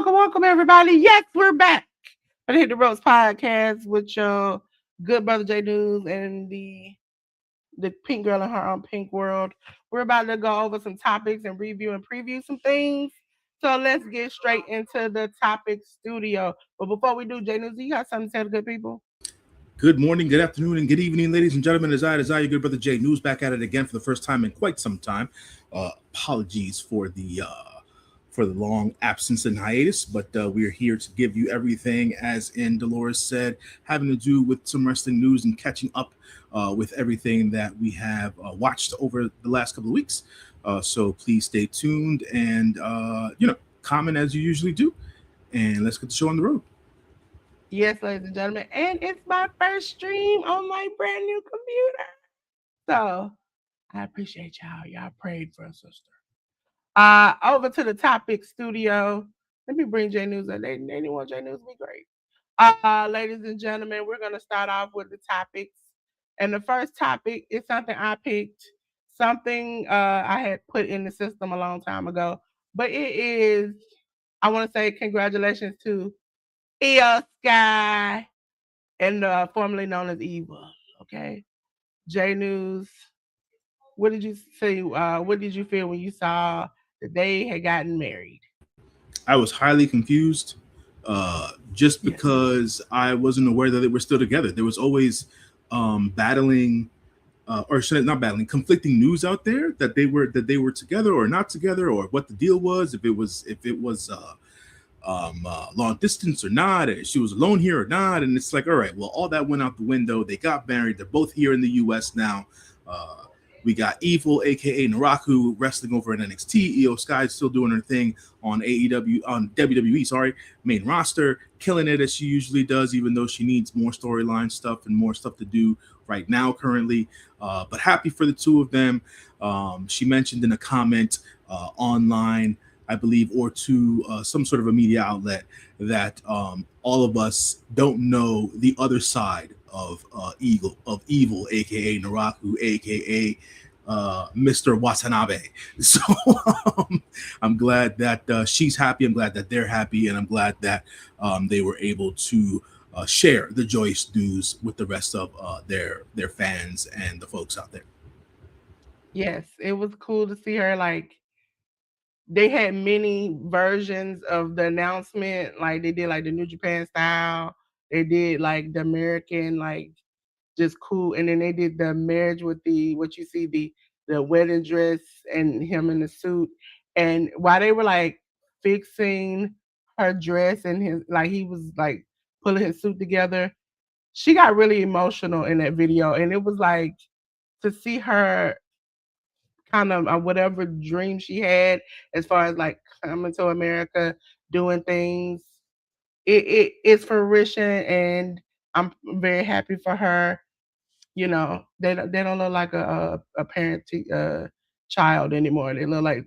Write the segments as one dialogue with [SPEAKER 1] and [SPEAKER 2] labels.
[SPEAKER 1] Welcome, everybody. Yes, we're back. I Hit the Ropes podcast with your good brother J News and the pink girl in her own pink world. We're about to go over some topics and review and preview some things. So let's get straight into the topic studio. But before we do, J News, you got something to tell the good people?
[SPEAKER 2] Good morning, good afternoon, and good evening, ladies and gentlemen. As I, your good brother J News, back at it again for the first time in quite some time. Apologies for the long absence and hiatus, but we're here to give you everything, as in Delores said, having to do with some wrestling news and catching up with everything that we have watched over the last couple of weeks. So please stay tuned and comment as you usually do, and let's get the show on the road.
[SPEAKER 1] Yes, ladies and gentlemen, and it's my first stream on my brand new computer. So I appreciate y'all. Y'all prayed for us, sister. Over to the topic studio. Let me bring J News up. They didn't want J News to be great. Ladies and gentlemen, we're gonna start off with the topics. And the first topic is something I picked, something I had put in the system a long time ago. But it is, I want to say congratulations to Io Sky and formerly known as Eva. Okay. J News, what did you say? What did you feel when you saw that they had gotten married?
[SPEAKER 2] I was highly confused, just because I wasn't aware that they were still together. There was always conflicting news out there that they were together or not together, or what the deal was, if it was long distance or not, if she was alone here or not. And it's like, all right, well, all that went out the window. They got married. They're both here in the U.S. now. We got Evil, aka Naraku, wrestling over in NXT. Io Sky is still doing her thing on WWE, main roster, killing it as she usually does, even though she needs more storyline stuff and more stuff to do right now currently. But happy for the two of them. She mentioned in a comment online, I believe, or to some sort of a media outlet, that all of us don't know the other side of evil, aka Naraku, aka Mr. Watanabe. So I'm glad that she's happy. I'm glad that they're happy, and I'm glad that they were able to share the joyous news with the rest of their fans and the folks out there.
[SPEAKER 1] Yes, it was cool to see her. Like, they had many versions of the announcement. Like, they did like the New Japan style. They did like the American, like, just cool. And then they did the marriage with what you see, the wedding dress and him in the suit. And while they were like fixing her dress and he was like pulling his suit together, she got really emotional in that video. And it was like, to see her kind of whatever dream she had as far as like coming to America, doing things, it's fruition, and I'm very happy for her. You know, they don't look like a parent child anymore. They look like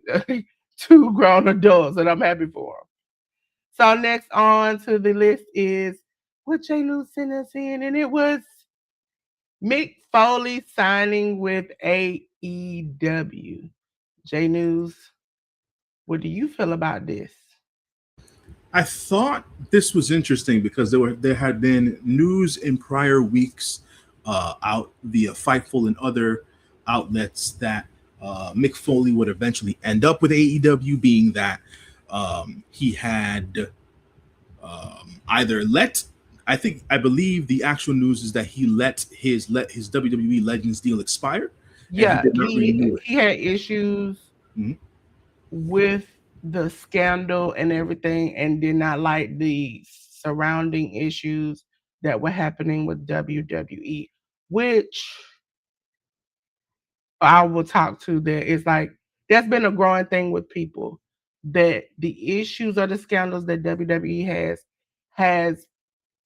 [SPEAKER 1] two grown adults, and I'm happy for them. So next on to the list is what J News sent us in, and it was Mick Foley signing with AEW. J News, what do you feel about this?
[SPEAKER 2] I thought this was interesting because there had been news in prior weeks out via Fightful and other outlets that Mick Foley would eventually end up with AEW, being that he had either I believe the actual news is that he let his WWE Legends deal expire.
[SPEAKER 1] Yeah, he had issues with the scandal and everything, and did not like the surrounding issues that were happening with WWE, which I will talk to. That it's like That's been a growing thing with people, that the issues or the scandals that WWE has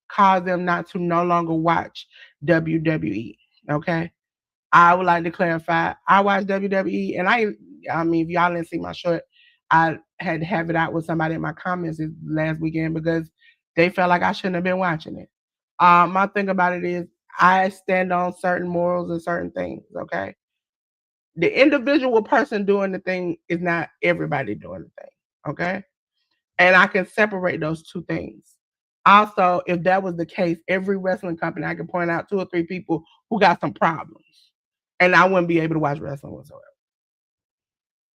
[SPEAKER 1] caused them not to no longer watch WWE. Okay. I would like to clarify. I watch WWE, and I mean, if y'all didn't see my short, I had to have it out with somebody in my comments this last weekend because they felt like I shouldn't have been watching it. My thing about it is I stand on certain morals and certain things. Okay, the individual person doing the thing is not everybody doing the thing. Okay, and I can separate those two things. Also, if that was the case, every wrestling company I can point out two or three people who got some problems, and I wouldn't be able to watch wrestling whatsoever,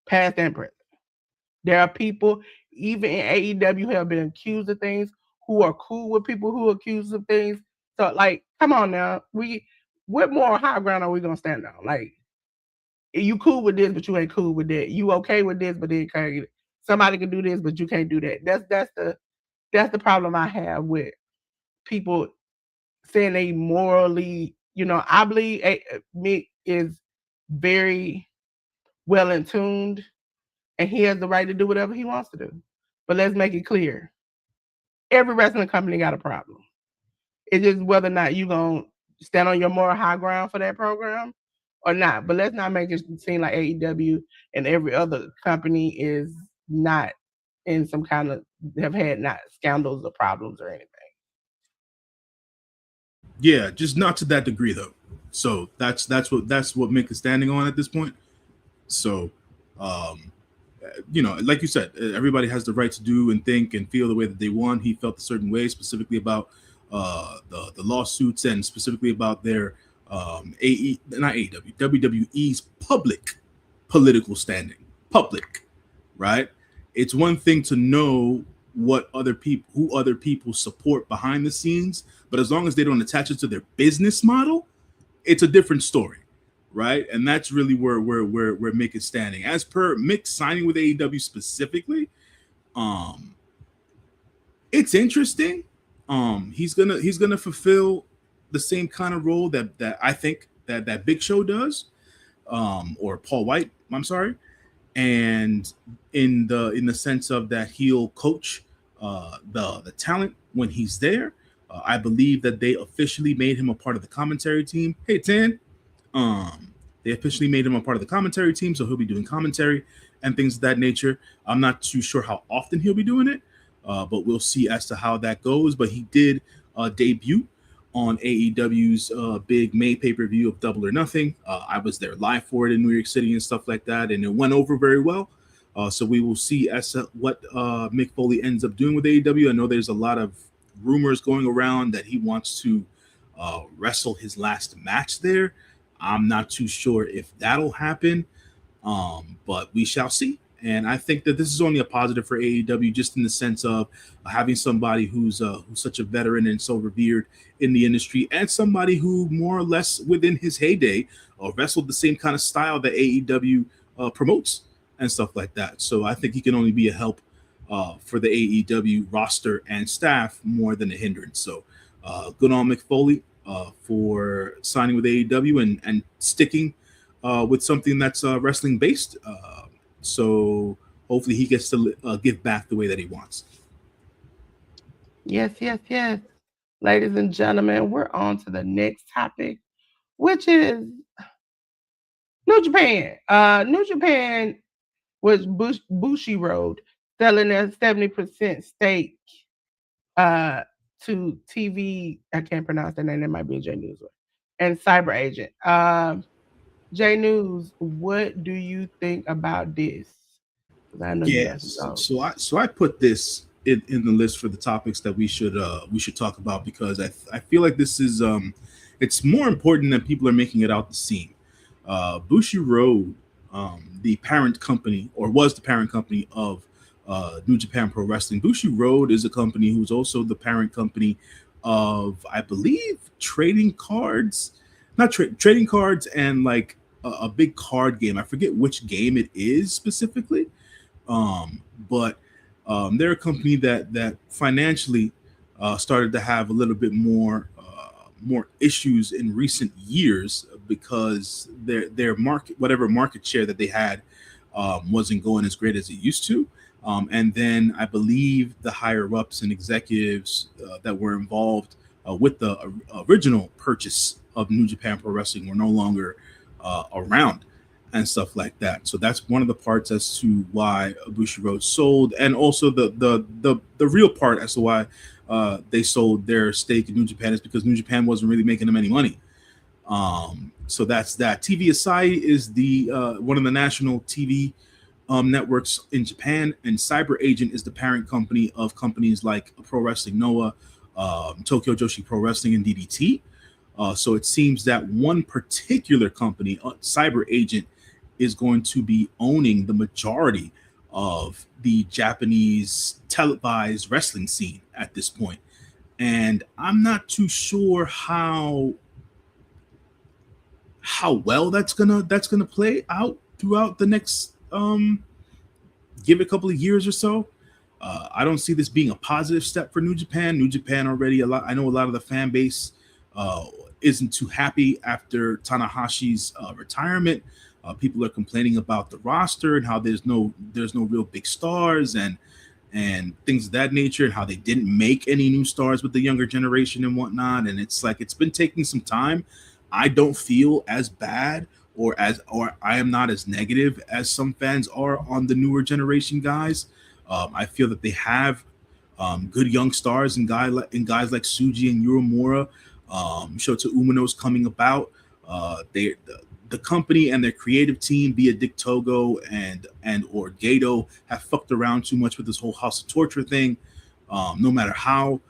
[SPEAKER 1] past and present. There are people, even in AEW, who have been accused of things, who are cool with people who are accused of things. So, like, come on now, what moral high ground are we gonna stand on? Like, you cool with this, but you ain't cool with that. You okay with this, but then can't. Somebody can do this, but you can't do that. That's the problem I have with people saying they morally. I believe Mick is very well in tuned, and he has the right to do whatever he wants to do. But let's make it clear: every wrestling company got a problem. It's just whether or not you gonna stand on your moral high ground for that program or not. But let's not make it seem like AEW and every other company is not in some kind of have had not scandals or problems or anything.
[SPEAKER 2] Yeah, just not to that degree though. So that's what Mick is standing on at this point. So, um, like you said, everybody has the right to do and think and feel the way that they want. He felt a certain way, specifically about the lawsuits and specifically about their not AEW, WWE's public political standing. Public, right? It's one thing to know who other people support behind the scenes, but as long as they don't attach it to their business model, it's a different story, right? And that's really where Mick is standing. As per Mick signing with AEW specifically, um, it's interesting. He's gonna fulfill the same kind of role that I think that Big Show does, or Paul White. I'm sorry, and in the sense of that he'll coach the talent when he's there. I believe that they officially made him a part of the commentary team. Hey, Tan. Um, they officially made him a part of the commentary team, so he'll be doing commentary and things of that nature. I'm not too sure how often he'll be doing it, but we'll see as to how that goes. But he did debut on AEW's big May pay-per-view of Double or Nothing. I was there live for it in New York City and stuff like that, and it went over very well. So we will see as to what Mick Foley ends up doing with AEW. I know there's a lot of rumors going around that he wants to wrestle his last match there. I'm not too sure if that'll happen, but we shall see. And I think that this is only a positive for AEW, just in the sense of having somebody who's such a veteran and so revered in the industry, and somebody who more or less within his heyday wrestled the same kind of style that AEW promotes and stuff like that. So I think he can only be a help for the AEW roster and staff more than a hindrance. So good on Mick Foley for signing with AEW and sticking with something that's wrestling based. So hopefully he gets to give back the way that he wants.
[SPEAKER 1] Yes, yes, yes. Ladies and gentlemen, we're on to the next topic, which is New Japan. New Japan was Bushi Road selling their 70% stake uh, to TV. I can't pronounce that name. That might be a J News one. And Cyber Agent. J News, what do you think about this? Because I know you got some
[SPEAKER 2] Yes.
[SPEAKER 1] thoughts.
[SPEAKER 2] So I put this in the list for the topics that we should talk about, because I feel like this is it's more important than people are making it out to seem. Bushi Road, the parent company, or was the parent company of New Japan Pro Wrestling. Bushi Road is a company who's also the parent company of, I believe, trading cards, not trading cards, and like a big card game. I forget which game it is specifically, but they're a company that financially started to have a little bit more issues in recent years, because their market, whatever market share that they had wasn't going as great as it used to. And then I believe the higher ups and executives that were involved with the original purchase of New Japan Pro Wrestling were no longer around and stuff like that. So that's one of the parts as to why Bushiroad sold, and also the real part as to why they sold their stake in New Japan is because New Japan wasn't really making them any money. So that's that. TV Asahi is the one of the national TV networks in Japan, and Cyber Agent is the parent company of companies like Pro Wrestling Noah, Tokyo Joshi Pro Wrestling, and DDT. So it seems that one particular company, Cyber Agent, is going to be owning the majority of the Japanese televised wrestling scene at this point. And I'm not too sure how well that's gonna play out throughout the next give it a couple of years or so. I don't see this being a positive step for New Japan. New Japan already a lot. I know a lot of the fan base isn't too happy after Tanahashi's retirement. People are complaining about the roster and how there's no real big stars and things of that nature, and how they didn't make any new stars with the younger generation and whatnot. And it's like it's been taking some time. I don't feel as bad or I am not as negative as some fans are on the newer generation guys. I feel that they have good young stars and guys like Suji and Uemura. Shota Umino's coming about. The company and their creative team, be it Dick Togo and or Gato, have fucked around too much with this whole House of Torture thing. No matter how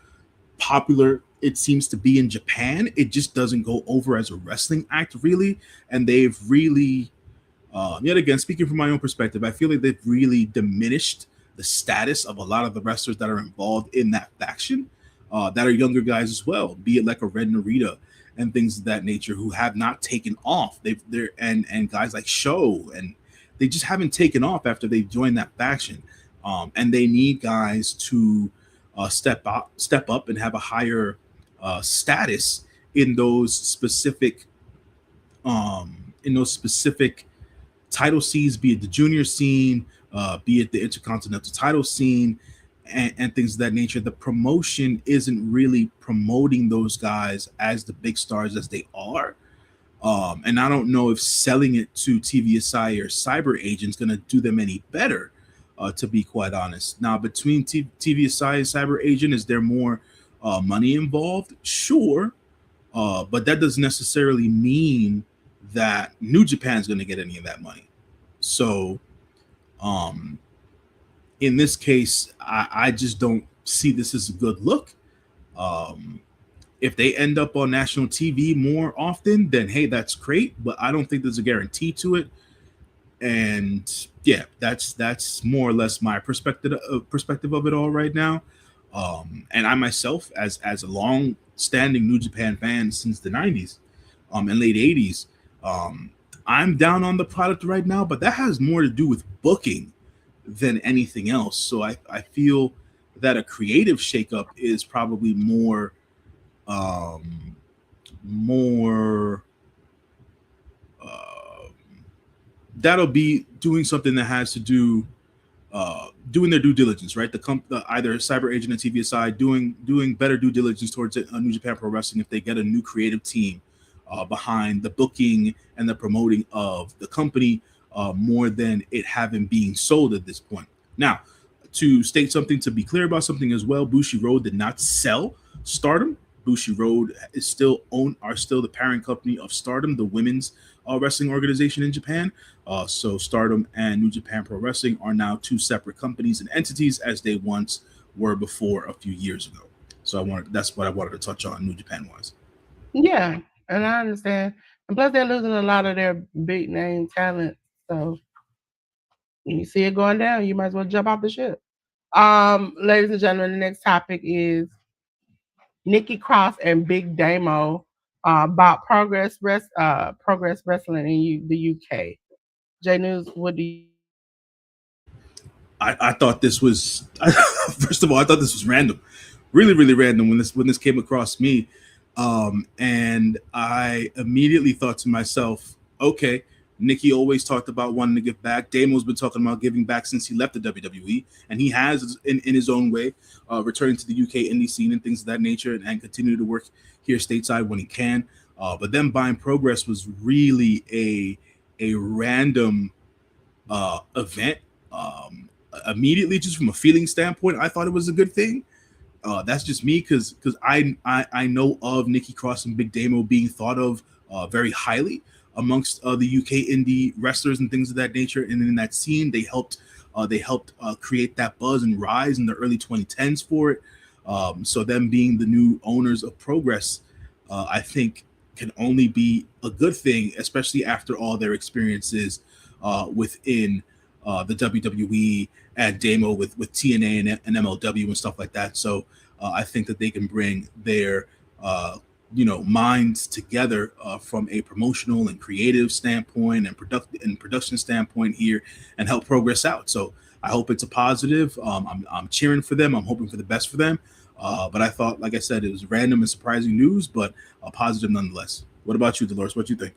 [SPEAKER 2] popular it seems to be in Japan, it just doesn't go over as a wrestling act, really. And they've really, yet again, speaking from my own perspective, I feel like they've really diminished the status of a lot of the wrestlers that are involved in that faction, that are younger guys as well, be it like a Red Narita and things of that nature, who have not taken off. And guys like Sho, and they just haven't taken off after they've joined that faction. And they need guys to step up and have a higher status in those specific title scenes, be it the junior scene, be it the intercontinental title scene, and things of that nature. The promotion isn't really promoting those guys as the big stars as they are. And I don't know if selling it to TVSI or Cyber Agent's going to do them any better, to be quite honest. Now, between TVSI and Cyber Agent, is there more money involved? Sure. But that doesn't necessarily mean that New Japan's going to get any of that money. So, in this case, I just don't see this as a good look. If they end up on national TV more often, then hey, that's great. But I don't think there's a guarantee to it. And yeah, that's more or less my perspective of it all right now. And I myself, as a long-standing New Japan fan since the 90s and late 80s, I'm down on the product right now, but that has more to do with booking than anything else. So I feel that a creative shakeup is probably more that'll be doing something that has to do doing their due diligence, right? Either Cyber Agent and TVSI doing better due diligence towards New Japan Pro Wrestling if they get a new creative team behind the booking and the promoting of the company, more than it having being sold at this point. Now, to state something, to be clear about something as well, Bushiroad did not sell Stardom. Bushiroad is still the parent company of Stardom, the women's wrestling organization in Japan. So Stardom and New Japan Pro Wrestling are now two separate companies and entities, as they once were before a few years ago. So that's what I wanted to touch on New Japan wise.
[SPEAKER 1] Yeah, and I understand. And plus, they're losing a lot of their big name talent. So when you see it going down, you might as well jump off the ship. Ladies and gentlemen, the next topic is Nikki Cross and Big Damo about Progress Wrestling in the UK. J News, what do you think?
[SPEAKER 2] I thought this was first of all, I thought this was random, really, really random when this came across me, and I immediately thought to myself, okay, Nikki always talked about wanting to give back. Damo's been talking about giving back since he left the WWE, and he has, in his own way, returning to the UK indie scene and things of that nature, and continue to work here stateside when he can. But then buying Progress was really a random event. Immediately, just from a feeling standpoint, I thought it was a good thing. That's just me because I know of Nikki Cross and Big Damo being thought of very highly amongst the UK indie wrestlers and things of that nature. And in that scene, they helped create that buzz and rise in the early 2010s for it. So them being the new owners of Progress, I think can only be a good thing, especially after all their experiences within the WWE and Damo with TNA and MLW and stuff like that. So I think that they can bring their minds together from a promotional and creative standpoint and production standpoint here and help Progress out. So I hope it's a positive. I'm cheering for them. I'm hoping for the best for them. But I thought, like I said, it was random and surprising news, but a positive nonetheless. What about you, Dolores? What do you think?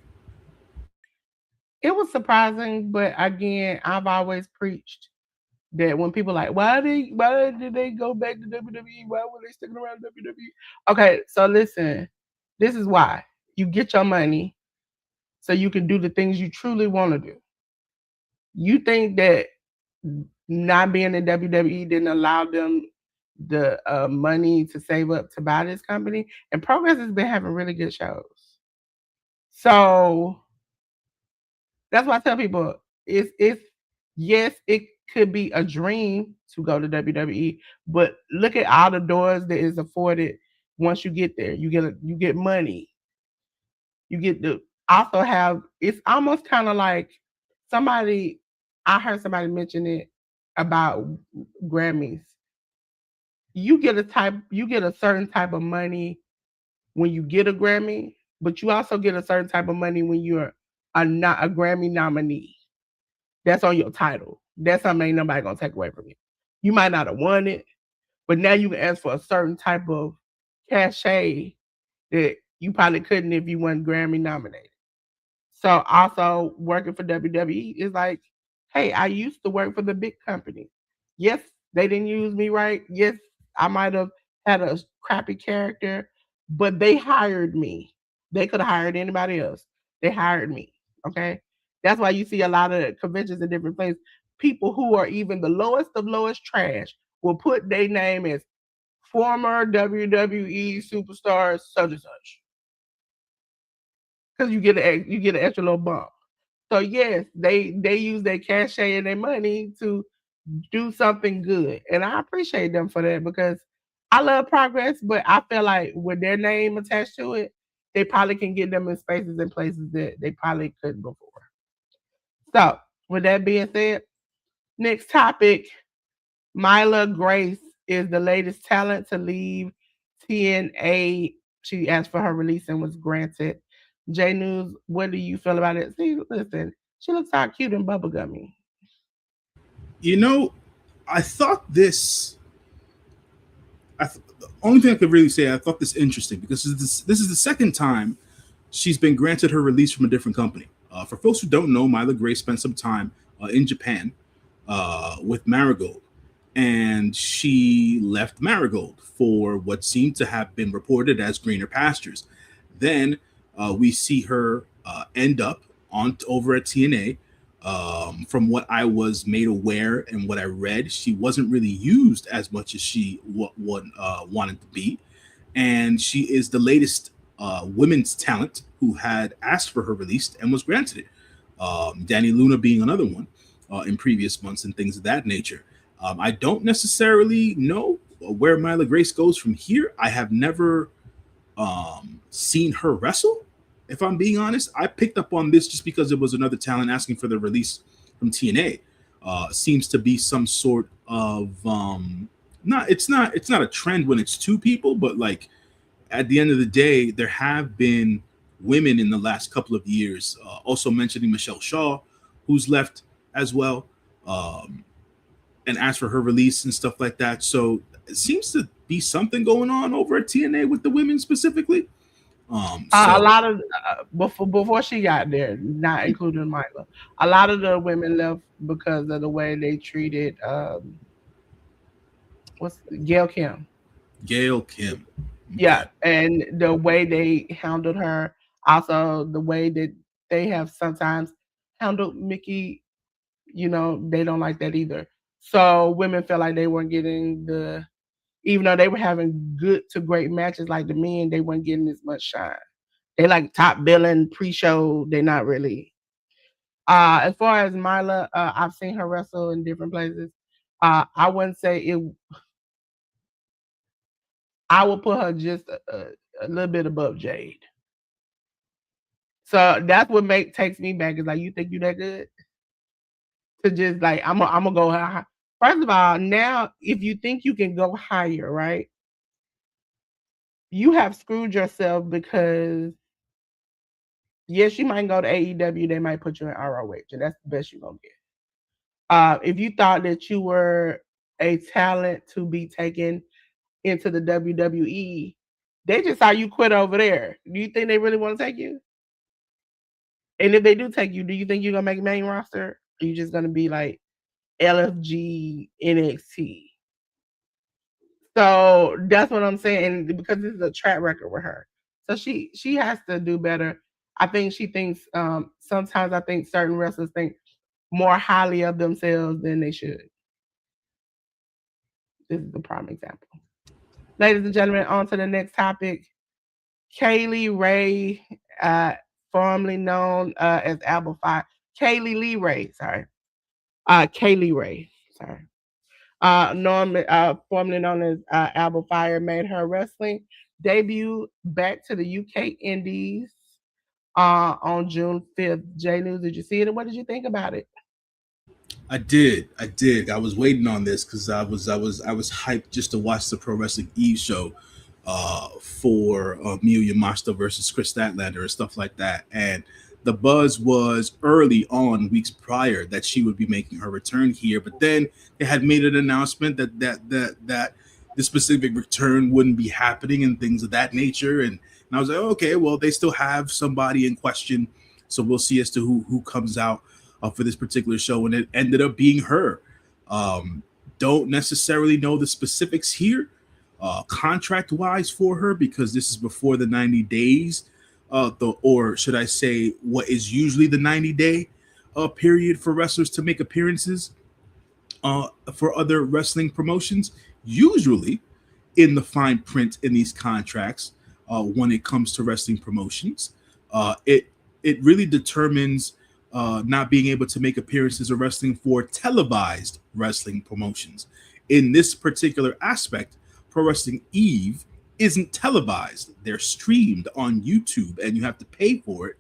[SPEAKER 1] It was surprising, but again, I've always preached that when people like, why did they go back to WWE? Why were they sticking around WWE? Okay, so listen, this is why. You get your money so you can do the things you truly want to do. You think that not being in WWE didn't allow them the money to save up to buy this company? And Progress has been having really good shows. So that's why I tell people it's yes, it could be a dream to go to WWE, but look at all the doors that is afforded once you get there. You get money. You get to also have it's almost kind of like somebody I heard somebody mention it about Grammys. You get a certain type of money when you get a Grammy, but you also get a certain type of money when you're not a Grammy nominee. That's on your title. That's something ain't nobody gonna take away from you. You might not have won it, but now you can ask for a certain type of cachet that you probably couldn't if you weren't Grammy nominated. So also working for WWE is like, hey, I used to work for the big company. Yes, they didn't use me right. Yes, I might have had a crappy character, but they hired me. They could have hired anybody else. They hired me. Okay. That's why you see a lot of conventions in different places. People who are even the lowest of lowest trash will put their name as former WWE superstars such and such because you get an extra little bump. So yes, they use their cachet and their money to do something good, and I appreciate them for that because I love Progress, but I feel like with their name attached to it, they probably can get them in spaces and places that they probably couldn't before. So with that being said, next topic: Myla Grace is the latest talent to leave TNA. She asked for her release and was granted. J News, what do you feel about it? See, listen, she looks all cute and bubblegummy.
[SPEAKER 2] You know, I thought this. The only thing I could really say, I thought this interesting because this is the second time she's been granted her release from a different company. For folks who don't know, Myla Grace spent some time in Japan with Marigold, and she left Marigold for what seemed to have been reported as greener pastures. Then we see her end up on over at TNA. From what I was made aware and what I read, she wasn't really used as much as she wanted to be, and she is the latest women's talent who had asked for her release and was granted it. Danny Luna being another one in previous months and things of that nature. I don't necessarily know where Myla Grace goes from here. I have never seen her wrestle. If I'm being honest, I picked up on this just because it was another talent asking for the release from TNA. Seems to be some sort of not a trend when it's two people, but like at the end of the day, there have been women in the last couple of years. Also mentioning Michelle Shaw, who's left as well, and asked for her release and stuff like that. So it seems to be something going on over at TNA with the women specifically.
[SPEAKER 1] A
[SPEAKER 2] So
[SPEAKER 1] lot of before she got there, not including Mila, a lot of the women left because of the way they treated what's Gail Kim.
[SPEAKER 2] Gail Kim. Okay.
[SPEAKER 1] Yeah, and the way they handled her, also the way that they have sometimes handled Mickey, they don't like that either. So women felt like they weren't getting even though they were having good to great matches like the men, they weren't getting as much shine. They like top billing pre-show. They're not really. As far as Mila, I've seen her wrestle in different places. I wouldn't say it. I would put her just a little bit above Jade. So that's what takes me back. Is like you think you that good to just like I'm gonna go high. First of all, now if you think you can go higher, right? You have screwed yourself because yes, you might go to AEW. They might put you in ROH, and that's the best you're gonna get. If you thought that you were a talent to be taken into the WWE, they just saw you quit over there. Do you think they really want to take you? And if they do take you, do you think you're gonna make main roster? Or you just gonna be like LFG NXT? So that's what I'm saying. And because this is a track record with her, so she has to do better. I think she thinks sometimes I think certain wrestlers think more highly of themselves than they should. This is the prime example. Ladies and gentlemen, on to the next topic. Kaylee Ray, formerly known as Apple Fire. Kaylee Lee Ray, sorry. Kaylee Ray, sorry. Formerly known as Apple Fire, made her wrestling debut back to the UK Indies on June 5th. J News, did you see it? And what did you think about it?
[SPEAKER 2] I did. I did. I was waiting on this because I was hyped just to watch the Pro Wrestling Eve show for Miyu Yamashita versus Chris Statlander and stuff like that. And the buzz was early on, weeks prior, that she would be making her return here. But then they had made an announcement that the specific return wouldn't be happening and things of that nature. And I was like, okay, well, they still have somebody in question, so we'll see as to who comes out for this particular show, and it ended up being her. Um, don't necessarily know the specifics here, contract wise for her, because this is before the 90 days, or should I say, what is usually the 90-day period for wrestlers to make appearances for other wrestling promotions. Usually, in the fine print in these contracts, when it comes to wrestling promotions, it really determines not being able to make appearances or wrestling for televised wrestling promotions. In this particular aspect, Pro Wrestling Eve isn't televised. They're streamed on YouTube and you have to pay for it.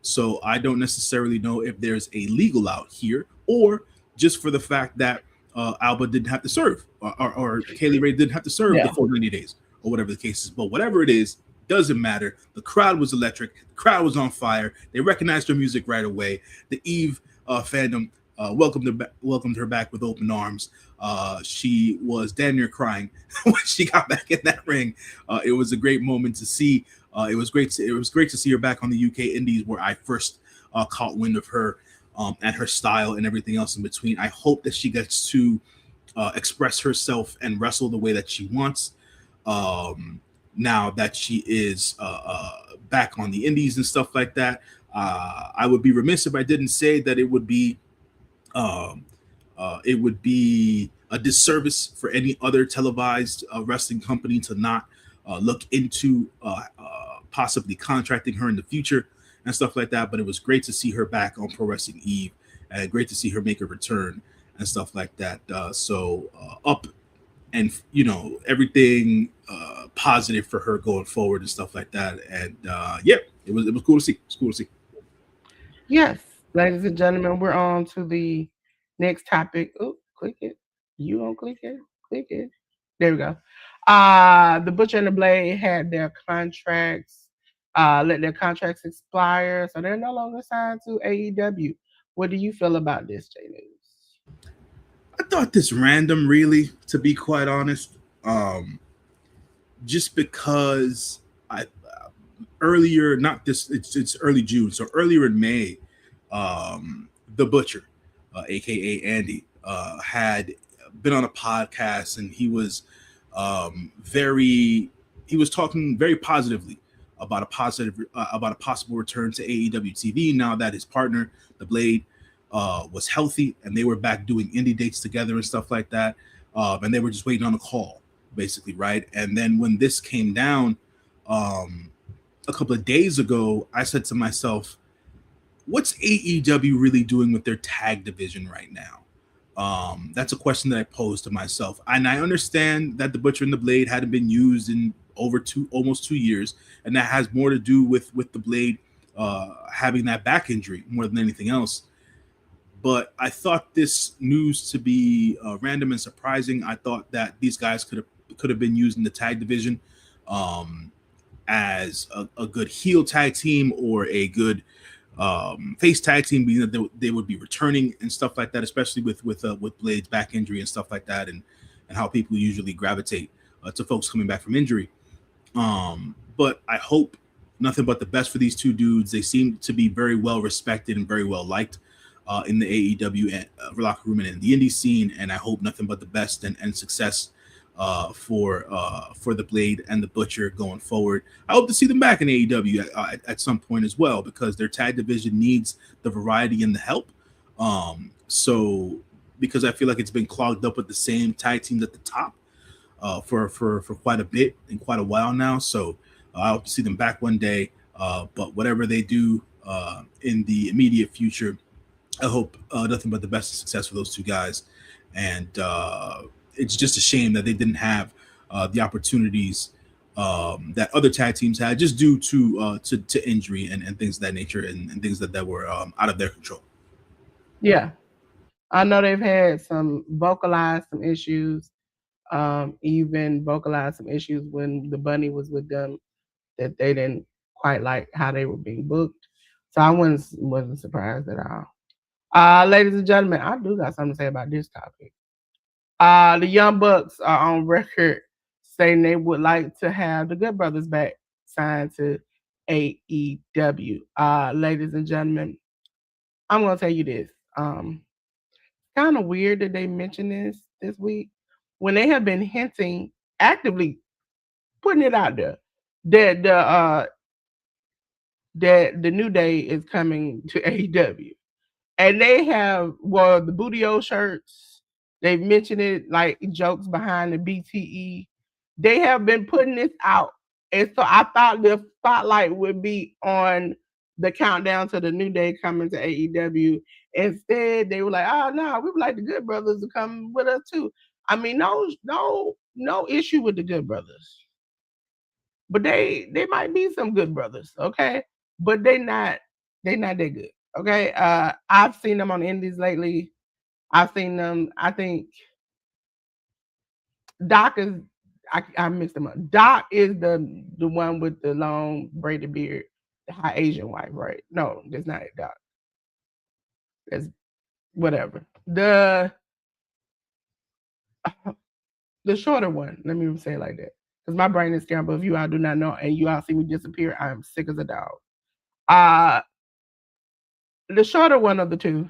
[SPEAKER 2] So I don't necessarily know if there's a legal out here, or just for the fact that Alba didn't have to serve, or Kaylee Ray didn't have to serve the
[SPEAKER 1] Yeah.
[SPEAKER 2] full 90 days, or whatever the case is. But whatever it is, doesn't matter. The crowd was electric. The crowd was on fire. They recognized her music right away. The Eve fandom welcomed her back with open arms. She was damn near crying when she got back in that ring. It was a great moment to see. It was great to see her back on the UK Indies, where I first caught wind of her, and her style and everything else in between. I hope that she gets to express herself and wrestle the way that she wants. Now that she is back on the Indies and stuff like that, I would be remiss if I didn't say that um, it would be a disservice for any other televised wrestling company to not look into possibly contracting her in the future and stuff like that. But it was great to see her back on Pro Wrestling Eve, and great to see her make a return and stuff like that. Up and everything positive for her going forward and stuff like that. And yeah, it was cool to see. It's cool to see.
[SPEAKER 1] Yes, ladies and gentlemen, we're on to the next topic. Oh, click it. You don't click it. Click it. There we go. The Butcher and the Blade had their contracts, let their contracts expire, so they're no longer signed to AEW. What do you feel about this, J News?
[SPEAKER 2] I thought this random, really, to be quite honest. Just because I earlier, not this, it's early June, so earlier in May, the Butcher, aka Andy, had been on a podcast, and very he was talking very positively about a possible return to AEW TV now that his partner, the Blade, was healthy and they were back doing indie dates together and stuff like that, and they were just waiting on a call, basically, right? And then when this came down, a couple of days ago, I said to myself, what's AEW really doing with their tag division right now? That's a question that I posed to myself. And I understand that the Butcher and the Blade hadn't been used in almost 2 years, and that has more to do with the Blade having that back injury more than anything else. But I thought this news to be random and surprising. I thought that these guys could have been used in the tag division as a good heel tag team or a good face tag team, being that they would be returning and stuff like that, especially with Blade's back injury and stuff like that, and how people usually gravitate to folks coming back from injury. But I hope nothing but the best for these two dudes. They seem to be very well respected and very well liked in the AEW locker room and in the indie scene, and I hope nothing but the best and success for the Blade and the Butcher going forward. I hope to see them back in AEW at some point as well, because their tag division needs the variety and the help. So because I feel like it's been clogged up with the same tag teams at the top for quite a bit and quite a while now. So I hope to see them back one day. But whatever they do in the immediate future, I hope nothing but the best of success for those two guys. And it's just a shame that they didn't have the opportunities that other tag teams had, just due to injury and things of that nature, and things that were out of their control.
[SPEAKER 1] Yeah, I know they've had some issues, even vocalized some issues when the Bunny was with them, that they didn't quite like how they were being booked. So I wasn't surprised at all. Ladies and gentlemen, I do got something to say about this topic. The Young Bucks are on record saying they would like to have the Good Brothers back, signed to AEW. Ladies and gentlemen, I'm gonna tell you this. Kind of weird that they mentioned this week when they have been hinting, actively putting it out there, that the New Day is coming to AEW. And they have, well, the Bootio shirts, they've mentioned it like jokes behind the BTE. They have been putting this out. And so I thought the spotlight would be on the countdown to the New Day coming to AEW. Instead, they were like, oh no, we would like the Good Brothers to come with us too. I mean, no issue with the Good Brothers. But they might be some good brothers, okay? But they not that good. Okay. I've seen them on indies lately. I've seen them. I think Doc is. I mixed them up. Doc is the one with the long braided beard, the high Asian wife, right? No, that's not it, Doc. That's whatever. The shorter one. Let me say it like that, because my brain is scrambled. If you all do not know, and you all see me disappear, I am sick as a dog. Uh the shorter one of the two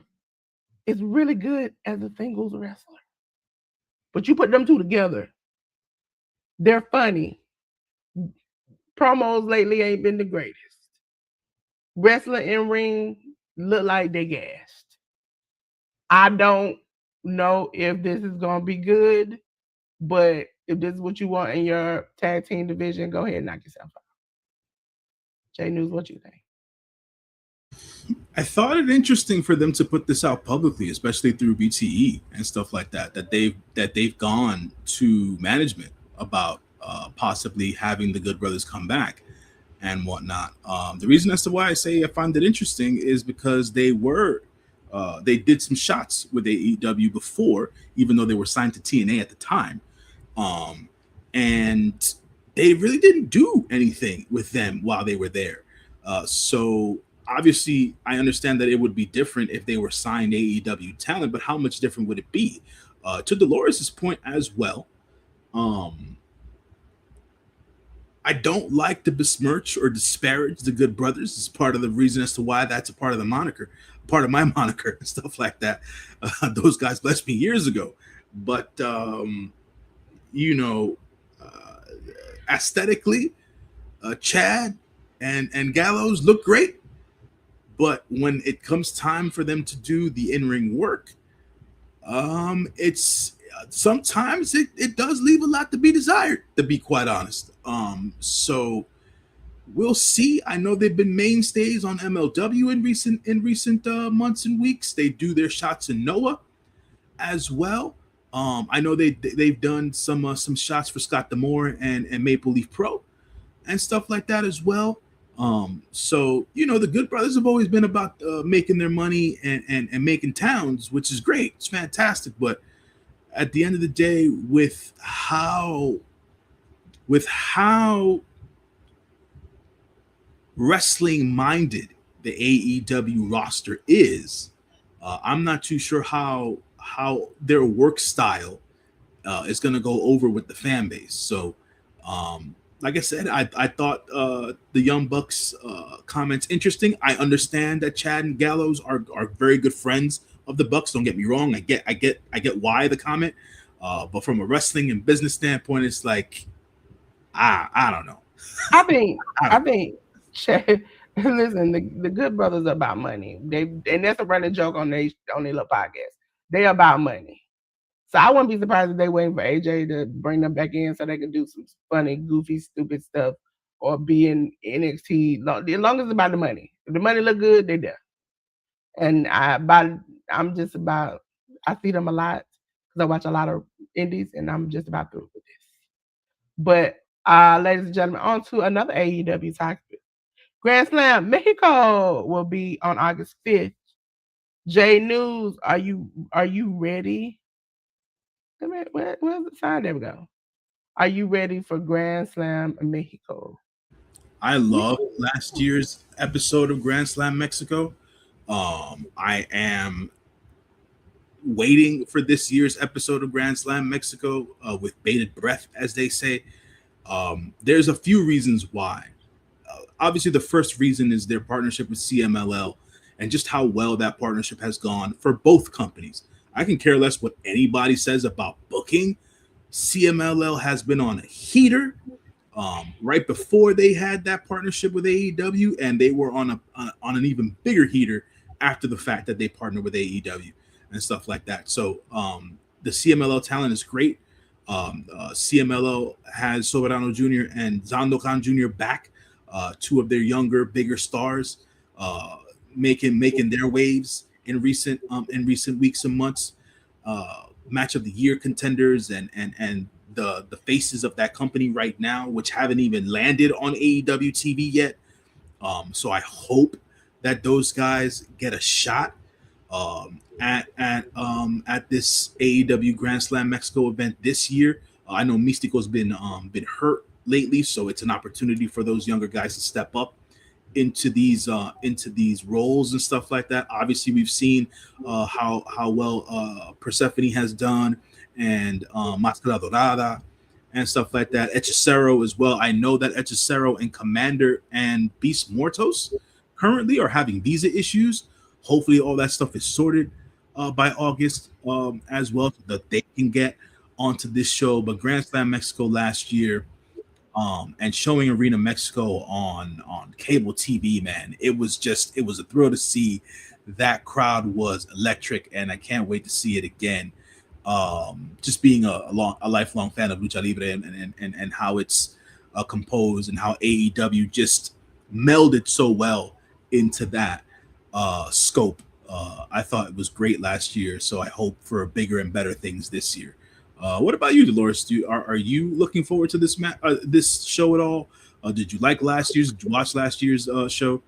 [SPEAKER 1] is really good as a singles wrestler. But you put them two together, they're funny. Promos lately ain't been the greatest. Wrestling in ring look like they gassed. I don't know if this is gonna be good, but if this is what you want in your tag team division, go ahead and knock yourself out. J News, what you think?
[SPEAKER 2] I thought it interesting for them to put this out publicly, especially through BTE and stuff like that. That they've gone to management about possibly having the Good Brothers come back and whatnot. The reason as to why I say I find it interesting is because they did some shots with AEW before, even though they were signed to TNA at the time, and they really didn't do anything with them while they were there. So obviously, I understand that it would be different if they were signed AEW talent, but how much different would it be? To Dolores' point as well, I don't like to besmirch or disparage the Good Brothers. It's part of the reason as to why that's a part of the moniker, part of my moniker, and stuff like that. Those guys blessed me years ago, but you know, aesthetically, Chad and Gallows look great, but when it comes time for them to do the in ring work, it's sometimes it does leave a lot to be desired, to be quite honest. So we'll see. I know they've been mainstays on MLW in recent months and weeks. They do their shots in Noah as well. I know they've done some shots for Scott Demore and Maple Leaf Pro and stuff like that as well. So the Good Brothers have always been about making their money and making towns, which is great. It's fantastic. But at the end of the day, with how wrestling minded the AEW roster is, I'm not too sure how their work style is going to go over with the fan base. So, like I said, I thought the Young Bucks comments interesting. I understand that Chad and Gallows are very good friends of the Bucks. Don't get me wrong. I get why the comment, but from a wrestling and business standpoint, it's like I don't know.
[SPEAKER 1] I think listen, the Good Brothers are about money. And that's a running joke on their little podcast. They about money. So I wouldn't be surprised if they waiting for AJ to bring them back in so they can do some funny, goofy, stupid stuff or be in NXT. As long as it's about the money. If the money look good, they there. And I'm just about I see them a lot because I watch a lot of indies and I'm just about through with this. But ladies and gentlemen, on to another AEW topic. Grand Slam Mexico will be on August 5th. J News, are you ready? Where's the sign? There we go. Are you ready for Grand Slam Mexico?
[SPEAKER 2] I
[SPEAKER 1] You,
[SPEAKER 2] love last year's episode of Grand Slam Mexico. I am waiting for this year's episode of Grand Slam Mexico with bated breath, as they say. There's a few reasons why. Obviously, the first reason is their partnership with CMLL and just how well that partnership has gone for both companies. I can care less what anybody says about booking. CMLL has been on a heater right before they had that partnership with AEW, and they were on an even bigger heater after the fact that they partnered with AEW and stuff like that. So the CMLL talent is great. CMLL has Soberano Jr. and Zandokan Jr. back, two of their younger, bigger stars, making their waves in recent weeks and months. Match of the year contenders and the faces of that company right now, which haven't even landed on AEW TV yet. So I hope that those guys get a shot at this AEW Grand Slam Mexico event this year. I know Mystico's been hurt lately, so it's an opportunity for those younger guys to step up into these roles and stuff like that. Obviously, we've seen how well Persephone has done and Mascara Dorada and stuff like that. Hechicero as well. I know that Hechicero and Commander and Beast Mortos currently are having visa issues. Hopefully, all that stuff is sorted by August as well, so that they can get onto this show. But Grand Slam Mexico last year, and showing Arena Mexico on cable TV, man, it was a thrill to see. That crowd was electric, and I can't wait to see it again. Just being a lifelong fan of lucha libre and how it's composed and how AEW just melded so well into that scope. I thought it was great last year, so I hope for bigger and better things this year. What about you, Dolores? Are you looking forward to this show at all? Did you like last year's? Did you watch last year's show?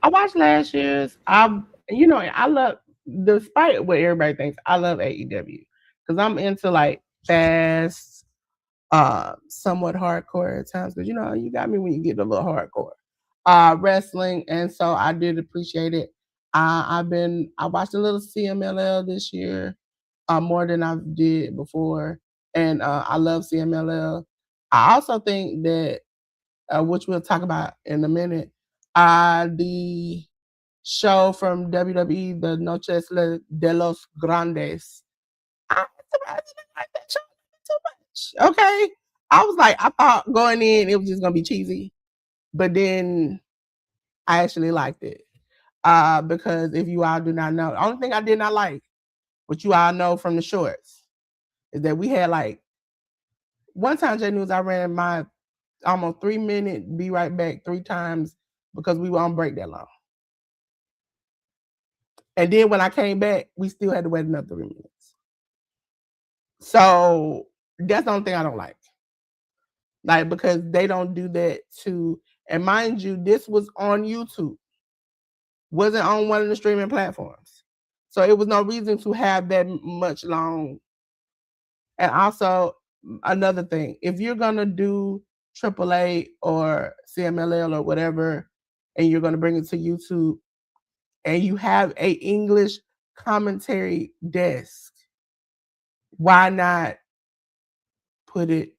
[SPEAKER 1] I watched last year's. I love, despite what everybody thinks, I love AEW because I'm into like fast, somewhat hardcore at times. Because you got me when you get a little hardcore, wrestling, and so I did appreciate it. I watched a little CMLL this year, more than I did before, and I love CMLL. I also think that which we'll talk about in a minute. The show from WWE, the Noches de los Grandes. I'm surprised you didn't like that show too much. Okay. I was like, I thought going in it was just gonna be cheesy. But then I actually liked it. Because if you all do not know, the only thing I did not like, what you all know from the shorts, is that we had like one time J News, I ran my almost 3 minute be right back 3 times because we were on break that long. And then when I came back, we still had to wait another 3 minutes. So that's the only thing I don't like. Like, because they don't do that to, and mind you, this was on YouTube, wasn't on one of the streaming platforms. So it was no reason to have that much long. And also, another thing, if you're going to do AAA or CMLL or whatever, and you're going to bring it to YouTube, and you have a English commentary desk, why not put it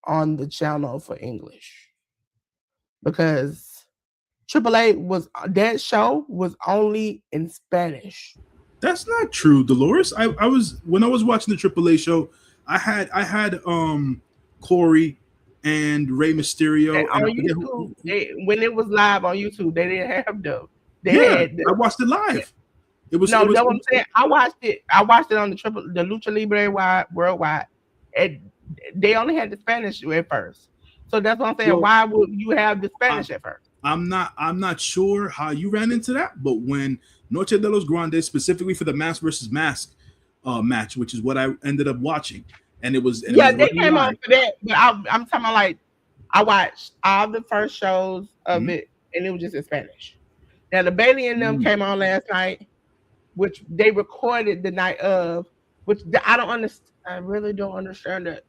[SPEAKER 1] on the channel for English? Because AAA was, that show was only in Spanish.
[SPEAKER 2] That's not true, Dolores. I was, when I was watching the AAA show, I had Corey and Rey Mysterio.
[SPEAKER 1] And on YouTube, when it was live on YouTube, they didn't have them. They had
[SPEAKER 2] I watched it live. It was
[SPEAKER 1] no, that's what I'm saying. I watched it on the Lucha Libre worldwide, and they only had the Spanish at first. So that's what I'm saying. Well, why would you have the Spanish at first?
[SPEAKER 2] I'm not sure how you ran into that, but when Noche de los Grandes, specifically for the mask versus mask match, which is what I ended up watching, and it was
[SPEAKER 1] they came on for that. But I'm talking about, like, I watched all the first shows of it, and it was just in Spanish. Now the Bailey and them came on last night, which they recorded the night of, which I don't understand. I really don't understand that.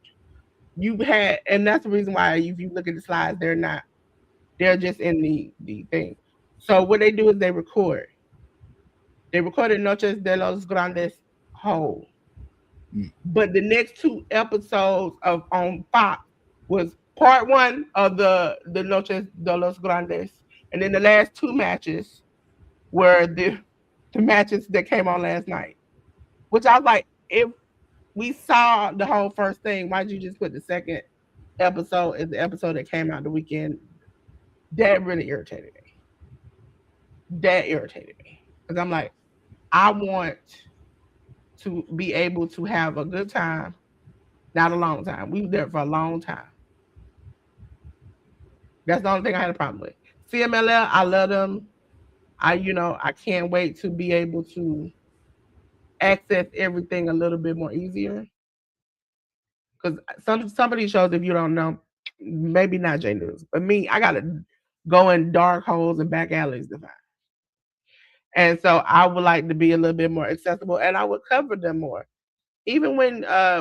[SPEAKER 1] You had, and that's the reason why if you look at the slides, they're just in the thing. So what they do is they record. They recorded Noches de los Grandes whole. But the next 2 episodes of on Fox was part 1 of the Noches de los Grandes, and then the last 2 matches were the matches that came on last night. Which I was like, if we saw the whole first thing, why'd you just put the second episode as the episode that came out the weekend? That really irritated me. Because I'm like, I want to be able to have a good time, not a long time. We were there for a long time. That's the only thing I had a problem with. CMLL, I love them. I can't wait to be able to access everything a little bit more easier. Because some of these shows, if you don't know, maybe not J News, but me, I gotta go in dark holes and back alleys to find. And so I would like to be a little bit more accessible, and I would cover them more. Even when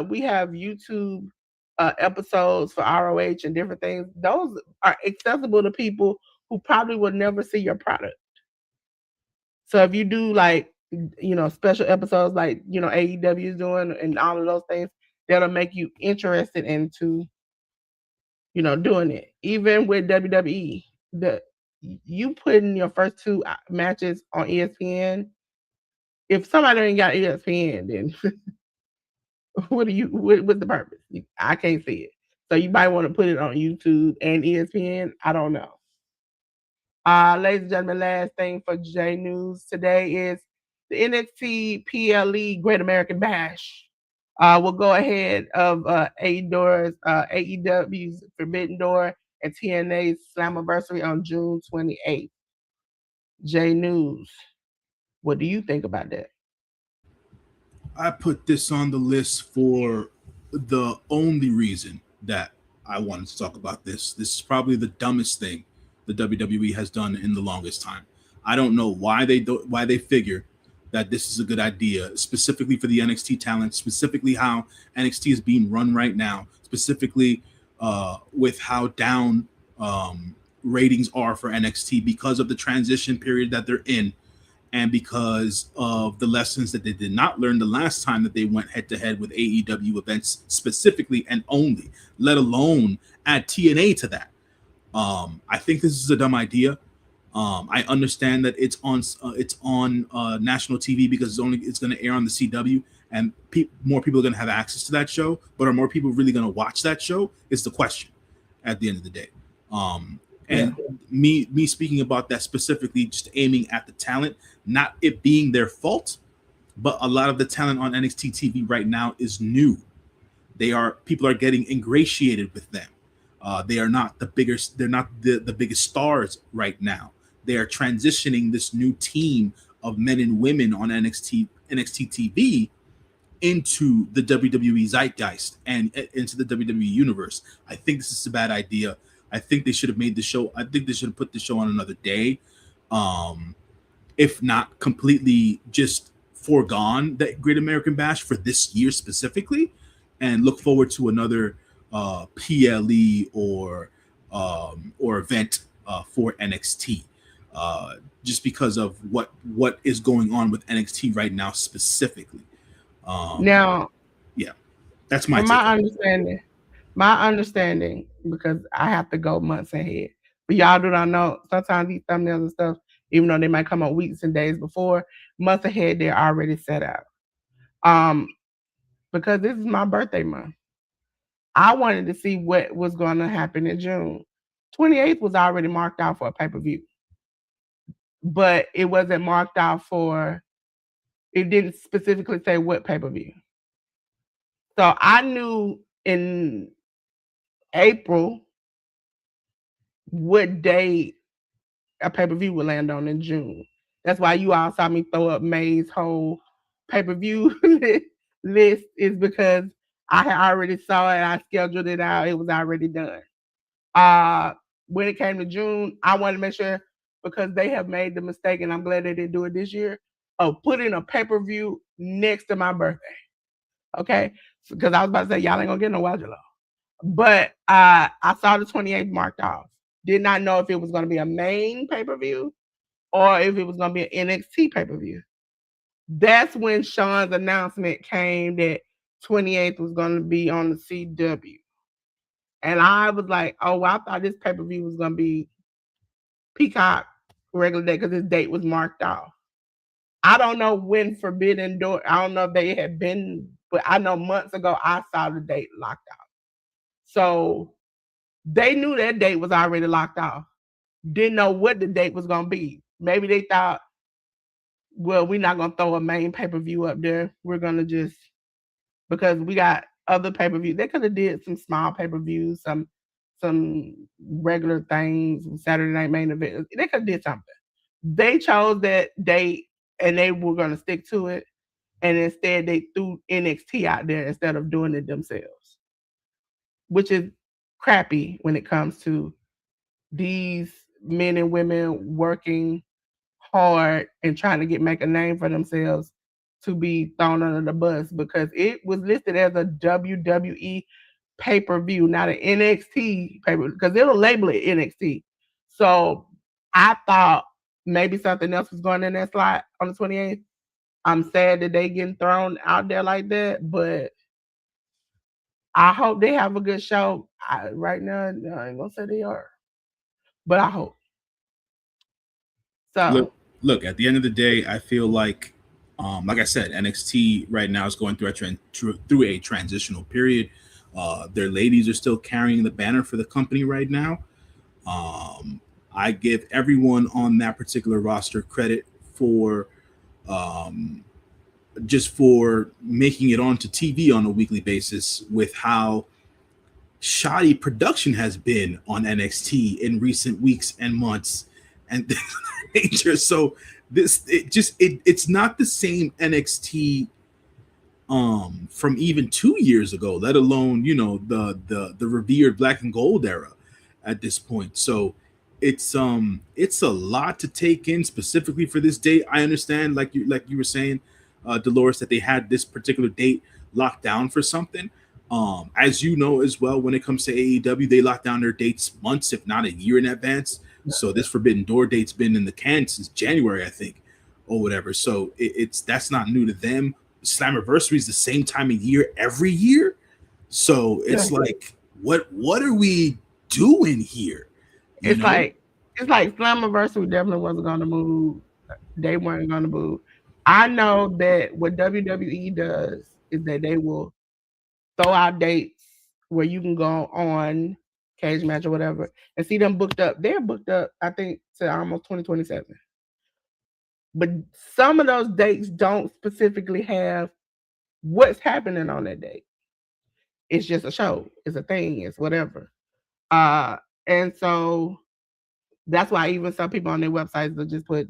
[SPEAKER 1] we have YouTube episodes for ROH and different things, those are accessible to people who probably would never see your product. So if you do, like, special episodes like, AEW is doing and all of those things, that'll make you interested into, doing it. Even with WWE, you putting your first 2 matches on ESPN. If somebody ain't got ESPN, then what's the purpose? I can't see it. So you might want to put it on YouTube and ESPN. I don't know. Ladies and gentlemen, last thing for J News today is the NXT PLE Great American Bash. We'll go ahead of AEW's Forbidden Door and TNA's Slammiversary on June 28th. J News, what do you think about that?
[SPEAKER 2] I put this on the list for the only reason that I wanted to talk about this. This is probably the dumbest thing the WWE has done in the longest time. I don't know why they figure that this is a good idea, specifically for the NXT talent, specifically how NXT is being run right now, specifically with how down ratings are for NXT because of the transition period that they're in, and because of the lessons that they did not learn the last time that they went head to head with AEW events specifically and only, let alone add TNA to that. I think this is a dumb idea. I understand that it's on national TV because it's going to air on the CW, and more people are going to have access to that show. But are more people really going to watch that show? Is the question at the end of the day.
[SPEAKER 1] Yeah.
[SPEAKER 2] And me speaking about that specifically, just aiming at the talent, not it being their fault, but a lot of the talent on NXT TV right now is new. People are getting ingratiated with them. They are not the biggest. They're not the biggest stars right now. They are transitioning this new team of men and women on NXT TV into the WWE zeitgeist and into the WWE universe. I think this is a bad idea. I think they should have made the show. I think they should have put the show on another day, if not completely just foregone that Great American Bash for this year specifically, and look forward to another PLE or event for NXT. Just because of what is going on with NXT right now specifically.
[SPEAKER 1] Now,
[SPEAKER 2] Yeah, that's my
[SPEAKER 1] from
[SPEAKER 2] take.
[SPEAKER 1] my understanding, because I have to go months ahead. But y'all do not know, sometimes these thumbnails and stuff, even though they might come up weeks and days before, months ahead, they're already set out. Because this is my birthday month. I wanted to see what was going to happen in June. 28th was already marked out for a pay-per-view. But it wasn't marked out for, it didn't specifically say what pay-per-view. So I knew in April what day a pay-per-view would land on in June. That's why you all saw me throw up May's whole pay-per-view list, is because I had already saw it, I scheduled it out, it was already done. When it came to June, I wanted to make sure, because they have made the mistake, and I'm glad they didn't do it this year, of putting a pay-per-view next to my birthday. Okay? Because I was about to say, y'all ain't gonna get no Wajalo. But I saw the 28th marked off. Did not know if it was gonna be a main pay-per-view or if it was gonna be an NXT pay-per-view. That's when Sean's announcement came that 28th was gonna be on the CW. And I was like, oh, well, I thought this pay-per-view was gonna be Peacock regular day because this date was marked off. I don't know when Forbidden Door, I don't know if they had been, but I know months ago I saw the date locked out. So they knew that date was already locked off. Didn't know what the date was gonna be. Maybe they thought, well, we're not gonna throw a main pay-per-view up there. We're gonna just, because we got other pay-per-views. They could have did some small pay-per-views, some regular things, Saturday night main event. They could have did something. They chose that date and they were gonna stick to it. And instead they threw NXT out there instead of doing it themselves, which is crappy when it comes to these men and women working hard and trying to make a name for themselves to be thrown under the bus, because it was listed as a WWE pay-per-view, not an NXT pay-per-view, because it'll label it NXT. So I thought maybe something else was going in that slot on the 28th. I'm sad that they getting thrown out there like that, but I hope they have a good show. Right now, I ain't gonna say they are, but I hope. So
[SPEAKER 2] Look. At the end of the day, I feel like I said, NXT right now is going through a transitional period. Their ladies are still carrying the banner for the company right now. I give everyone on that particular roster credit for just for making it onto TV on a weekly basis, with how shoddy production has been on NXT in recent weeks and months and nature. So it's not the same NXT from even 2 years ago, let alone the revered black and gold era at this point. So it's a lot to take in specifically for this date. I understand, like you were saying, Dolores, that they had this particular date locked down for something. As you know as well, when it comes to AEW, they lock down their dates months, if not a year in advance. So this Forbidden Door date's been in the can since January, I think, or whatever. So that's not new to them. Slammiversary is the same time of year every year. So it's like, what are we doing here? You know,
[SPEAKER 1] It's like Slammiversary definitely wasn't gonna move. They weren't gonna move. I know that what WWE does is that they will throw out dates where you can go on cage match or whatever and see them booked up. They're booked up, I think, to almost 2027. But some of those dates don't specifically have what's happening on that date. It's just a show, it's a thing, it's whatever. Uh and so that's why even some people on their websites will just put,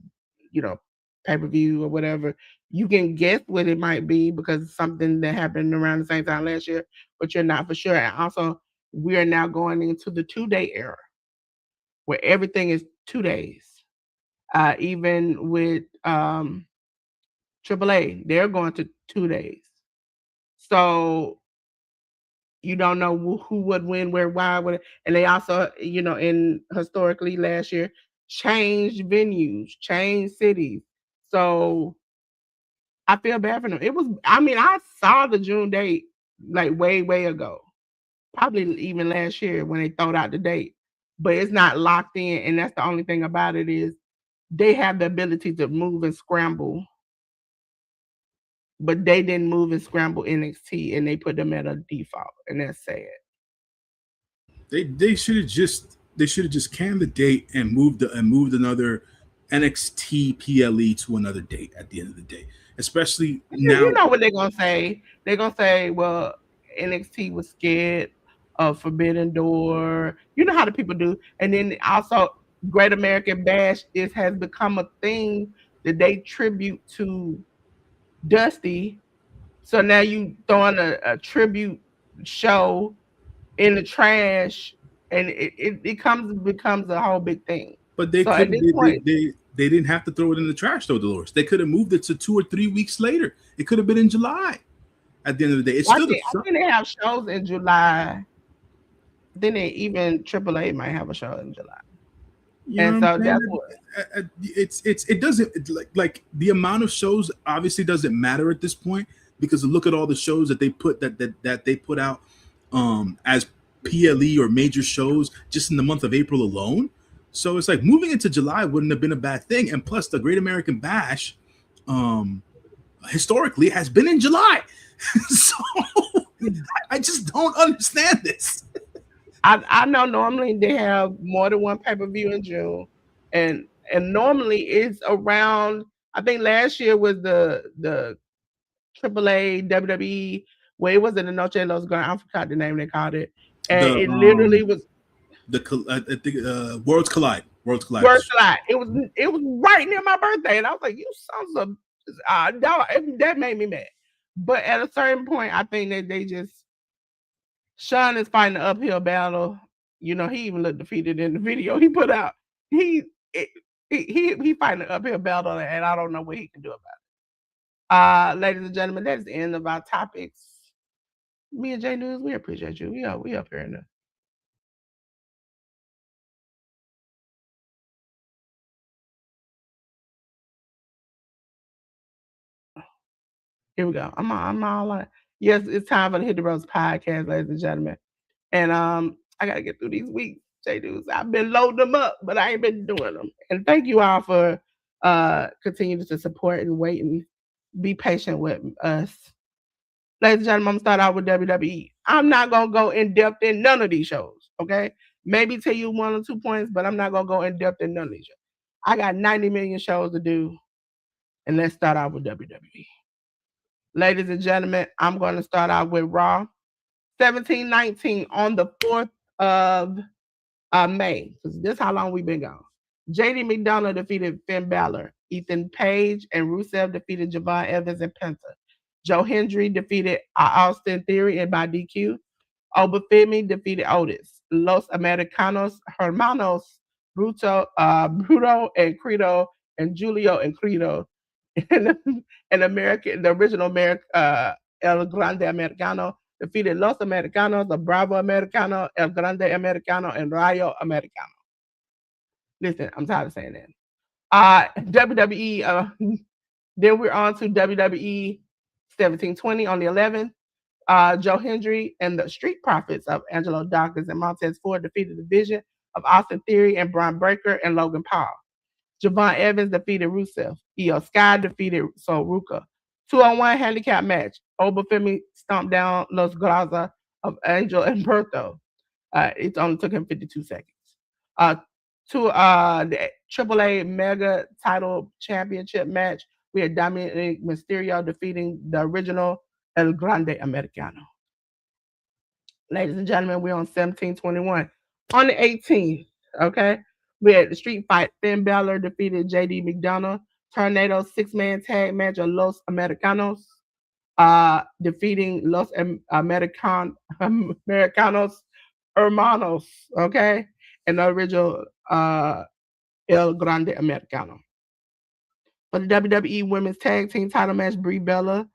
[SPEAKER 1] you know, pay-per-view or whatever. You can guess what it might be because it's something that happened around the same time last year, but you're not for sure. And also, we are now going into the 2 day era where everything is 2 days. Even with AAA, they're going to 2 days. So you don't know who would win, where, why, what, and they also, you know, in historically last year, changed venues, changed cities. So I feel bad for them. It was, I mean, I saw the June date like way, way ago, probably even last year when they throwed out the date, but it's not locked in. And that's the only thing about it is they have the ability to move and scramble, but they didn't move and scramble NXT and they put them at a default, and that's sad.
[SPEAKER 2] they should have just canned the date and moved another NXT PLE to another date at the end of the day. Especially
[SPEAKER 1] You
[SPEAKER 2] now,
[SPEAKER 1] know what they're gonna say? They're gonna say, "Well, NXT was scared of Forbidden Door." You know how the people do, and then also Great American Bash is has become a thing that they tribute to Dusty. So now you throwing a tribute show in the trash, and it comes becomes a whole big thing.
[SPEAKER 2] but
[SPEAKER 1] So at this point,
[SPEAKER 2] they didn't have to throw it in the trash though, Dolores. They could have moved it to 2 or 3 weeks later. It could have been in July. At the end of the day, it's
[SPEAKER 1] well,
[SPEAKER 2] still the
[SPEAKER 1] I think they have shows in July. Then they even AAA might have a show in July.
[SPEAKER 2] you know
[SPEAKER 1] And
[SPEAKER 2] what I'm
[SPEAKER 1] so that's
[SPEAKER 2] saying.
[SPEAKER 1] what
[SPEAKER 2] It doesn't like the amount of shows obviously doesn't matter at this point because look at all the shows that they put out as PLE or major shows just in the month of April alone. So it's like moving into July wouldn't have been a bad thing. And plus, the Great American Bash, um, historically, has been in July. So I just don't understand this.
[SPEAKER 1] I know normally they have more than one pay-per-view in June. And normally it's around, I think last year was the AAA WWE where it wasn't the Noche de los Grandes, I forgot the name they called it. And
[SPEAKER 2] The
[SPEAKER 1] it literally was
[SPEAKER 2] Worlds Collide. Worlds Collide.
[SPEAKER 1] worth a lot. It was right near my birthday, and I was like, "You sons of," that made me mad. But at a certain point, I think that they just Sean is fighting an uphill battle. You know, he even looked defeated in the video he put out. He it, he fighting an uphill battle, and I don't know what he can do about it. Ladies and gentlemen, that's the end of our topics. Me and J News, we appreciate you. We up here in the here we go. I'm all like, yes, it's time for the Hit the Roast podcast, ladies and gentlemen. And I gotta get through these weeks, J News. I've been loading them up, but I ain't been doing them. And thank you all for continuing to support and wait and be patient with us. Ladies and gentlemen, I'm gonna start out with WWE. I'm not gonna go in depth in none of these shows, okay? Maybe tell you 1 or 2 points, but I'm not gonna go in depth in none of these shows. I got 90 million shows to do, and let's start out with WWE. Ladies and gentlemen, I'm gonna start out with Raw 1719 on the 4th of May. This is how long we've been gone. JD McDonough defeated Finn Balor. Ethan Page and Rusev defeated Javon Evans and Penta. Joe Hendry defeated Austin Theory and by DQ. Obafemi defeated Otis. Los Americanos Hermanos Bruto and Credo and Julio and Credo. And the original El Grande Americano defeated Los Americanos, the Bravo Americano, El Grande Americano, and Rayo Americano. Listen, I'm tired of saying that. WWE, then we're on to WWE 1720 on the 11th. Joe Hendry and the Street Profits of Angelo Dawkins and Montez Ford defeated the Vision of Austin Theory and Braun Breaker and Logan Paul. Javon Evans defeated Rusev. Io Sky defeated Sol Ruka. 2-on-1 handicap match. Obafemi stomped down Los Graza of Angel and Berto. It only took him 52 seconds. Uh, the AAA Mega Title Championship match, we had Dominic Mysterio defeating the original El Grande Americano. Ladies and gentlemen, we're on 1721. On the 18th, okay, we had the street fight. Finn Balor defeated JD McDonough. Tornado six-man tag match of Los Americanos, defeating Los Americanos Hermanos, okay, and the original El Grande Americano. For the WWE Women's Tag Team title match, Brie Bella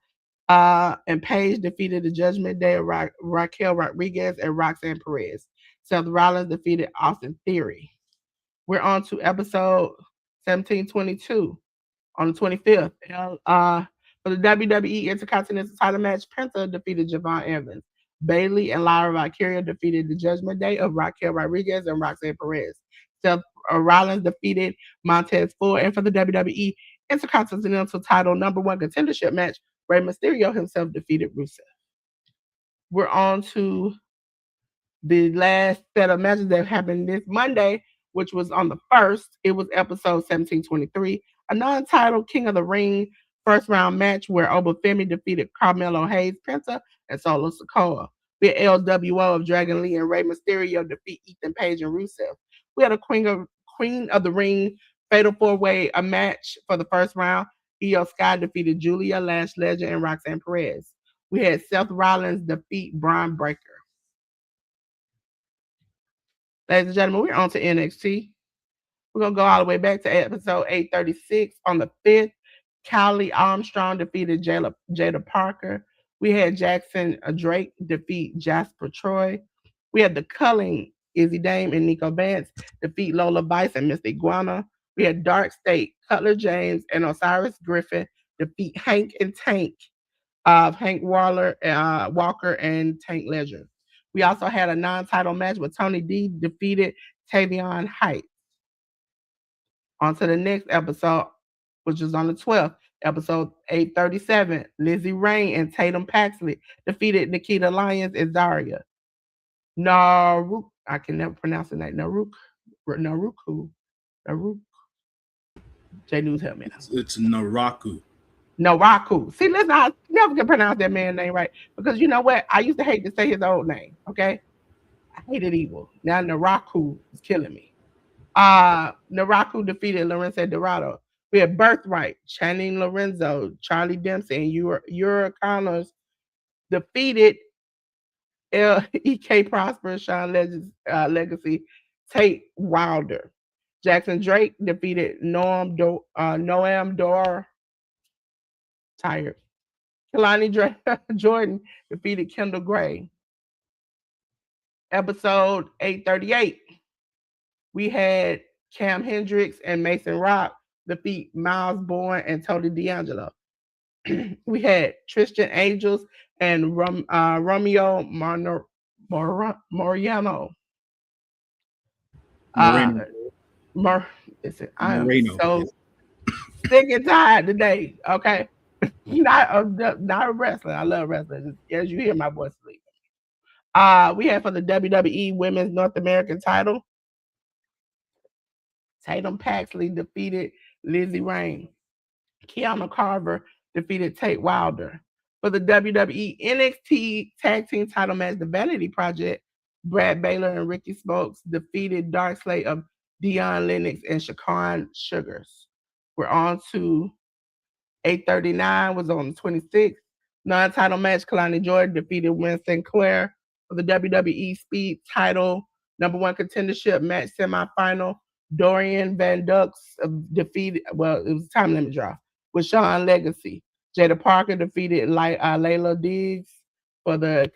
[SPEAKER 1] and Paige defeated the Judgment Day of Raquel Rodriguez and Roxanne Perez. Seth Rollins defeated Austin Theory. We're on to episode 1722 on the 25th. For the WWE Intercontinental title match, Penta defeated Javon Evans. Bayley and Lyra Valkyria defeated the Judgment Day of Raquel Rodriguez and Roxanne Perez. Seth Rollins defeated Montez Ford. And for the WWE Intercontinental title #1 contendership match, Rey Mysterio himself defeated Rusev. We're on to the last set of matches that happened this Monday, which was on the 1st. It was episode 1723, a non-title King of the Ring first round match where Obafemi defeated Carmelo Hayes, Penta, and Solo Sikoa. We had LWO of Dragon Lee and Rey Mysterio defeat Ethan Page and Rusev. We had a Queen of the Ring Fatal 4-Way a match for the first round. Io Sky defeated Julia, Lash Legend, and Roxanne Perez. We had Seth Rollins defeat Braun Breaker. Ladies and gentlemen, we're on to NXT. We're going to go all the way back to episode 836 on the 5th. Callie Armstrong defeated Jada Parker. We had Jackson Drake defeat Jasper Troy. We had the Culling, Izzy Dame and Nico Vance defeat Lola Vice and Miss Iguana. We had Dark State, Cutler James and Osiris Griffin defeat Hank and Tank of Hank Walker and Tank Ledger. We also had a non-title match with Tony D defeated Tavion Heights. On to the next episode, which is on the 12th, episode 837. Lizzie Rain and Tatum Paxley defeated Nikita Lyons and Zaria. Naruk, I can never pronounce the name. Naruku. J News, help me out.
[SPEAKER 2] It's Naraku.
[SPEAKER 1] Naraku. See, listen, I never can pronounce that man's name right because you know what? I used to hate to say his old name. Okay, I hated evil. Now Naraku is killing me. Naraku defeated Lorenzo Dorado. We had Birthright, Channing Lorenzo, Charlie Dempsey, and Hurricanes defeated E.K. Prosper, Sean Legacy, Tate Wilder. Jackson Drake defeated Noam Dor. Tired. Kalani Jordan defeated Kendall Gray. Episode 838. We had Cam Hendricks and Mason Rock defeat Miles Bourne and Tony D'Angelo. We had Tristan Angels and Romeo Moriano. Listen, I am so sick and tired today. Okay, not a wrestler. I love wrestling. As you hear my voice sleep. We had for the WWE Women's North American title, Tatum Paxley defeated Lizzie Rain. Kiana Carver defeated Tate Wilder. For the WWE NXT Tag Team title match, the Vanity Project, Brad Baylor and Ricky Smokes defeated Dark Slate of Dion Lennox and Shaquan Sugars. We're on to 839, was on the 26th. Non-title match, Kalani Jordan defeated Winston Clare. For the WWE Speed title #1 contendership match semifinal, Dorian Van Dux defeated, well, it was a time limit draw, with Sean Legacy. Jada Parker defeated Layla Diggs for the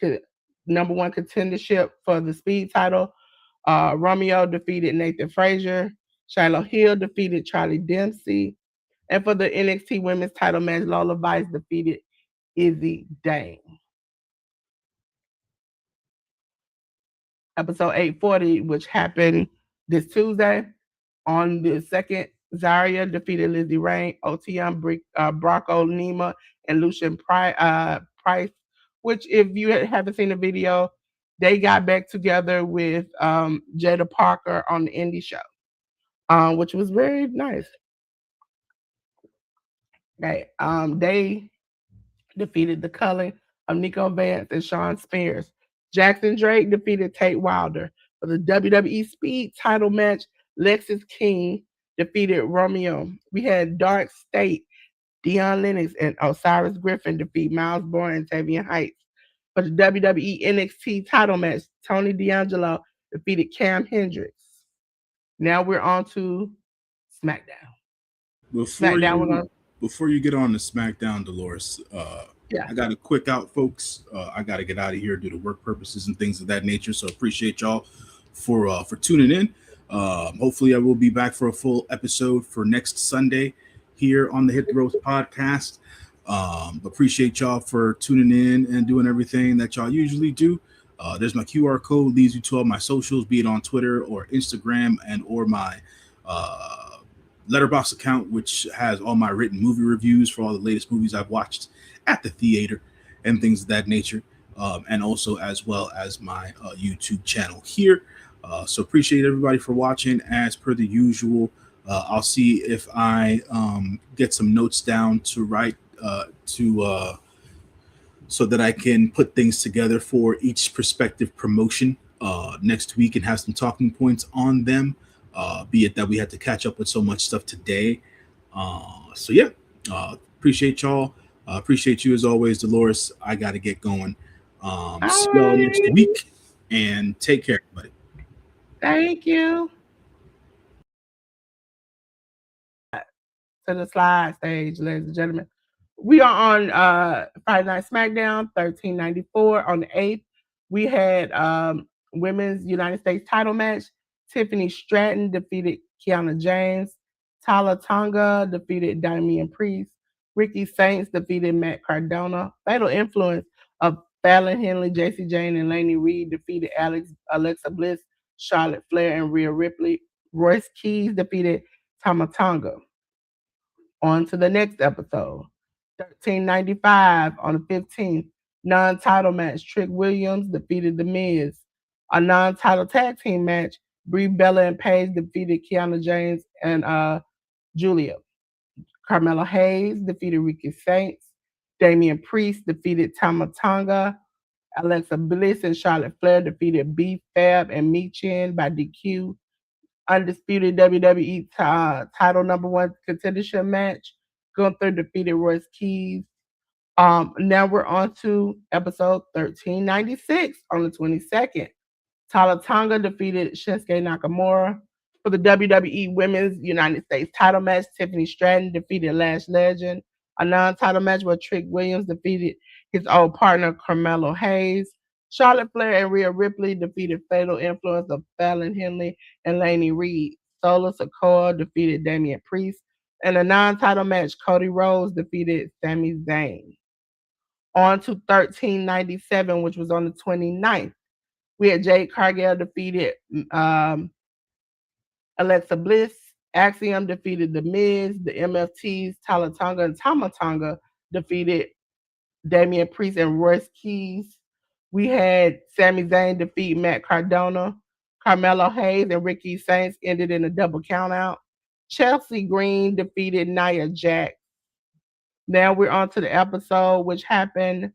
[SPEAKER 1] #1 contendership for the Speed title. Romeo defeated Nathan Frazier. Shiloh Hill defeated Charlie Dempsey. And for the NXT Women's title match, Lola Vice defeated Izzy Dane. Episode 840, which happened this Tuesday. On the second, Zaria defeated Lizzie Rain, OTM, Brocco Nima, and Lucian Price. Which, if you haven't seen the video, they got back together with Jada Parker on the indie show, which was very nice. Okay, they defeated the Culling of Nico Vance and Sean Spears. Jackson Drake defeated Tate Wilder. For the WWE Speed title match, Lexis King defeated Romeo. We had Dark State, Dion Lennox, and Osiris Griffin defeat Miles Bourne and Tavian Heights. For the WWE NXT title match, Tony D'Angelo defeated Cam Hendricks. Now we're on to SmackDown.
[SPEAKER 2] Before
[SPEAKER 1] SmackDown, we're
[SPEAKER 2] you
[SPEAKER 1] going to,
[SPEAKER 2] before you get on to SmackDown, Dolores,
[SPEAKER 1] yeah.
[SPEAKER 2] I got a quick out, folks. I got to get out of here due to work purposes and things of that nature. So appreciate y'all for tuning in. Hopefully, I will be back for a full episode for next Sunday here on the Hit the Ropes podcast. Appreciate y'all for tuning in and doing everything that y'all usually do. There's my QR code, leads you to all my socials, be it on Twitter or Instagram, and or my Letterboxd account, which has all my written movie reviews for all the latest movies I've watched at the theater and things of that nature, and also as well as my YouTube channel here. So appreciate everybody for watching. As per the usual, I'll see if I get some notes down to write so that I can put things together for each prospective promotion next week and have some talking points on them. Be it that we had to catch up with so much stuff today. So yeah, appreciate y'all. Appreciate you as always, Dolores. I got to get going. See y'all next week, and take care, everybody.
[SPEAKER 1] Thank you. To the slide stage, ladies and gentlemen. We are on Friday Night SmackDown, 1394 on the 8th. We had women's United States title match. Tiffany Stratton defeated Kiana James. Tala Tonga defeated Damian Priest. Ricky Saints defeated Matt Cardona. Fatal Influence of Fallon Henley, JC Jane, and Laney Reed defeated Alexa Bliss, Charlotte Flair, and Rhea Ripley. Royce Keys defeated Tama Tonga. On to the next episode. 1395 on the 15th. Non-title match. Trick Williams defeated The Miz. A non-title tag team match. Brie Bella and Paige defeated Kiana James and Julia. Carmelo Hayes defeated Ricky Saints. Damian Priest defeated Tama Tonga. Alexa Bliss and Charlotte Flair defeated B Fab and Mi Chen by DQ. Undisputed WWE title number one contendership match. Gunther defeated Royce Keys. Now we're on to episode 1396 on the 22nd. Tala Tonga defeated Shinsuke Nakamura. For the WWE Women's United States title match, Tiffany Stratton defeated Lash Legend. A non-title match where Trick Williams defeated his old partner Carmelo Hayes. Charlotte Flair and Rhea Ripley defeated Fatal Influence of Fallon Henley and Laney Reed. Solo Sikoa defeated Damian Priest. In a non-title match, Cody Rhodes defeated Sami Zayn. On to 1397, which was on the 29th. We had Jade Cargill defeated Alexa Bliss. Axiom defeated The Miz. The MFTs, Tala Tonga and Tama Tonga defeated Damian Priest and Royce Keys. We had Sami Zayn defeat Matt Cardona. Carmelo Hayes and Ricky Saints ended in a double countout. Chelsea Green defeated Nia Jax. Now we're on to the episode, which happened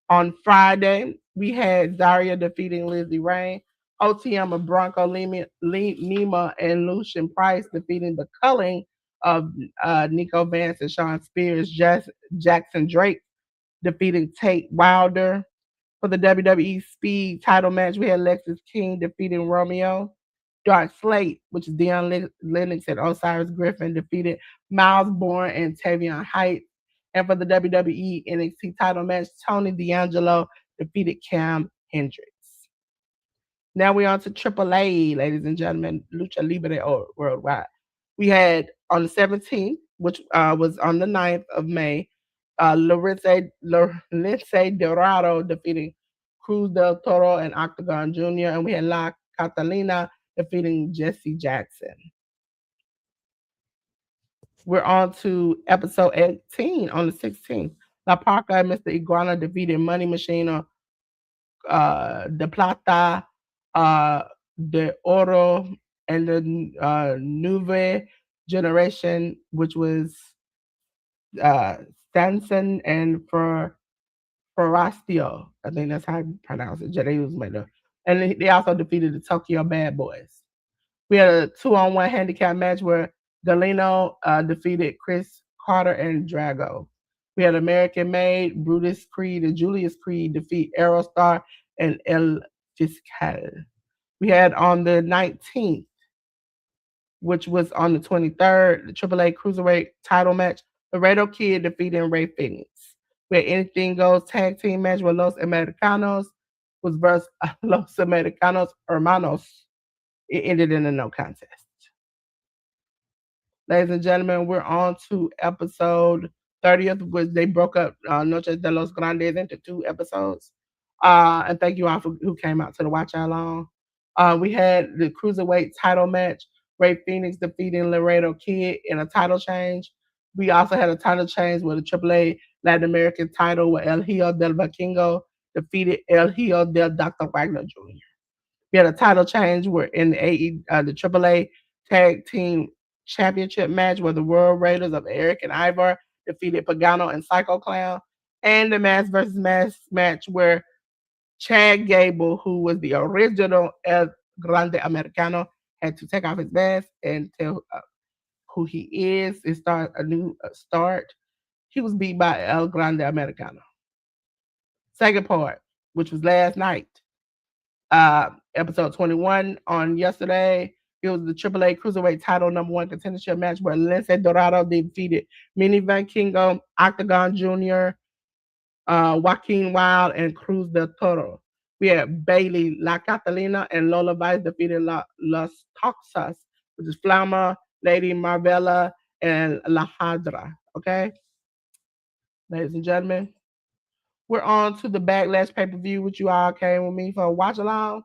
[SPEAKER 1] on Friday. We had Zaria defeating Lizzie Rain. OTM of Bronco Nima and Lucian Price defeating the Culling of Nico Vance and Sean Spears. Jackson Drake defeating Tate Wilder. For the WWE Speed title match, we had Lexis King defeating Romeo. Dark Slate, which is Dion Lennox and Osiris Griffin, defeated Miles Bourne and Tavion Heights. And for the WWE NXT title match, Tony D'Angelo defeated Cam Hendricks. Now we're on to AAA, ladies and gentlemen, Lucha Libre Worldwide. We had on the 17th, which was on the 9th of May, Lince Dorado defeating Cruz del Toro and Octagon Jr. And we had La Catalina defeating Jesse Jackson. We're on to episode 18 on the 16th. La Parca and Mr. Iguana defeated Money Machine on De Plata, uh, De Oro, and the Nueve Generation, which was uh, Stanson and Forastio. I think that's how you pronounce it. They was made up. And they also defeated the Tokyo Bad Boys. We had a 2-on-1 handicap match where Galeno defeated Chris Carter and Drago. We had American Made, Brutus Creed, and Julius Creed defeat Aerostar and El Fiscal. We had on the 19th, which was on the 23rd, the AAA Cruiserweight title match, Laredo Kid defeating Ray Phoenix. We had Anything Goes tag team match with Los Americanos was versus Los Americanos Hermanos. It ended in a no contest. Ladies and gentlemen, we're on to episode 30th, which they broke up Noches de los Grandes into 2 episodes. And thank you all for who came out to the watch along. We had the Cruiserweight title match, Ray Phoenix defeating Laredo Kid in a title change. We also had a title change with a AAA Latin American title where El Hijo del Vikingo defeated El Hijo del Dr. Wagner Jr. We had a title change where in the AAA Tag Team Championship match where the World Raiders of Eric and Ivar defeated Pagano and Psycho Clown, and the mask versus mask match where Chad Gable, who was the original El Grande Americano, had to take off his mask and tell who he is and start a new start. He was beat by El Grande Americano. Second part, which was last night, episode 21 on yesterday. It was the AAA Cruiserweight title #1 contendership match where Lince Dorado defeated Mini Van Kingo, Octagon Jr., Joaquin Wild, and Cruz del Toro. We had Bailey, La Catalina, and Lola Vice defeated Las Toxas, which is Flama, Lady Marvella, and La Hadra. Okay? Ladies and gentlemen, we're on to the Backlash pay-per-view, which you all came with me for a watch along.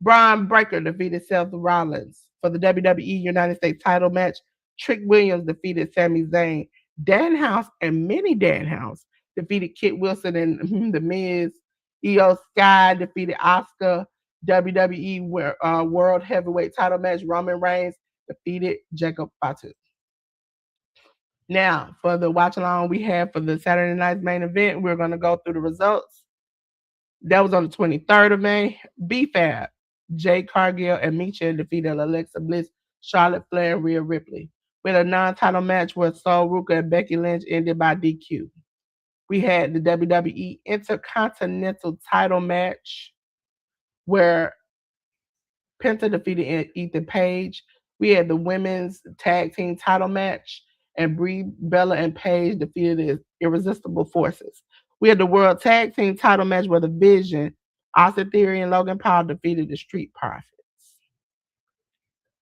[SPEAKER 1] Braun Breaker defeated Seth Rollins for the WWE United States title match. Trick Williams defeated Sami Zayn. Danhausen and Mini Danhausen defeated Kit Wilson and The Miz. Io Sky defeated Asuka. WWE World Heavyweight title match. Roman Reigns defeated Jacob Fatu. Now, for the watch along we have for the Saturday night's main event, we're going to go through the results. That was on the 23rd of May. B-Fab, Jade Cargill, and Micha defeated Alexa Bliss, Charlotte Flair, and Rhea Ripley. We had a non-title match where Sol Ruka and Becky Lynch ended by DQ. We had the WWE Intercontinental title match where Penta defeated Ethan Page. We had the women's tag team title match, and Brie Bella and Paige defeated the Irresistible Forces. We had the World Tag Team title match where the Vision, Austin Theory, and Logan Paul defeated the Street Profits.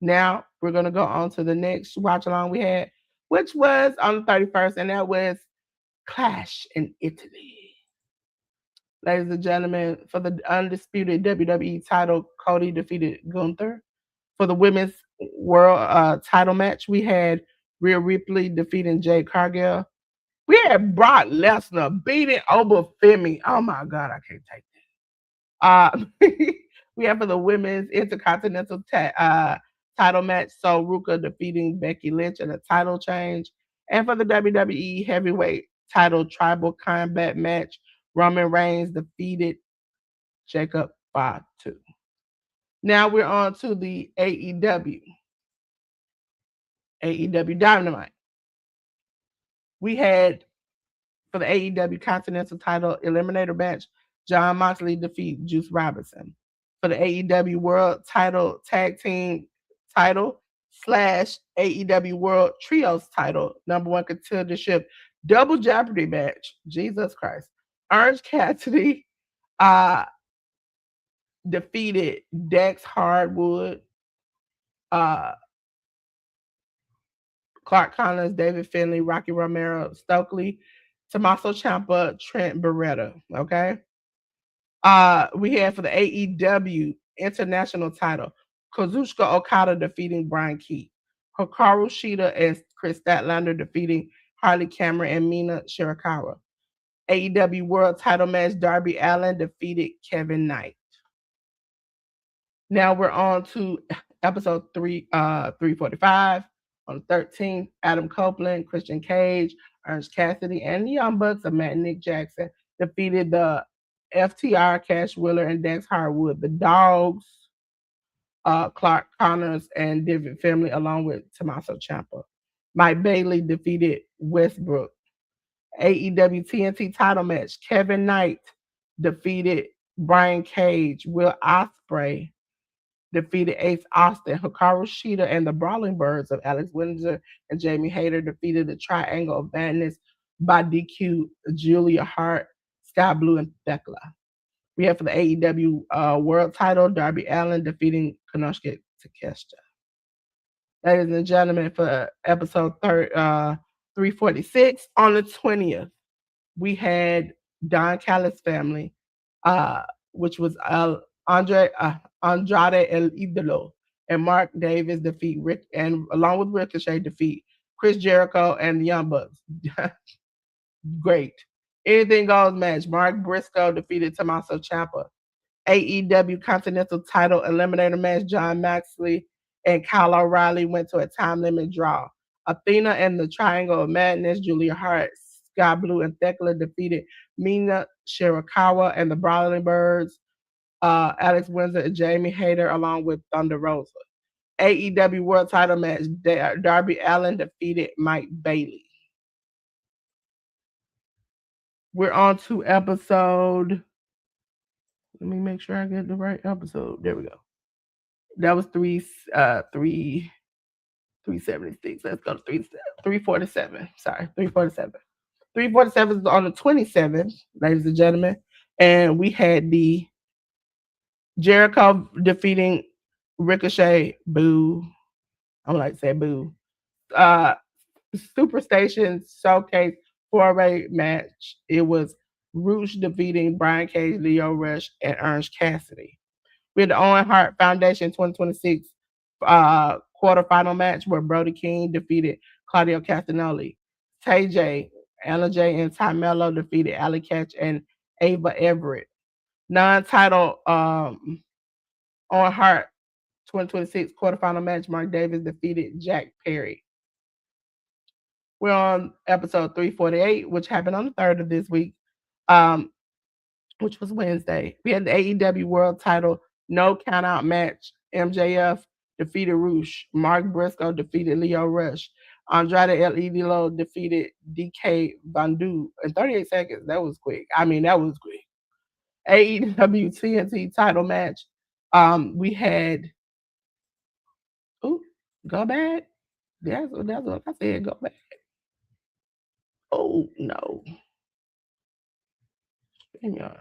[SPEAKER 1] Now we're going to go on to the next watch along we had, which was on the 31st, and that was Clash in Italy. Ladies and gentlemen, for the undisputed WWE title, Cody defeated Gunther. For the women's world title match, we had Rhea Ripley defeating Jade Cargill. We had Brock Lesnar beating Obafemi. Oh my God, I can't take that. We have for the women's intercontinental title match, so Ruka defeating Becky Lynch in a title change. And for the WWE heavyweight title tribal combat match, Roman Reigns defeated Jacob Fatu. Now we're on to the AEW Dynamite. We had for the AEW Continental title eliminator match, Jon Moxley defeat Juice Robinson. For the AEW World title tag team title / AEW World Trios title #1 contendership double jeopardy match, Jesus Christ, Orange Cassidy defeated Dex Hardwood, Clark Connors, David Finlay, Rocky Romero, Stokely, Tommaso Ciampa, Trent Beretta. Okay. We had for the AEW International title, Kazuchika Okada defeating Brian Keith. Hikaru Shida and Chris Statlander defeating Harley Cameron and Mina Shirakawa. AEW World Title match, Darby Allin defeated Kevin Knight. Now we're on to episode 345. On the 13th, Adam Copeland, Christian Cage, Ernest Cassidy, and the Young Bucks of Matt and Nick Jackson defeated the FTR, Cash Wheeler, and Dax Harwood. The Dogs, Clark Connors, and David Finlay, along with Tommaso Ciampa. Mike Bailey defeated Westbrook. AEW TNT title match, Kevin Knight defeated Brian Cage. Will Ospreay defeated Ace Austin. Hikaru Shida and the Brawling Birds of Alex Windsor and Jamie Hayter defeated the Triangle of Madness by DQ, Julia Hart, Sky Blue, and Thekla. We have for the AEW World Title, Darby Allin defeating Konosuke Takeshita. Ladies and gentlemen, for episode 346, on the 20th, we had Don Callis' family, which was Andrade El Idolo and Mark Davis defeat Rick, and along with Ricochet defeat Chris Jericho and the Young Bucks. Great. Anything goes match. Mark Briscoe defeated Tommaso Ciampa. AEW Continental Title Eliminator match. John Moxley and Kyle O'Reilly went to a time limit draw. Athena and the Triangle of Madness, Julia Hart, Sky Blue, and Thekla defeated Mina Shirakawa and the Brawling Birds, Alex Windsor and Jamie Hayter, along with Thunder Rosa. AEW World Title match, Darby Allin defeated Mike Bailey. We're on to episode. Let me make sure I get the right episode. There we go. That was 376. Let's go to 347. Sorry, 347. 347 is on the 27th, ladies and gentlemen. And we had the Jericho defeating Ricochet. Boo. I'm like to say boo. Superstation Showcase 4-way match. It was Roosh defeating Brian Cage, Leo Rush, and Ernest Cassidy. We had the Owen Hart Foundation 2026 quarterfinal match where Brody King defeated Claudio Castagnoli. TJ, Anna Jay, and Ty Mello defeated Allie Katch and Ava Everett. Non-title Owen Hart 2026 quarterfinal match, Mark Davis defeated Jack Perry. We're on episode 348, which happened on the 3rd of this week, which was Wednesday. We had the AEW World Title no countout match. MJF defeated Roosh. Mark Briscoe defeated Leo Rush. Andrade El Idolo defeated DK Bandu in 38 seconds. That was quick. That was quick. AEW TNT title match. We had. Go back. That's what I said. Go back. Oh no. Yeah.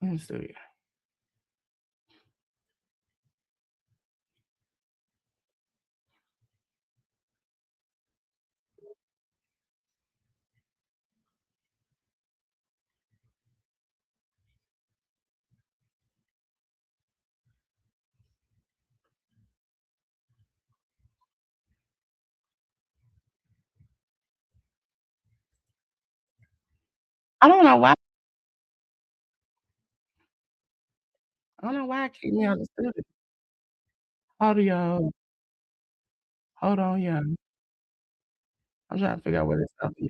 [SPEAKER 1] Let me see. I don't know why. I don't know why I keep me on the studio. Hold on, y'all. Hold on, y'all. I'm trying to figure out what it's up, y'all.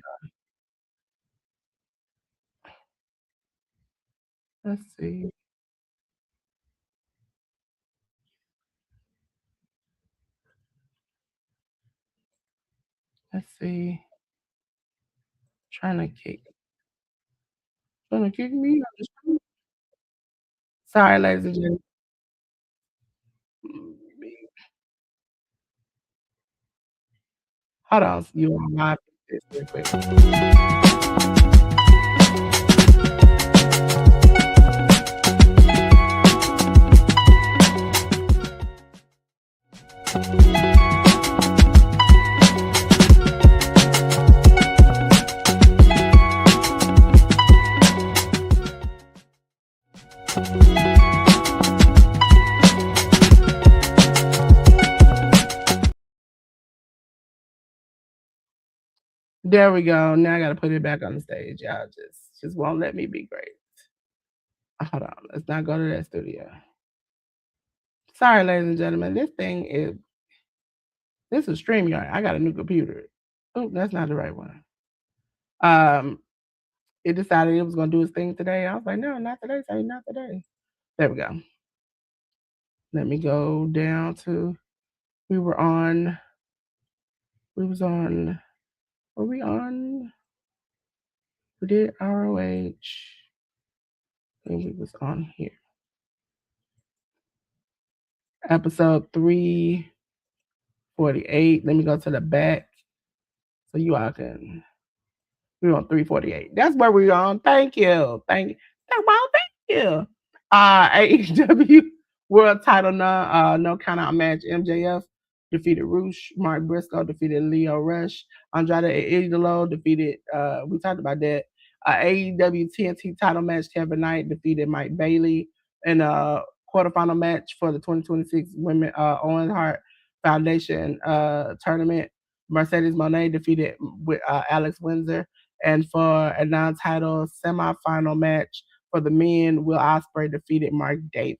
[SPEAKER 1] Let's see. Let's see. Trying to kick me out the screen. Sorry, ladies and gentlemen. Hold on, you on my this real quick. There we go. Now I gotta put it back on the stage. Y'all just won't let me be great. Hold on. Let's not go to that studio. Sorry, ladies and gentlemen. This is StreamYard. I got a new computer. Oh, that's not the right one. Um, it decided it was gonna do its thing today. I was like, no, not today. Say not today. There we go. Let me go down to we were on we was on were we on we did ROH and we was on here. Episode 348. Let me go to the back so you all can we're on 348. That's where we're on. Thank you. Thank you. Thank you. AEW World Title no count out match. MJF defeated Roosh. Mark Briscoe defeated Leo Rush. Andrade Idolo defeated. We talked about that. AEW TNT title match. Kevin Knight defeated Mike Bailey in a quarterfinal match for the 2026 Women Owen Hart Foundation tournament. Mercedes Moné defeated Alex Windsor, and for a non-title semifinal match for the men, Will Ospreay defeated Mark Davis.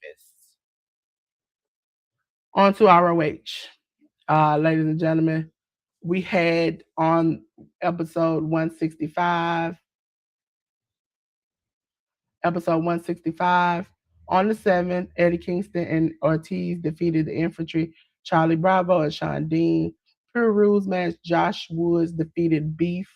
[SPEAKER 1] On to ROH. Ladies and gentlemen, we had on episode 165, on the 7th, Eddie Kingston and Ortiz defeated the Infantry, Charlie Bravo and Sean Dean. Pure Rules match, Josh Woods defeated Beef.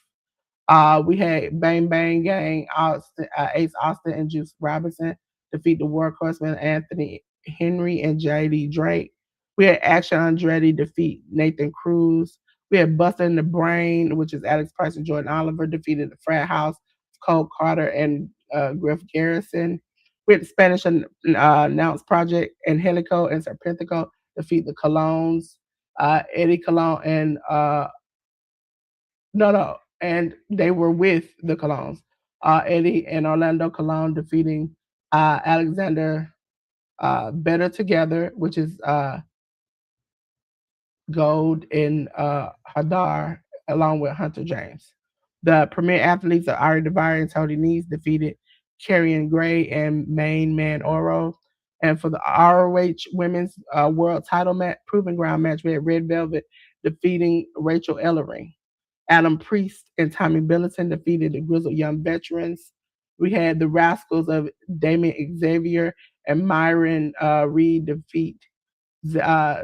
[SPEAKER 1] We had Bang Bang Gang, Ace Austin and Juice Robinson defeat the Workhorsemen, Anthony Henry and JD Drake. We had Action Andretti defeat Nathan Cruz. We had Buster in the Brain, which is Alex Price and Jordan Oliver, defeated the Frat House, Cole Carter and Griff Garrison. We had the Spanish Announced Project and Helico and Serpentico defeat the Colognes. Eddie Colon and no, and they were with the Colognes. Eddie and Orlando Colon defeating Alexander Better Together, which is Gold and Hadar, along with Hunter James. The premier athletes are Ari Devine and Tony Nese defeated Karrion Gray and Main Man Oro. And for the ROH Women's World Title match, Proving Ground match, we had Red Velvet defeating Rachel Ellering. Adam Priest and Tommy Billington defeated the Grizzled Young Veterans. We had the Rascals of Damien Xavier and Myron Reed defeat, uh,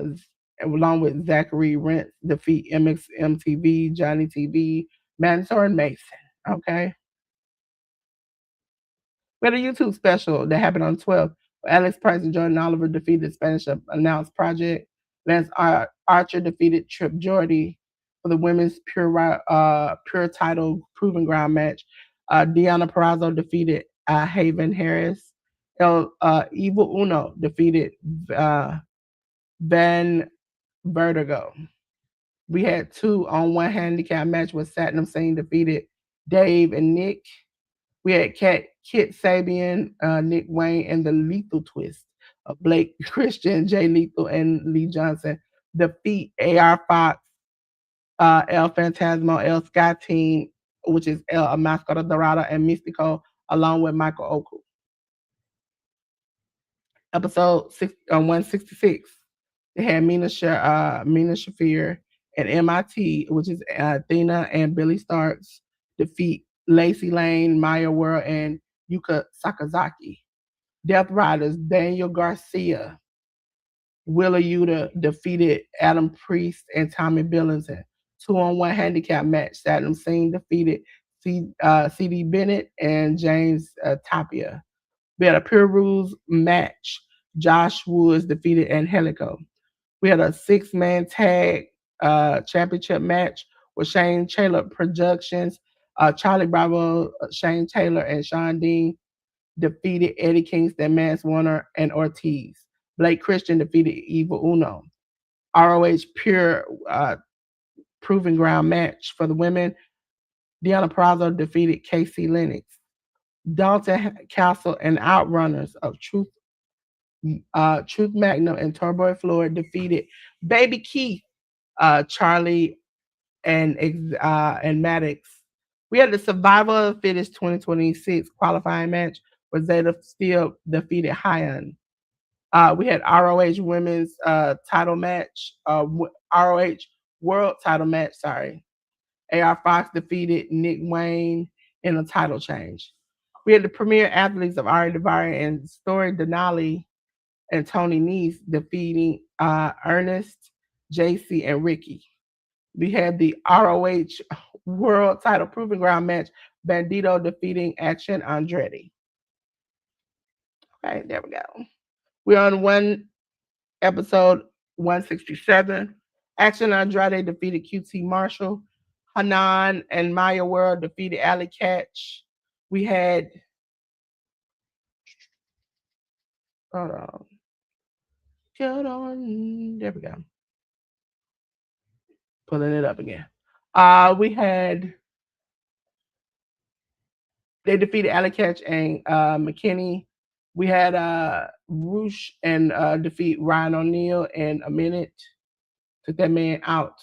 [SPEAKER 1] along with Zachary Rent, defeat MXMTV, Johnny TV, Mansour and Mason. Okay. We had a YouTube special that happened on 12th. Alex Price and Jordan Oliver defeated Spanish Announced Project. Lance Archer defeated Trip Jordy for the women's pure title proving ground match. Deanna Perrazzo defeated Haven Harris. Evil Uno defeated Van Vertigo. We had 2-on-1 handicap match with Satnam Singh defeated Dave and Nick. We had Kit Sabian, Nick Wayne, and the Lethal Twist of Blake Christian, Jay Lethal, and Lee Johnson defeat AR Fox, El Fantasmo, El Sky Team, which is El Mascara Dorada, and Mystico, along with Michael Oku. Episode 166, they had Mina Shafir and MIT, which is Athena and Billy Starks, defeat Lacey Lane, Maya World, and Yuka Sakazaki. Death Riders, Daniel Garcia, Willa Yuta defeated Adam Priest and Tommy Billington. 2-on-1 handicap match. Saddam Singh defeated CD Bennett and James Tapia. We had a Pure Rules match. Josh Woods defeated Angelico. We had a 6-man tag championship match with Shane Taylor Productions. Charlie Bravo, Shane Taylor, and Sean Dean defeated Eddie Kingston, Mance Warner, and Ortiz. Blake Christian defeated Evil Uno. ROH Pure Proving Ground match for the women. Deanna Prazo defeated Casey Lennox. Dalton Castle and Outrunners of Truth Magnum and Turboy Floyd defeated Baby Keith, Charlie and Maddox. We had the Survival of the Fittest 2026 qualifying match where Zeta Steel defeated Hyan. We had ROH women's title match, ROH world title match, sorry. AR Fox defeated Nick Wayne in a title change. We had the premier athletes of Ari Daivari and Story Denali and Tony Nese defeating Ernest, JC, and Ricky. We had the ROH World Title Proving Ground match, Bandito defeating Action Andretti. Okay, there we go. We're on one episode 167. Action Andrade defeated QT Marshall. Hanan and Maya World defeated Alley Catch. We had, hold on, hold on, there we go. Pulling it up again. We had, they defeated Alley Catch and McKinney. We had Roosh and defeat Ryan O'Neal in a minute. Took that man out.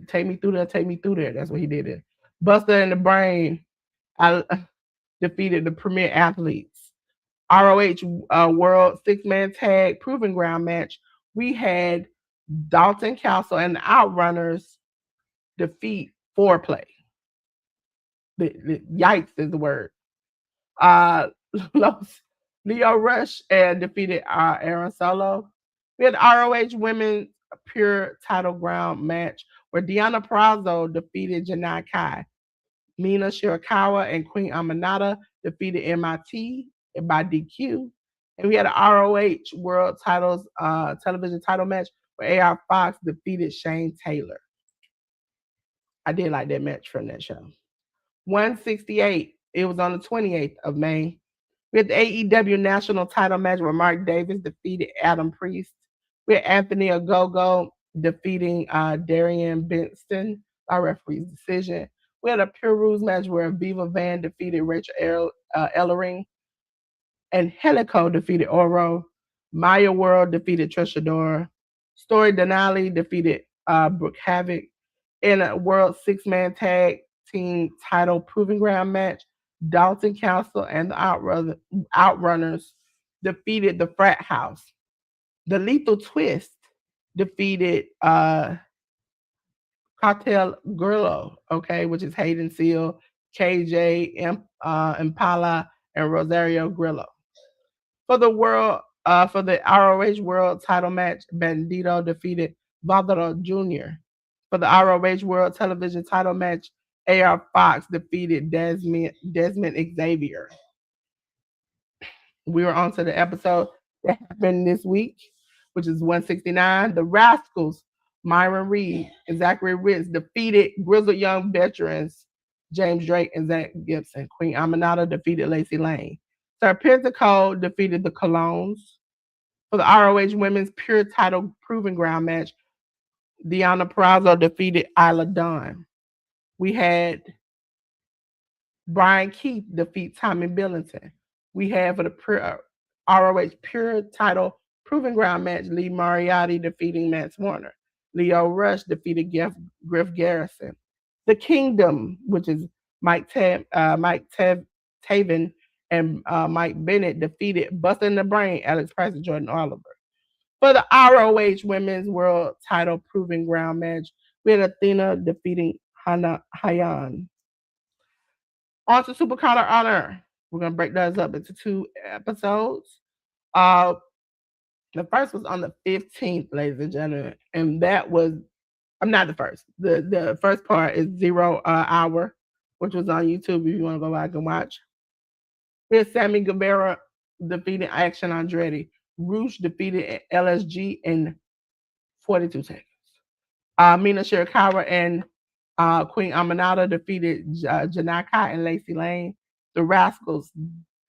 [SPEAKER 1] Take me through there, take me through there. That's what he did it. Buster and the Brain defeated the premier athletes. ROH World Six-Man Tag Proving Ground match. We had Dalton Castle and the Outrunners defeat Foreplay. The yikes is the word. Leo Rush and defeated Aaron Solo. We had ROH Women's Pure Title Ground match where Deanna Prazo defeated Janai Kai. Mina Shirakawa and Queen Aminata defeated MIT by DQ. And we had an ROH World Titles television title match where AR Fox defeated Shane Taylor. I did like that match from that show. 168. It was on the 28th of May. We had the AEW National Title match where Mark Davis defeated Adam Priest. We had Anthony Ogogo defeating Darian Benston by referee's decision. We had a Pure Rules match where Viva Van defeated Rachel Ellering. And Helico defeated Oro. Maya World defeated Trisha Dora. Story Denali defeated Brooke Havoc. In a World Six-Man Tag Team Title Proving Ground match, Dalton Council and the Outrunners defeated the Frat House. The Lethal Twist defeated Cartel Grillo, okay, which is Hayden Seal, KJ Impala, and Rosario Grillo. For the ROH World Title match, Bandito defeated Valero Jr. For the ROH World Television Title match, AR Fox defeated Desmond Xavier. We were on to the episode that happened this week, which is 169. The Rascals, Myron Reed and Zachary Ritz defeated Grizzled Young Veterans, James Drake and Zach Gibson. Queen Aminata defeated Lacey Lane. Serpentico defeated the Colognes. For the ROH Women's Pure Title Proving Ground match, Deanna Prazo defeated Isla Dawn. We had Brian Keith defeat Tommy Billington. We had for the ROH Pure Title Proving Ground match, Lee Moriarty defeating Matt Warner. Leo Rush defeated Griff Garrison. The Kingdom, which is Mike Taven and Mike Bennett defeated Bustin' the Brain, Alex Price, and Jordan Oliver. For the ROH Women's World Title Proving Ground match, we had Athena defeating Hayan. On to Supercard of Honor. We're going to break those up into 2 episodes. The first was on the 15th, ladies and gentlemen, and that was, I'm not the first. The first part is 0 Hour, which was on YouTube if you want to go back and watch. We had Sammy Guevara defeating Action Andretti. Roosh defeated LSG in 42 seconds. Mina Shirakawa and Queen Aminata defeated Janaka and Lacey Lane. The Rascals,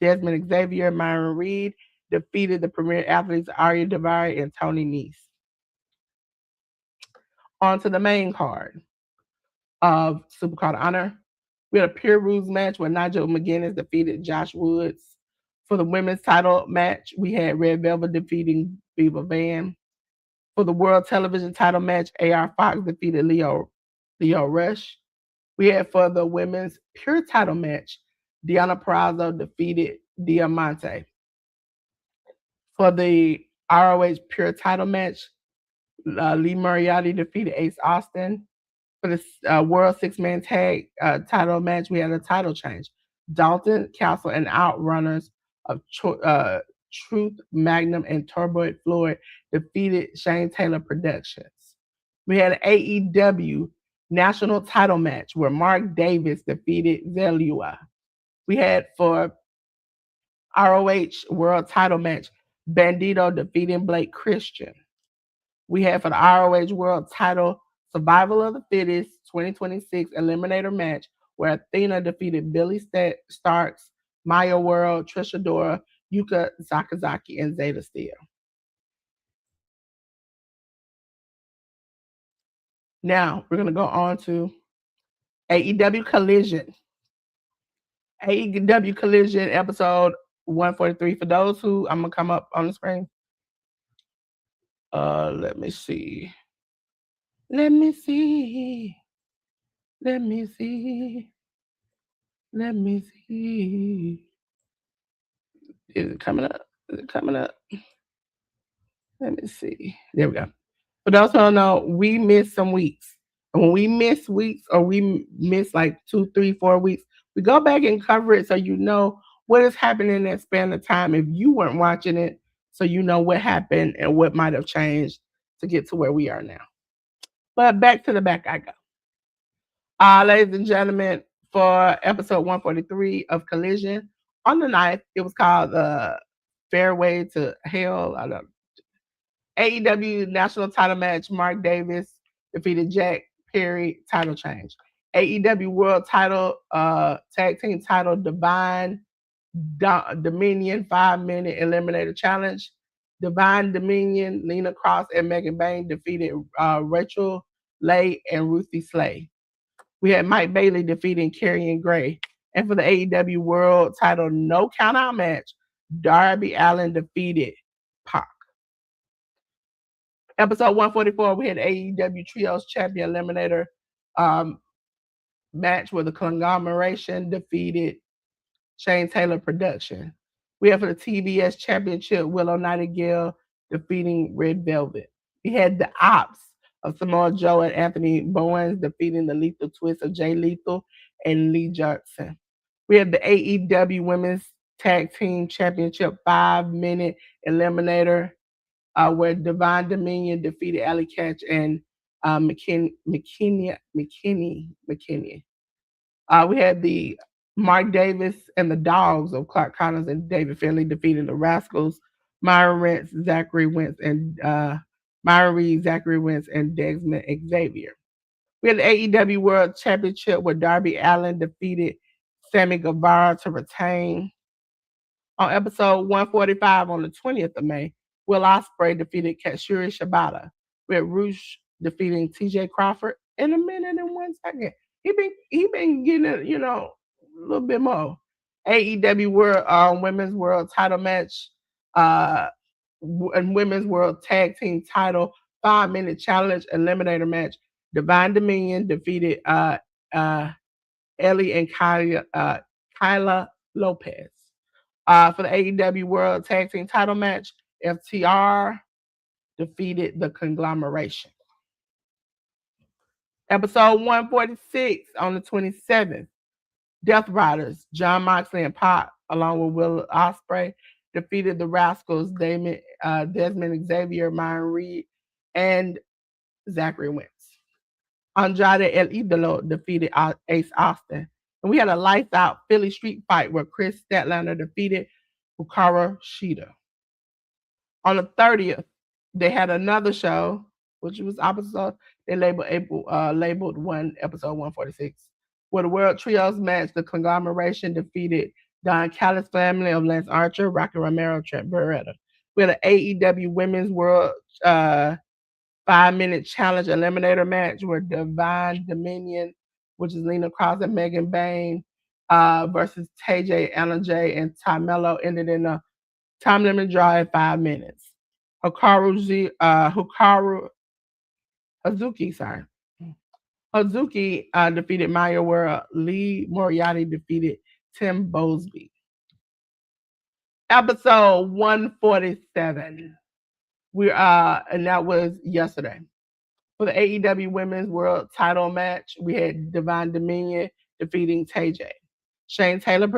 [SPEAKER 1] Desmond Xavier, Myron Reed defeated the premier athletes Arya Daivari and Tony Nese. On to the main card of Supercard of Honor. We had a Pure Rules match where Nigel McGuinness defeated Josh Woods. For the women's title match, we had Red Velvet defeating Beaver Van. For the World Television title match, AR Fox defeated Leo Leo Rush. We had for the women's pure title match, Deonna Purrazzo defeated Diamante. For the ROH pure title match, Lee Moriarty defeated Ace Austin. For the World Six Man Tag title match, we had a title change. Dalton Castle and Outrunners of Truth Magnum and Turbo Floyd defeated Shane Taylor Productions. We had an AEW national title match where Mark Davis defeated Zelua. We had for ROH world title match, Bandito defeating Blake Christian. We had for the ROH world title, Survival of the Fittest 2026 Eliminator match, where Athena defeated Billy Starks, Maya World, Trisha Dora, Yuka Sakazaki, and Zeta Steel. Now we're going to go on to AEW Collision. AEW Collision episode 143. For those who, I'm going to come up on the screen. Let me see. Let me see. Let me see. Let me see. Is it coming up? Is it coming up? Let me see. There we go. For those who don't know, we missed some weeks. And when we miss weeks or we miss like 2, 3, 4 weeks, we go back and cover it so you know what is happening in that span of time if you weren't watching it, so you know what happened and what might have changed to get to where we are now. But back to the back I go. Ladies and gentlemen, for episode 143 of Collision, on the 9th, it was called Fairway to Hell. I don't know. AEW national title match, Mark Davis defeated Jack Perry, title change. AEW world title, tag team title, Divine Dominion 5-minute eliminator challenge. Divine Dominion, Lena Cross and Megan Bain defeated Rachel Leigh and Ruthie Slay. We had Mike Bailey defeating Karrion Gray. And for the AEW world title no countout match, Darby Allin defeated Pac. Episode 144, we had AEW Trios Champion Eliminator match where the conglomeration defeated Shane Taylor Production. We have for the TBS Championship, Willow Nightingale defeating Red Velvet. We had the Ops of Samoa Joe and Anthony Bowens defeating the Lethal Twist of Jay Lethal and Lee Johnson. We had the AEW Women's Tag Team Championship 5-minute eliminator where Divine Dominion defeated Alley Catch and McKinney. We had the Mark Davis and the Dogs of Clark Connors and David Finley defeating the Rascals, Myron Reed, Zachary Wentz, and Desmond Xavier. We had the AEW World Championship where Darby Allin defeated Sammy Guevara to retain. On episode 145 on the 20th of May, Will Ospreay defeated Katsuyori Shibata, with Rush defeating TJ Crawford in a minute and 1 second. He been getting it, a little bit more. AEW World Women's World Title match, and Women's World Tag Team Title 5-minute challenge eliminator match. Divine Dominion defeated Ellie and Kyla Lopez. For the AEW World Tag Team Title match, FTR defeated the Conglomeration. Episode 146 on the 27th, Death Riders, John Moxley and Pac, along with Will Ospreay, defeated the Rascals, Desmond Xavier, Myron Reed, and Zachary Wentz. Andrade El Idolo defeated Ace Austin. And we had a lights out Philly street fight where Chris Statlander defeated Hikaru Shida. On the 30th, they had another show, which was episode, they labeled one episode 146. Where the World Trios match, the Conglomeration defeated Don Callis family of Lance Archer, Rocky Romero, Trent Beretta. We had an AEW Women's World 5-minute challenge eliminator match where Divine Dominion, which is Lena Cross and Megan Bain, versus TJ, Alan J, and Carmelo ended in a time limit draw at 5 minutes. Hikaru Hazuki, Hazuki defeated Maya World. Lee Moriarty defeated Tim Bosby. Episode 147. And that was yesterday. For the AEW Women's World Title match, we had Divine Dominion defeating TJ. Shane Taylor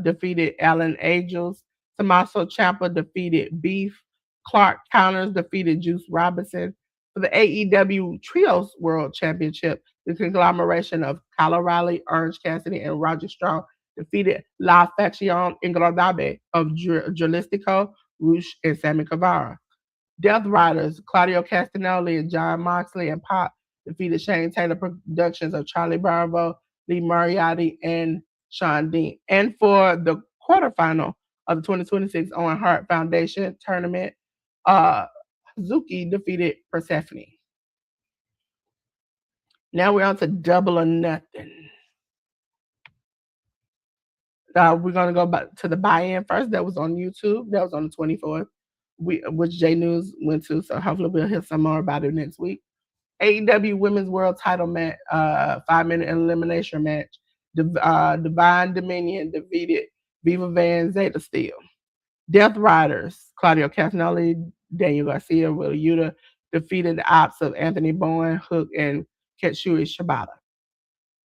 [SPEAKER 1] defeated Alan Angels. Tommaso Ciampa defeated Beef. Clark Counters defeated Juice Robinson. For the AEW Trios World Championship, the conglomeration of Kyle O'Reilly, Orange Cassidy, and Roger Strong defeated La Facción Ingradable of Jalistico, Rush, and Sammy Guevara. Death Riders, Claudio Castagnoli and John Moxley and Pop defeated Shane Taylor Productions of Charlie Bravo, Lee Moriarty, and Sean Dean. And for the quarterfinal of the 2026 Owen Hart Foundation tournament, uh, Hazuki defeated Persephone. Now we're on to Double or Nothing. We're going to go back to the buy-in first. That was on YouTube. That was on the 24th. Which J News went to, so hopefully we'll hear some more about it next week. AEW Women's World Title match, 5-minute elimination match. Divine Dominion defeated Viva Van Zeta Steel. Death Riders, Claudio Castagnoli, Daniel Garcia, Will Yuta defeated the ops of Anthony Bowen, Hook, and Ketsui Shibata.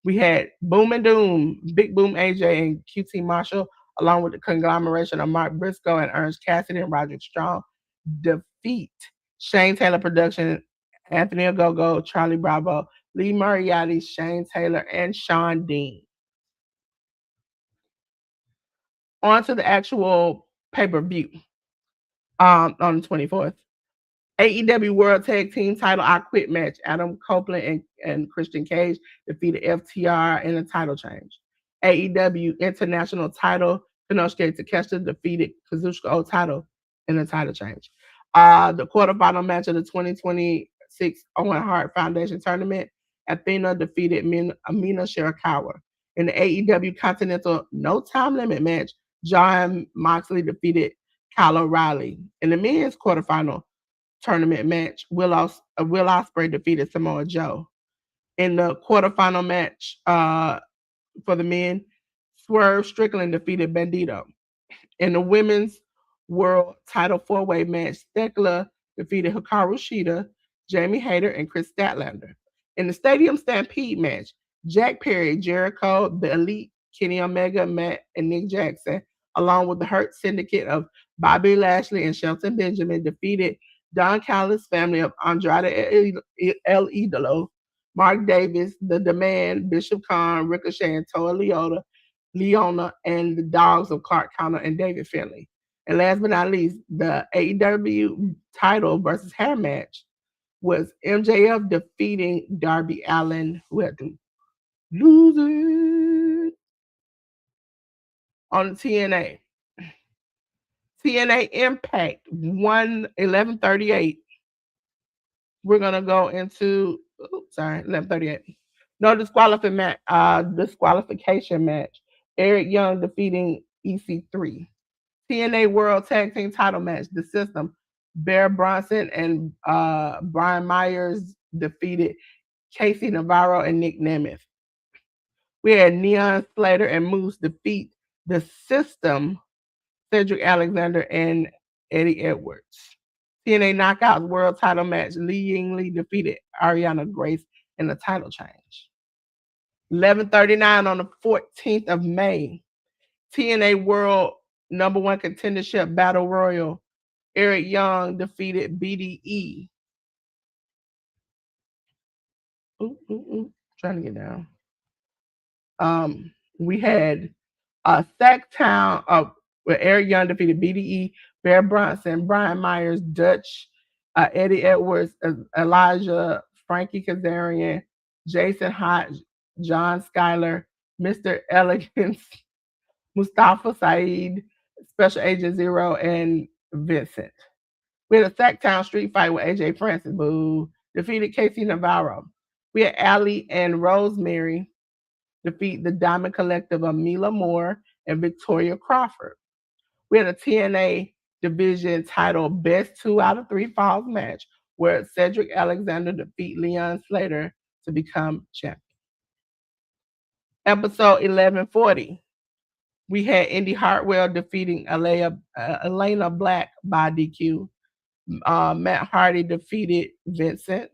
[SPEAKER 1] We had Boom and Doom, Big Boom AJ, and QT Marshall, along with the conglomeration of Mark Briscoe and Ernst Cassidy and Roderick Strong, defeat Shane Taylor Production, Anthony Ogogo, Charlie Bravo, Lee Moriarty, Shane Taylor, and Sean Dean. On to the actual pay-per-view on the 24th. AEW World Tag Team Title I Quit match. Adam Copeland and Christian Cage defeated FTR in a title change. AEW International Title, Konosuke Takeshita defeated Kazuchika Okada in a title change. The quarterfinal match of the 2026 Owen Hart Foundation Tournament, Athena defeated Amina Shirakawa. In the AEW Continental No Time Limit match, John Moxley defeated Kyle O'Reilly. In the men's quarterfinal tournament match, Will Ospreay defeated Samoa Joe. In the quarterfinal match for the men, Swerve Strickland defeated Bandito. In the women's world title four-way match, Thekla defeated Hikaru Shida, Jamie Hayter, and Chris Statlander. In the Stadium Stampede match, Jack Perry, Jericho, The Elite, Kenny Omega, Matt, and Nick Jackson, along with the Hurt Syndicate of Bobby Lashley and Shelton Benjamin, defeated Don Callis' family of Andrade El Idolo, Mark Davis, The Demand, Bishop Khan, Ricochet, and Toa Leona, and the Dogs of Clark Counter and David Finlay. And last but not least, the AEW title versus hair match was MJF defeating Darby Allin, who had to lose it on TNA. TNA Impact 1138. We're gonna go into 1138. No disqualification match. Eric Young defeating EC3. TNA World Tag Team Title match. The System. Bear Bronson and Brian Myers defeated Casey Navarro and Nick Nemeth. We had Neon Slater and Moose defeat The System, Cedric Alexander, and Eddie Edwards. TNA Knockouts World Title match. Lee Yingli defeated Ariana Grace in the title change. 11:39 on the 14th of May. TNA World Number One Contendership Battle Royal. Eric Young defeated BDE. Trying to get down. We had Sacktown where Eric Young defeated BDE, Bear Bronson, Brian Myers, Dutch, Eddie Edwards, Elijah, Frankie Kazarian, Jason Hodge, John Schuyler, Mr. Elegance, Mustafa Saeed, Special Agent Zero, and Vincent. We had a Sacktown street fight with AJ Francis, boo, defeated Casey Navarro. We had Allie and Rosemary defeat the Diamond Collective of Mila Moore and Victoria Crawford. We had a TNA division title Best 2 out of 3 Falls match where Cedric Alexander defeat Leon Slater, to become champion. Episode 1140, we had Indy Hartwell defeating Elena Black by DQ. Matt Hardy defeated Vincent.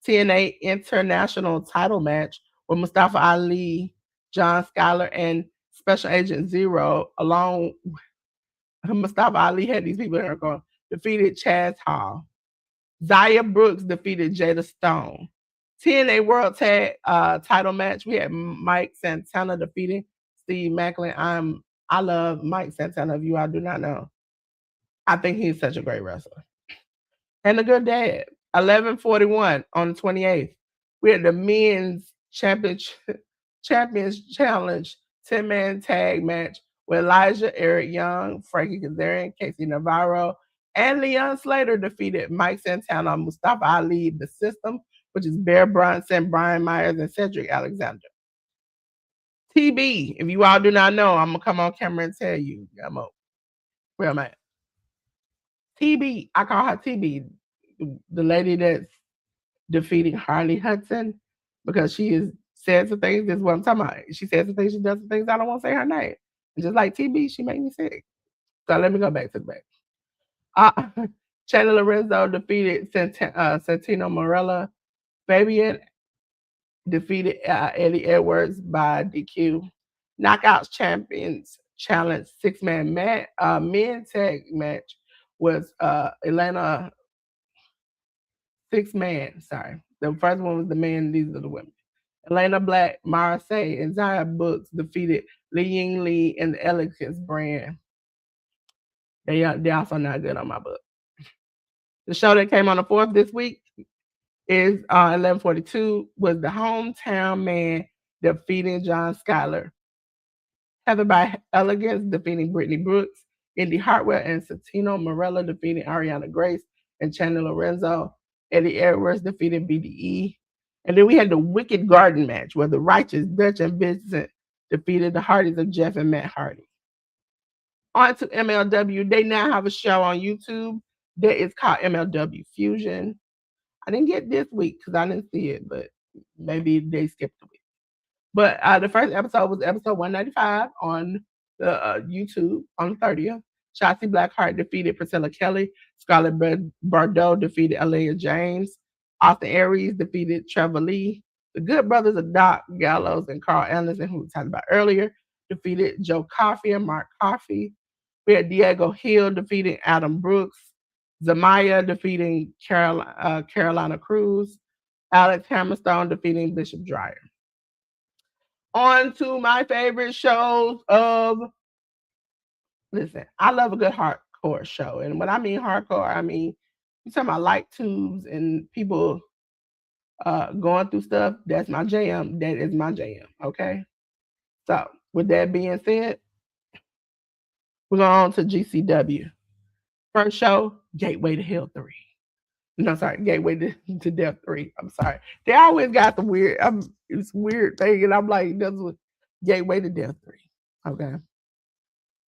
[SPEAKER 1] TNA International title match with Mustafa Ali, John Skyler, and Special Agent Zero, along with Mustafa Ali had these people here going, defeated Chaz Hall. Zaya Brooks defeated Jada Stone. TNA World Tag title match, we had Mike Santana defeating Steve Macklin. I love Mike Santana. If you all do not know, I think he's such a great wrestler and a good dad. 11:41 on the 28th, we had the men's champions challenge 10-man tag match with Elijah, Eric Young, Frankie Kazarian, Casey Navarro, and Leon Slater defeated Mike Santana, Mustafa Ali, The System, which is Bear Bronson, Brian Myers, and Cedric Alexander. TB, if you all do not know, I'm going to come on camera and tell you. Where am I? TB, I call her TB, the lady that's defeating Harley Hudson, because she is said some things. This is what I'm talking about. She says some things, she does some things. I don't want to say her name. And just like TB, she made me sick. So let me go back to the back. Chandler Lorenzo defeated Santino Marella. Fabian defeated Eddie Edwards by DQ. Knockouts Champions Challenge 6-man men tag match was Atlanta 6-man. Sorry. The first one was the men, these are the women. Elena Black, Marseille, and Zaya Brooks defeated Li Ying Lee and the Elegance brand. They're also not good on my book. The show that came on the 4th this week is 11:42 was the Hometown Man defeating John Skyler. Heather by Elegance defeating Brittany Brooks. Indy Hartwell and Santino Marella defeating Ariana Grace and Chandler Lorenzo. Eddie Edwards defeated BDE. And then we had the Wicked Garden match where the Righteous Dutch and Vincent defeated the Hardys of Jeff and Matt Hardy. On to MLW. They now have a show on YouTube that is called MLW Fusion. I didn't get this week because I didn't see it, but maybe they skipped a week. But the first episode was episode 195 on the YouTube on the 30th. Shotzi Blackheart defeated Priscilla Kelly. Scarlett Bordeaux defeated Aaliyah James. Austin Aries defeated Trevor Lee. The Good Brothers of Doc Gallows and Carl Anderson, who we talked about earlier, defeated Joe Coffey and Mark Coffey. We had Diego Hill defeating Adam Brooks. Zamaya defeating Carolina Cruz. Alex Hammerstone defeating Bishop Dreyer. On to my favorite shows of... Listen, I love a good hardcore show. And when I mean hardcore, I mean, you talking about light tubes and people going through stuff. That's my jam. That is my jam. Okay? So, with that being said, we're going on to GCW. First show, Gateway to Hell 3. No, sorry, Gateway to Death 3. I'm sorry. They always got the weird, it's weird thing, and I'm like, that's what Gateway to Death 3. Okay.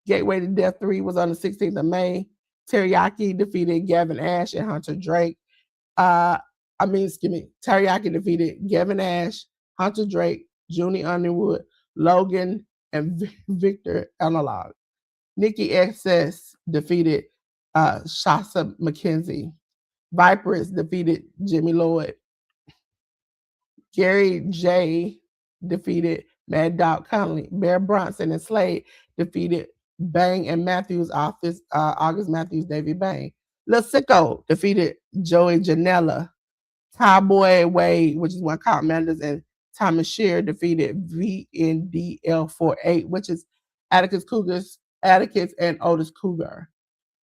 [SPEAKER 1] Gateway to Death 3 was on the 16th of May. Teriyaki defeated Gavin Ash and Hunter Drake. Teriyaki defeated Gavin Ash, Hunter Drake, Junie Underwood, Logan, and Victor Analog. Nikki XS defeated Shasa McKenzie. Viperous defeated Jimmy Lloyd. Gary J defeated Mad Dog Conley. Bear Bronson and Slade defeated Bang and Matthews Office, August Matthews, Davey Bang. Lil Sicko defeated Joey Janela. Cowboy Wade, which is one Carl Manders, and Thomas Shear defeated VNDL48, which is Atticus and Otis Cougar.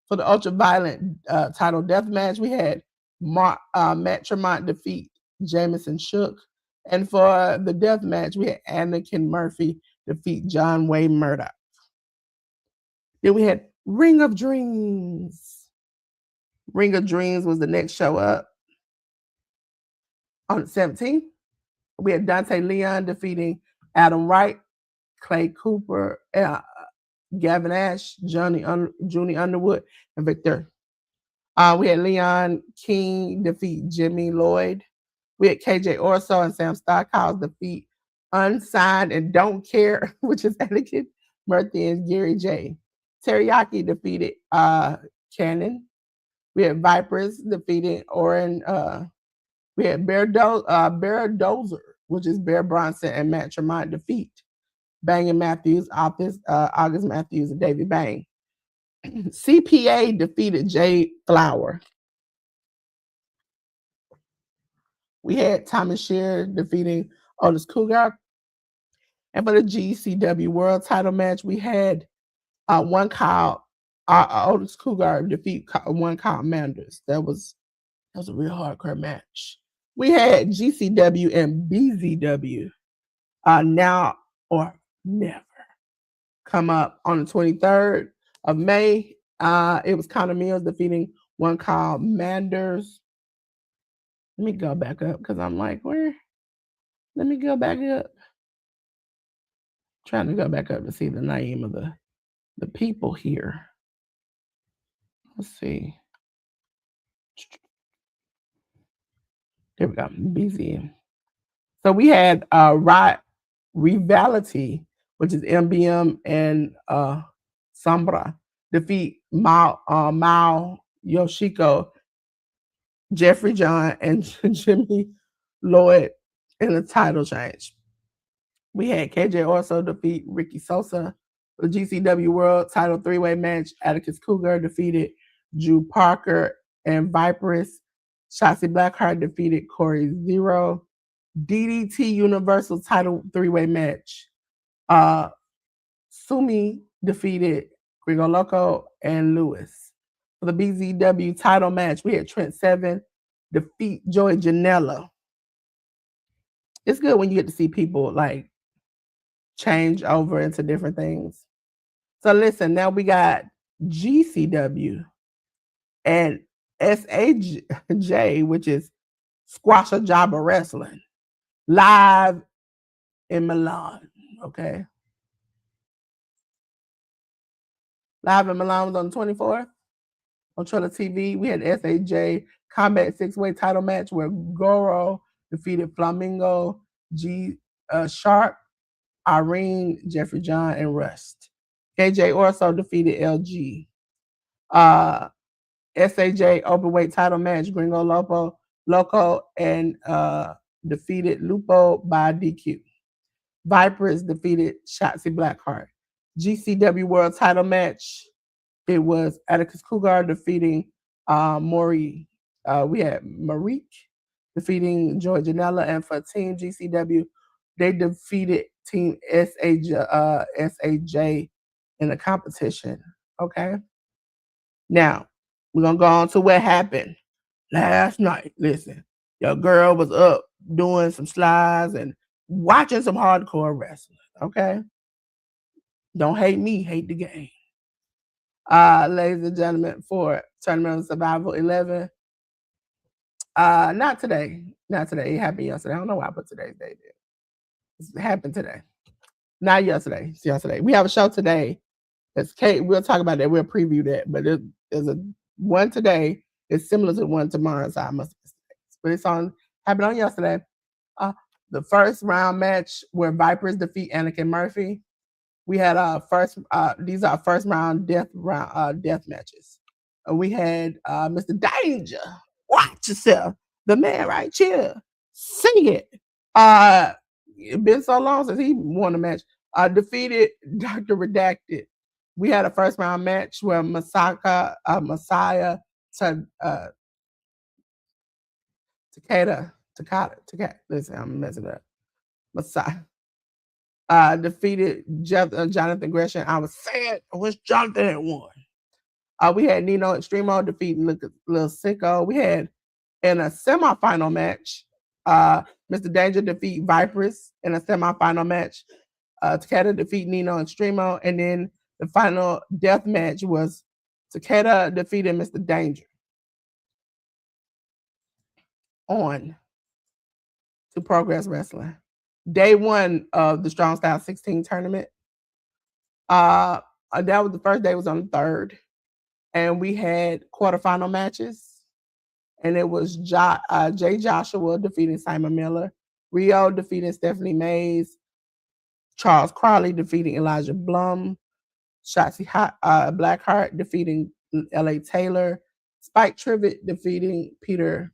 [SPEAKER 1] For the ultra-violent title death match, we had Matt Tremont defeat Jameson Shook. And for the death match, we had Anakin Murphy defeat John Wayne Murdoch. Then we had Ring of Dreams. Ring of Dreams was the next show up. On the 17th, we had Dante Leon defeating Adam Wright, Clay Cooper, Gavin Ash, Junie Underwood, and Victor. We had Leon King defeat Jimmy Lloyd. We had KJ Orso and Sam Stockhouse defeat Unsigned and Don't Care, which is Anakin Murphy and Gary J. Teriyaki defeated Cannon. We had Vipers defeating Oren. We had Bear Dozer, which is Bear Bronson and Matt Tremont defeat Bang and Matthews, August Matthews, and Davey Bang. CPA defeated Jay Flower. We had Thomas Shear defeating Otis Cougar. And for the GCW World Title match, we had one Kyle Otis Cougar defeat one Kyle Manders. That was a real hardcore match. We had GCW and BZW now or never come up on the 23rd of May. It was Connor Mills defeating one Kyle Manders. Let me go back up because I'm like, where? Let me go back up. Trying to go back up to see the name of the people here. Let's see. There we go. BZ. So we had Rivality, which is MBM and Sombra, defeat Mao Yoshiko, Jeffrey John, and Jimmy Lloyd in a title change. We had KJ Orso defeat Ricky Sosa. The GCW World Title 3-way match, Atticus Cougar defeated Drew Parker and Viperous. Shotzi Blackheart defeated Corey Zero. DDT Universal Title 3-way match. Sumi defeated Gringo Loco and Lewis. For the BZW title match, we had Trent Seven defeat Joey Janela. It's good when you get to see people like change over into different things. So listen, now we got GCW and SAJ, which is Squasher Jobber Wrestling, live in Milan. Okay. Live in Milan was on the 24th on Triller TV. We had SAJ Combat 6-way title match where Goro defeated Flamingo, Sharp, Irene, Jeffrey John, and Rust. KJ Orso defeated LG. SAJ openweight title match, Gringo Loco and defeated Lupo by DQ. Vipers defeated Shotzi Blackheart. GCW World title match, it was Atticus Cougar defeating Maury. We had Marique defeating Joy Janela, and for Team GCW, they defeated Team SAJ in the competition. Okay. Now, we're going to go on to what happened last night. Listen, your girl was up doing some slides and watching some hardcore wrestling. Okay. Don't hate me, hate the game. Ladies and gentlemen, for Tournament of Survival 11. Not today. Not today. It happened yesterday. I don't know why I put today's date there. It happened today. Not yesterday. It's yesterday. We have a show today. It's Kate. We'll talk about that. We'll preview that. But there's a one today. It's similar to one tomorrow, so I must have mistakes. But it's happened on yesterday. The first round match where Vipers defeat Anakin Murphy. We had these are first round death matches. We had Mr. Danger. Watch yourself. The man right here. Sing it. It's been so long since he won a match. Defeated Dr. Redacted. We had a first round match where Messiah Takeda. Listen, I'm messing up. Messiah defeated Jonathan Gresham. I was sad. I wish Jonathan had won. We had Nino Extremo defeating Lil Sicko. We had in a semifinal match, Mr. Danger defeat Vipers in a semifinal match. Takeda defeat Nino Extremo, and then the final death match was Takeda defeated Mr. Danger. On to Progress Wrestling. Day one of the Strong Style 16 tournament. That was the first day, was on the 3rd. And we had quarterfinal matches. and it was Jay Joshua defeating Simon Miller, Rio defeating Stephanie Mays, Charles Crawley defeating Elijah Blum, Shotzi Blackheart defeating L.A. Taylor, Spike Trivet defeating Peter.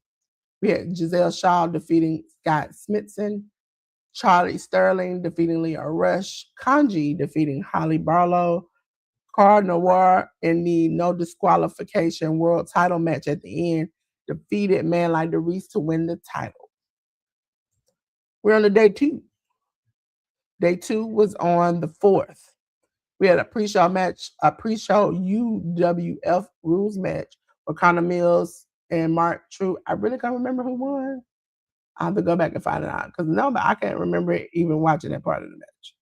[SPEAKER 1] We had Giselle Shaw defeating Scott Smithson, Charlie Sterling defeating Leo Rush, Kanji defeating Holly Barlow, Carl Noir in the no disqualification world title match at the end defeated Man Like DeReese to win the title. We're on the day two. Day two was on the 4th. We had a pre-show match, a pre-show UWF rules match with Connor Mills and Mark True. I really can't remember who won. I have to go back and find it out because no, but I can't remember even watching that part of the match.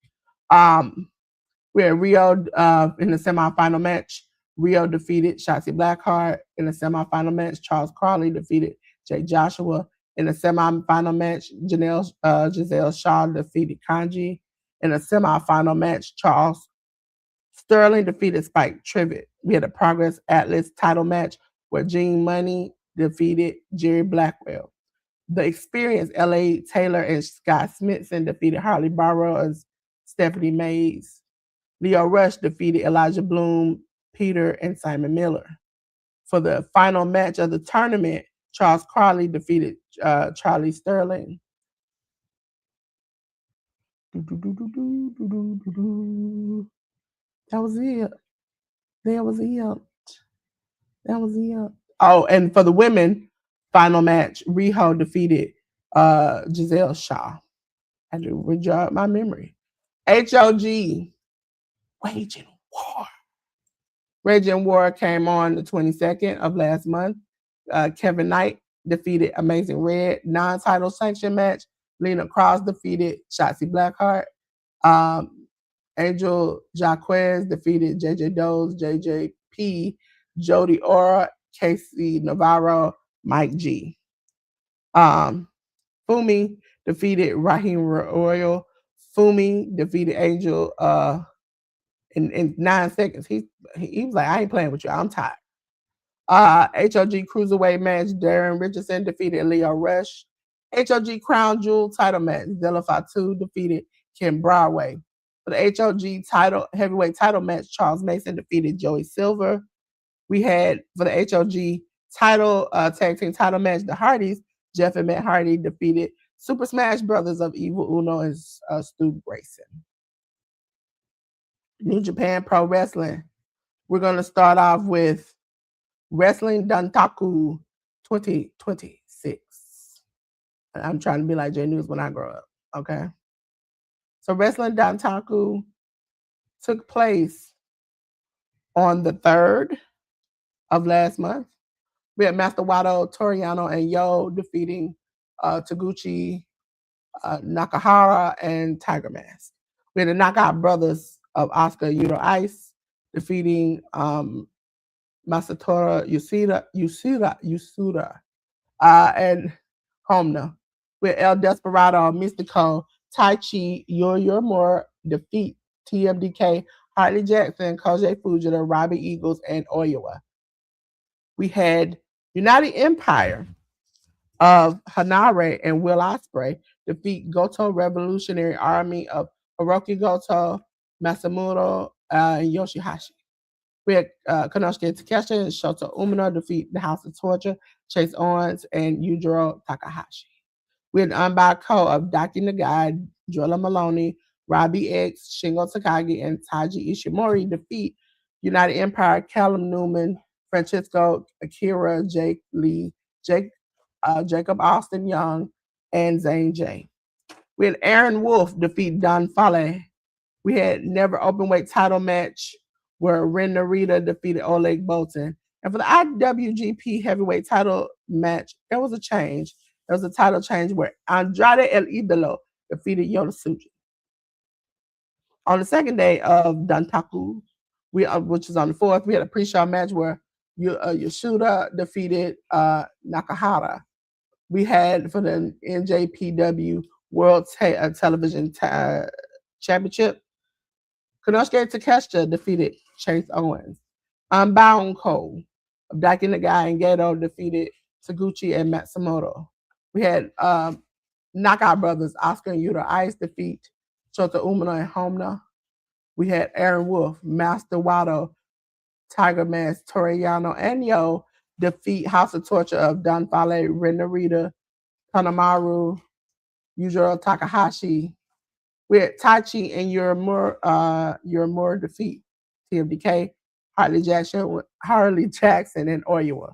[SPEAKER 1] We had Rio in the semifinal match. Rio defeated Shotzi Blackheart in the semifinal match. Charles Crawley defeated Jay Joshua in the semifinal match. Giselle Shaw defeated Kanji in the semifinal match. Charles Sterling defeated Spike Trivet. We had a Progress Atlas title match where Gene Money defeated Jerry Blackwell. The Experience, L.A. Taylor and Scott Smithson defeated Harley Barrow and Stephanie Mays. Leo Rush defeated Elijah Bloom, Peter, and Simon Miller. For the final match of the tournament, Charles Crawley defeated Charlie Sterling. That was it. That was it. That was it. Oh, and for the women, final match, Riho defeated Giselle Shaw. I had to rejog my memory. HOG, Waging War. Raging War came on the 22nd of last month. Kevin Knight defeated Amazing Red. Non-title sanction match. Lena Cross defeated Shotzi Blackheart. Angel Jaquez defeated JJ Doze, JJP, Jody Ora, Casey Navarro, Mike G. Fumi defeated Raheem Royal. Fumi defeated Angel in 9 seconds. He was like, I ain't playing with you. I'm tired. HOG Cruiserweight match, Darren Richardson defeated Leo Rush. HOG Crown Jewel title match, Della Fatu defeated Kim Broadway. For the HOG heavyweight title match, Charles Mason defeated Joey Silver. We had for the HOG title tag team title match, the Hardys, Jeff and Matt Hardy defeated Super Smash Brothers of Evil Uno and Stu Grayson. New Japan Pro Wrestling. We're going to start off with Wrestling Dantaku 2026. I'm trying to be like J News when I grow up, okay? So Wrestling Dantaku took place on the 3rd of last month. We had Master Wato, Toriano, and Yo defeating Taguchi, Nakahara, and Tiger Mask. We had the Knockout Brothers of Oscar Yudo Ice defeating Masatora Yasuda, and Homna. With El Desperado, Mystico, Tai Chi, Yoramura defeat TMDK, Harley Jackson, Koji Fujita, Robbie Eagles, and Oyowa. We had United Empire of Hanare and Will Ospreay defeat Goto Revolutionary Army of Hiroki Goto, Masamuro, and Yoshihashi. We had Konosuke Takeshita and Shota Umino defeat the House of Torture, Chase Owens, and Yujiro Takahashi. We had Unbound Co of Daki Nagai, Joella Maloney, Robbie X, Shingo Takagi, and Taiji Ishimori defeat United Empire, Callum Newman, Francisco Akira, Jake Lee, Jacob Austin Young, and Zane J. We had Aaron Wolf defeat Don Fale. We had Never Openweight title match where Ren Narita defeated Oleg Bolton. And for the IWGP heavyweight title match, there was a change. There was a title change where Andrade El Idolo defeated Yonosuke. On the second day of Dantaku, which is on the 4th, we had a pre-show match where Yoshida defeated Nakahara. We had for the NJPW World Television Championship, Konosuke Takeshita defeated Chase Owens. Unbound Co of Daki Nagai and Gato defeated Taguchi and Matsumoto. We had Knockout Brothers, Oscar and Yuta Ice defeat Shota Umino and Homna. We had Aaron Wolf, Master Wado, Tiger Mask, Toriano, and Yo defeat House of Torture of Don Fale, Ren Narita, Kanemaru, Yujiro Takahashi. We had Taichi and Uemura defeat TMDK, Harley Jackson, and Oiwa.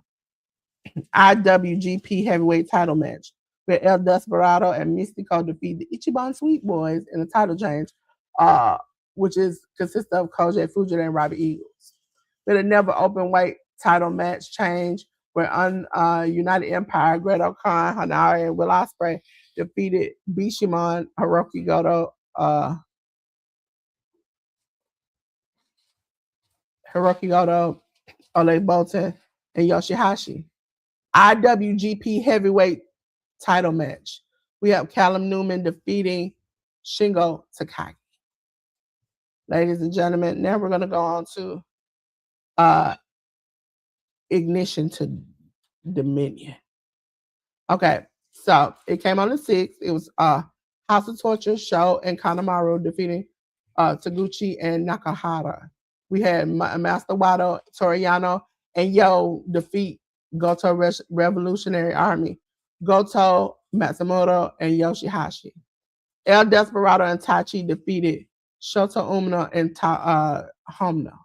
[SPEAKER 1] IWGP Heavyweight Title match where El Desperado and Mystico defeat the Ichiban Sweet Boys in a title change, uh, which is consists of Koji Fujita and Robbie Eagles. We had a never open weight title match change where United Empire, Great Khan, Hanare, and Will Ospreay defeated Bishamon, Hiroki Goto, Ole Bolton, and Yoshihashi. IWGP Heavyweight Title match. We have Callum Newman defeating Shingo Takagi. Ladies and gentlemen, now we're going to go on to Ignition to Dominion. Okay, so it came on the 6th. It was House of Torture, Sho, and Kanemaru defeating Taguchi and Nakahara. We had Master Wado, Toriano, and Yo defeat Goto Revolutionary Army, Goto, Matsumoto, and Yoshihashi. El Desperado and Taichi defeated Shota Umino and Homna.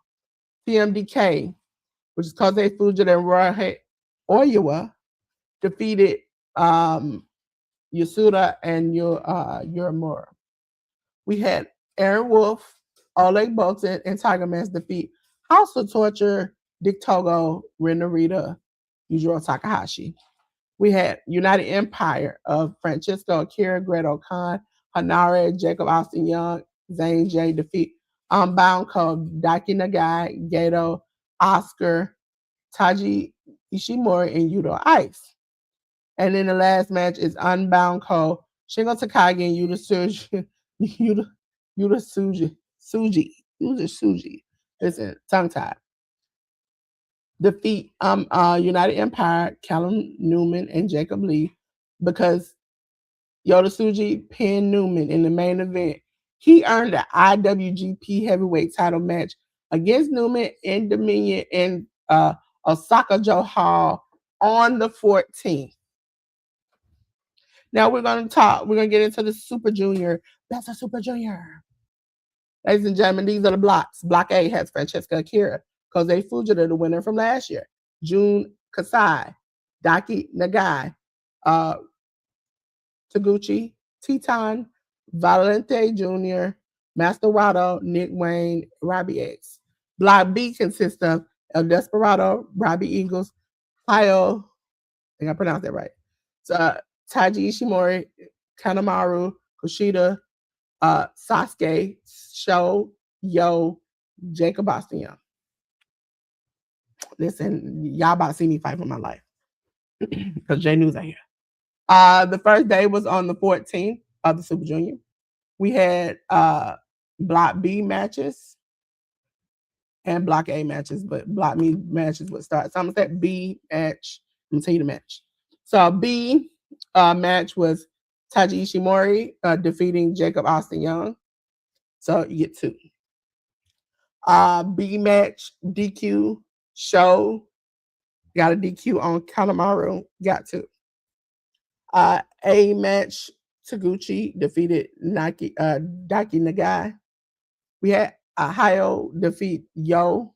[SPEAKER 1] TMDK, which is Kosei Fujita and Rohei Oiwa, defeated Yasuda and Uemura. We had Aaron Wolf, Oleg Bolton, and Tiger Mask defeat House of Torture, Dick Togo, Ren Narita, Yujiro Takahashi. We had United Empire of Francesco Akira, Great Khan, Hanare, Jacob Austin Young, Zane J defeat Unbound Code, Daiki Nagai, Gato, Oscar, Taji Ishimori, and Yudo Ice. And then the last match is Unbound Code, Shingo Takagi and Yuda Suji. Listen, tongue tied. Defeat United Empire, Callum Newman, and Jacob Lee because Yoda Suji pinned Newman in the main event. He earned the IWGP Heavyweight Title match against Newman in Dominion in Osaka Joe Hall on the 14th. Now we're going to get into the Super Junior. That's a Super Junior. Ladies and gentlemen, these are the blocks. Block A has Francesca Akira, Kosei Fujita, the winner from last year, Jun Kasai, Daiki Nagai, Taguchi, Teton, Valente Jr., Master Wado, Nick Wayne, Robbie X. Block B consists of El Desperado, Robbie Eagles, Hayo, I think I pronounced that right. So, Taiji Ishimori, Kanemaru, Kushida, Sasuke, Sho, Yo, Jacob Austin. Listen, y'all about to see me fight for my life because J News out here. The first day was on the 14th of the Super Junior. We had Block B matches and Block A matches, but Block B matches would start. So I'm going to say B match. I'm going to tell you the match. So B match was Taiji Ishimori defeating Jacob Austin Young. So you get 2. B match, DQ, Sho. Got a DQ on Kanemaru. Got 2. A match, Taguchi defeated Daiki Nagai. We had Hayo defeat Yo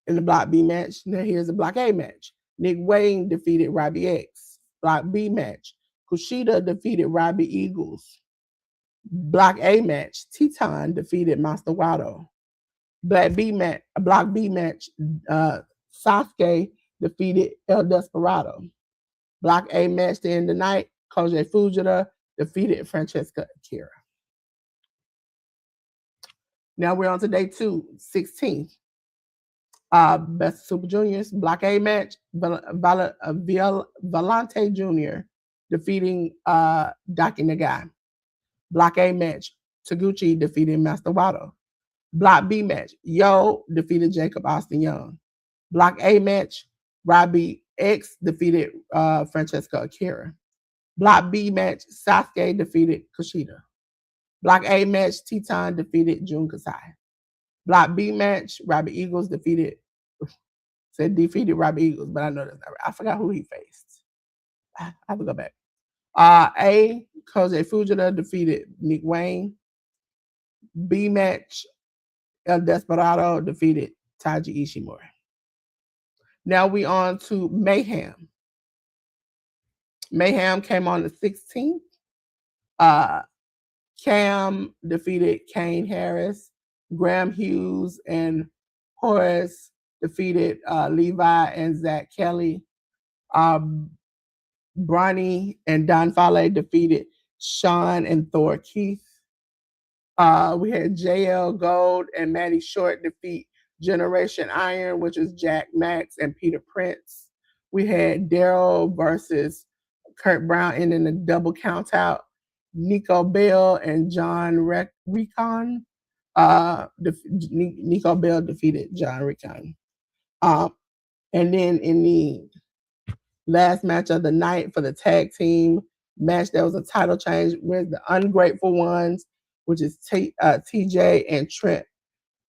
[SPEAKER 1] in the Block B match. Now here's the Block A match. Nick Wayne defeated Robbie X. Block B match. Kushida defeated Robbie Eagles. Block A match. Teton defeated Master Wado. Block B match. Sasuke defeated El Desperado. Block A match to end the night. Koji Fujita defeated Francesca Akira. Now we're on to day 2, 16th. Best Super Juniors. Block A match. Valente Jr. defeating Daiki Nagai. Block A match. Taguchi defeating Master Wado. Block B match. Yo defeated Jacob Austin Young. Block A match. Robbie X defeated Francesca Akira. Block B match, Sasuke defeated Kushida. Block A match, Teton defeated Jun Kasai. Block B match, Robbie Eagles defeated Robbie Eagles, but I know that's not right. I forgot who he faced. I have to go back. A, Koji Fujita defeated Nick Wayne. B match, El Desperado defeated Taiji Ishimori. Now we on to Mayhem. Mayhem came on the 16th. Cam defeated Kane Harris. Graham Hughes and Horace defeated Levi and Zach Kelly. Bronny and Don Fale defeated Sean and Thor Keith. We had JL Gold and Maddie Short defeat Generation Iron, which is Jack Max and Peter Prince. We had Daryl versus Kurt Brown ending the double count out. Nico Bell and John Recon. Nico Bell defeated John Recon. And then in the last match of the night for the tag team match, there was a title change with the Ungrateful Ones, which is TJ and Trent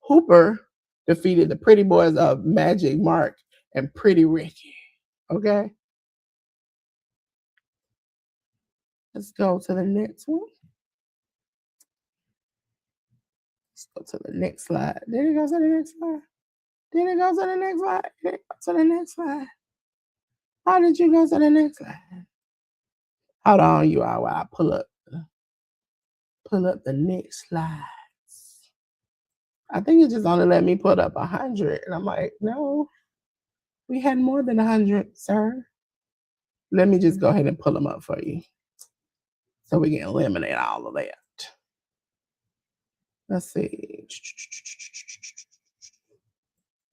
[SPEAKER 1] Hooper, defeated the Pretty Boys of Magic Mark and Pretty Ricky. Okay. Let's go to the next one. Let's go to the next slide. Did it go to the next slide? Did it go to the next slide? Did it go to the next slide? How did you go to the next slide? Hold on, you all, while I pull up the next slides. I think it just only let me put up 100, and I'm like, no, we had more than 100, sir. Let me just go ahead and pull them up for you, so we can eliminate all of that. Let's see.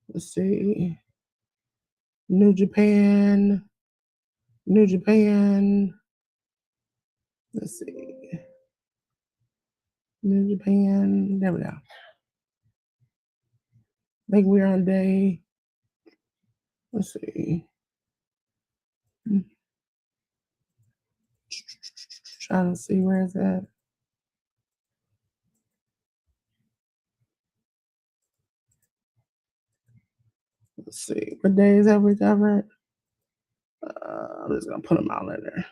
[SPEAKER 1] Let's see. New Japan. Let's see. New Japan. There we go. I think we're on day. Let's see. Trying to see where it's at. Let's see. What days have we covered? I'm just gonna put them all in there.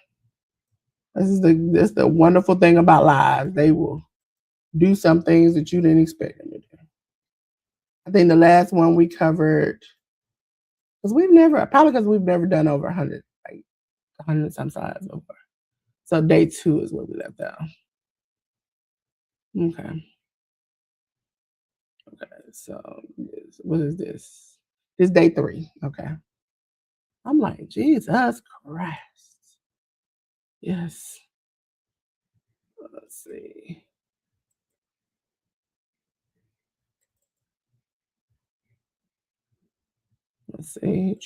[SPEAKER 1] This is the wonderful thing about live. They will do some things that you didn't expect them to do. I think the last one we covered, because we've never done over 100, like 100 some size over. So day 2 is where we left out. Okay. So what is this? This is day 3. Okay. I'm like, Jesus Christ. Yes. Let's see. Let's see.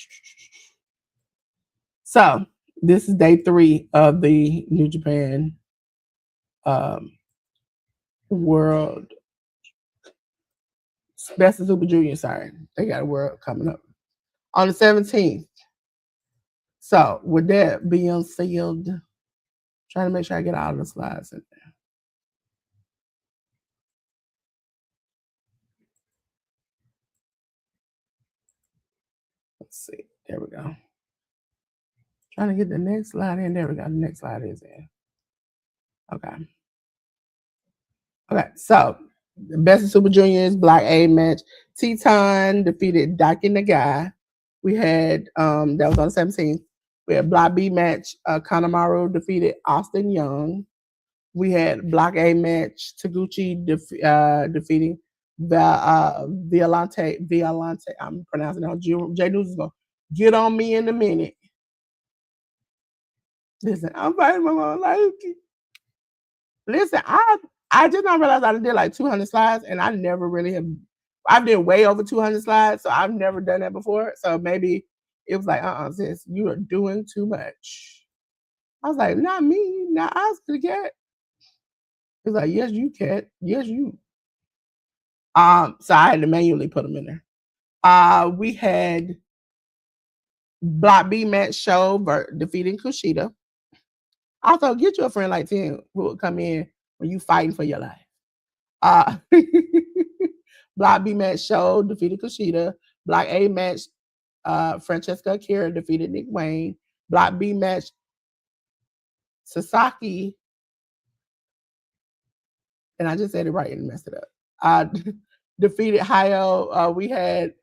[SPEAKER 1] So this is day 3 of the New Japan World Best of Super Junior. Sorry, they got a world coming up on the 17th. So with that being sealed, trying to make sure I get all the slides in there. Let's see. There we go. Trying to get the next slide in. There we go. The next slide is in. Okay. Okay. So the Best of Super Juniors Block A match. Teton defeated Daki Nagai. We had that was on the 17th. We had Block B match. Kanemaru defeated Austin Young. We had Block A match. Taguchi defeating Violante. I'm pronouncing it wrong. J News is going to get on me in a minute. Listen, I'm fighting my mom. Like, listen, I just don't realize I did like 200 slides, and I never really have. I've did way over 200 slides, so I've never done that before. So maybe it was like, sis, you are doing too much. I was like, not me, not us, the cat. He's like, yes, you, cat. Yes, you. So I had to manually put them in there. We had Block B match Show defeating Kushida. Also, get you a friend like Tim who will come in when you fighting for your life. Uh, Block B match Show defeated Kushida. Block A match Francesca Akira defeated Nick Wayne. Block B match Sasaki, and I just said it right and messed it up. Defeated Hayo. We had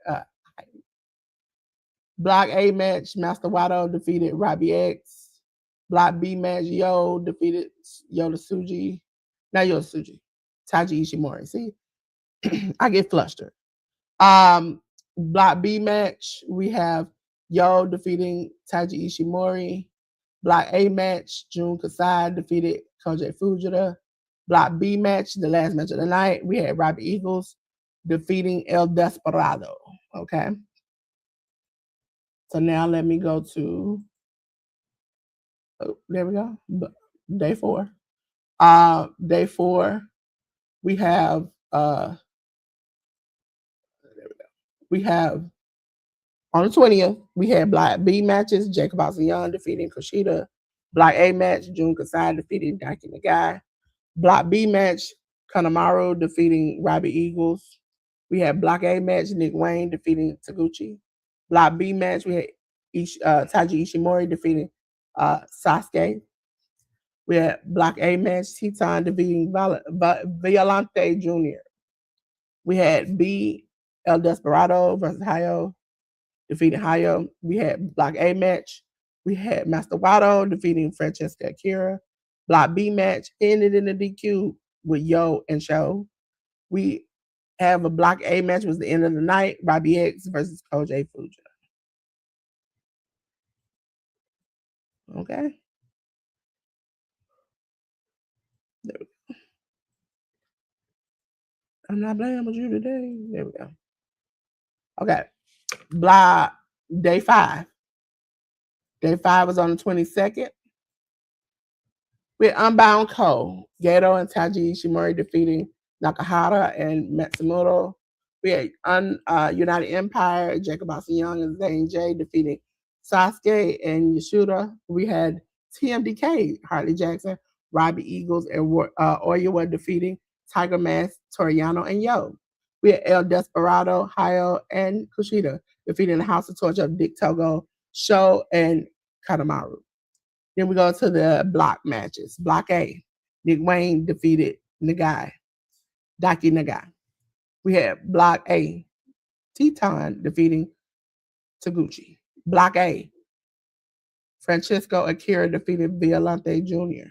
[SPEAKER 1] Block A match Master Wato defeated Robbie X. Block B match Yo defeated Yoda Suji. Not Yoda Suji. Taiji Ishimori. See, I get flustered. Block B match, we have Yo defeating Taiji Ishimori. Block A match, Jun Kasai defeated Koji Fujita. Block B match, the last match of the night, we had Robbie Eagles defeating El Desperado. Okay. So now let me go to, there we go, day 4. Day 4, we have, we have on the 20th, we had Block B matches, Jacob Young defeating Kushida. Block A match, Jun Kasai defeating Daiki Nagai. Block B match, Kanemaru defeating Robbie Eagles. We had Block A match, Nick Wayne defeating Taguchi. Block B match, we had Taiji Ishimori defeating Sasuke. We had Block A match, Teton defeating Violante Jr. We had B, El Desperado versus Hayo defeating Hayo. We had Block A match. We had Master Wato defeating Francesca Akira. Block B match ended in the DQ with Yo and Show. We have a Block A match was the end of the night. Robbie X versus Koji Fujita. Okay. There we go. I'm not playing with you today. There we go. Okay. Block day 5. Day 5 was on the 22nd. With Unbound Co. Gato and Taiji Ishimori defeating Nakahara and Matsumoto. We had United Empire, Jacob Young and Zane J defeating Sasuke and Yashuda. We had TMDK, Harley Jackson, Robbie Eagles, and Oyawa defeating Tiger Mask, Toriano, and Yo. We had El Desperado, Hayo, and Kushida defeating the House of Torture of Dick Togo, Sho, and Kanemaru. Then we go to the block matches. Block A, Nick Wayne defeated Nagai, Daiki Nagai. We had Block A, Teton defeating Taguchi. Block A, Francesco Akira defeated Violante Jr.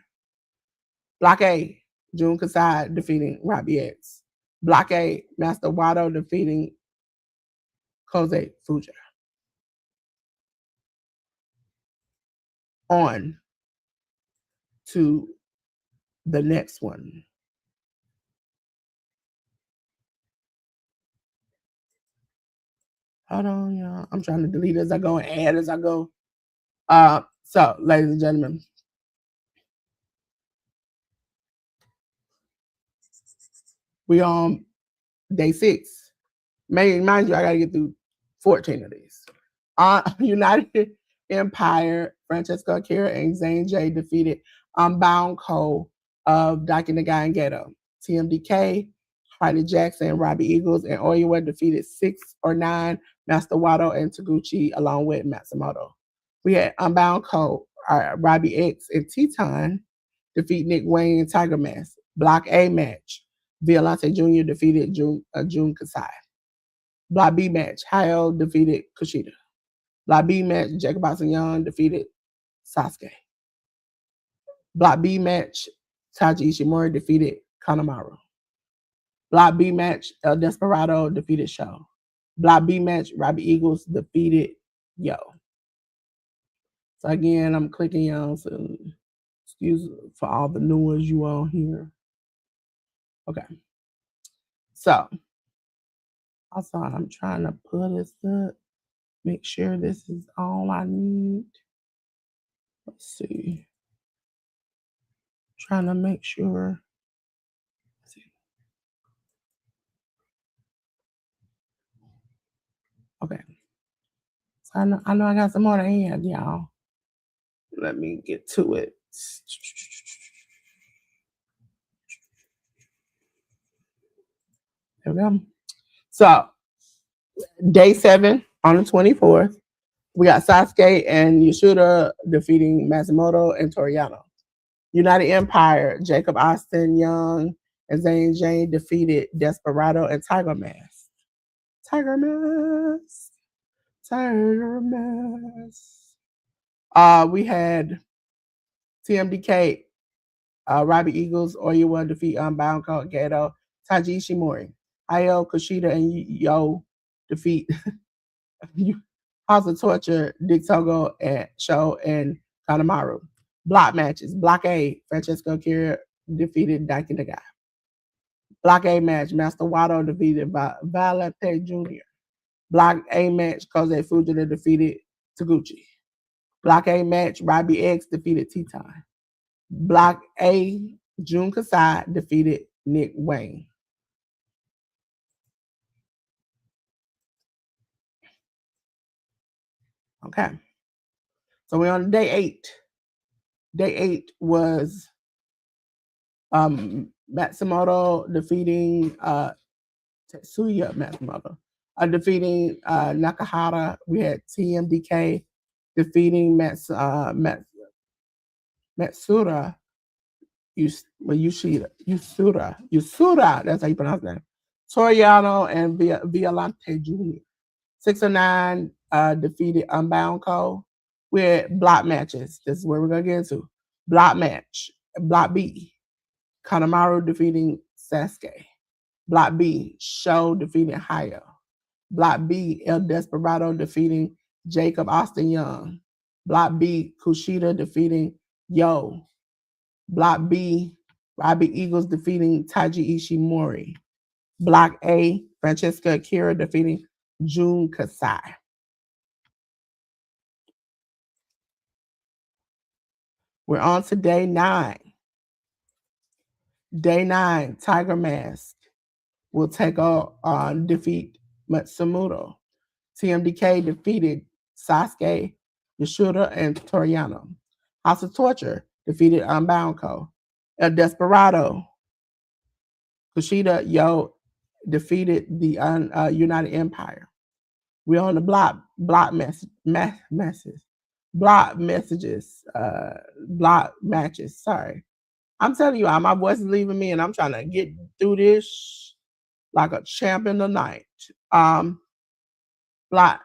[SPEAKER 1] Block A, Jun Kasai defeating Robbie X. Block A, Master Wato defeating Koji Fujita. On to the next one. Hold on, y'all. I'm trying to delete as I go and add as I go. So, ladies and gentlemen, we on day 6. Mind you, I gotta get through 14 of these. United Empire, Francesco Akira and Zane J defeated Unbound Co. of Daiki Nagai and Geto. TMDK, Harley Jackson, Robbie Eagles, and Oyawa defeated 6 or 9 Master Wato and Taguchi along with Matsumoto. We had Unbound Co. Robbie X and Teton defeat Nick Wayne and Tiger Mask. Block A match. Violante Jr. defeated Jun Kasai. Block B match. Hayo defeated Kushida. Block B match. Jacob Young defeated Sasuke. Block B match. Taiji Ishimori defeated Kanemaru. Block B match. El Desperado defeated Sho. Block B match. Robbie Eagles defeated Yo. So again, I'm clicking on, so excuse for all the new ones you all here. Okay. So also I'm trying to pull this up, make sure this is all I need. Let's see. Trying to make sure. Let's see. Okay. So I know I got some more to add, y'all. Let me get to it. There we go. So day 7 on the 24th, we got Sasuke and Yasuda defeating Matsumoto and Toriano. United Empire, Jacob Austin Young and Zane Jane defeated Desperado and Tiger Mask. Tiger Mask. Tiger Mask. We had TMDK, Robbie Eagles, Oiwa defeat Unbound Gato, Taji Ishimori. Io, Kushida, and Yo defeat House of Torture, Dick Togo, and Show, and Kanemaru. Block matches. Block A, Francesco Akira defeated Daiki Nagai. Block A match, Master Wato defeated Valente Jr. Block A match, Kose Fujita defeated Taguchi. Block A match, Robbie X defeated Teton. Block A, Jun Kasai defeated Nick Wayne. Okay. So we're on day 8. Day 8 was Matsumoto defeating Tetsuya Matsumoto. Defeating Nakahara. We had TMDK defeating Matsura Yusura, that's how you pronounce that. Toriano and Violante Jr. 609 defeated Unbound Co. We had block matches. This is where we're going to get into. Block match. Block B. Kanemaru defeating Sasuke. Block B. Sho defeating Hayo. Block B. El Desperado defeating Jacob Austin Young. Block B. Kushida defeating Yo. Block B. Robbie Eagles defeating Taiji Ishimori. Block A. Francesca Akira defeating Jun Kasai. We're on to day 9. Day 9, Tiger Mask will take on defeat Matsumoto. TMDK defeated Sasuke, Yasuda, and Toriano. House of Torture defeated Unbound Co. El Desperado, Kushida, Yo defeated the United Empire. We're on the block messages, block matches. Sorry. I'm telling you, my voice is leaving me and I'm trying to get through this like a champ in the night. Block.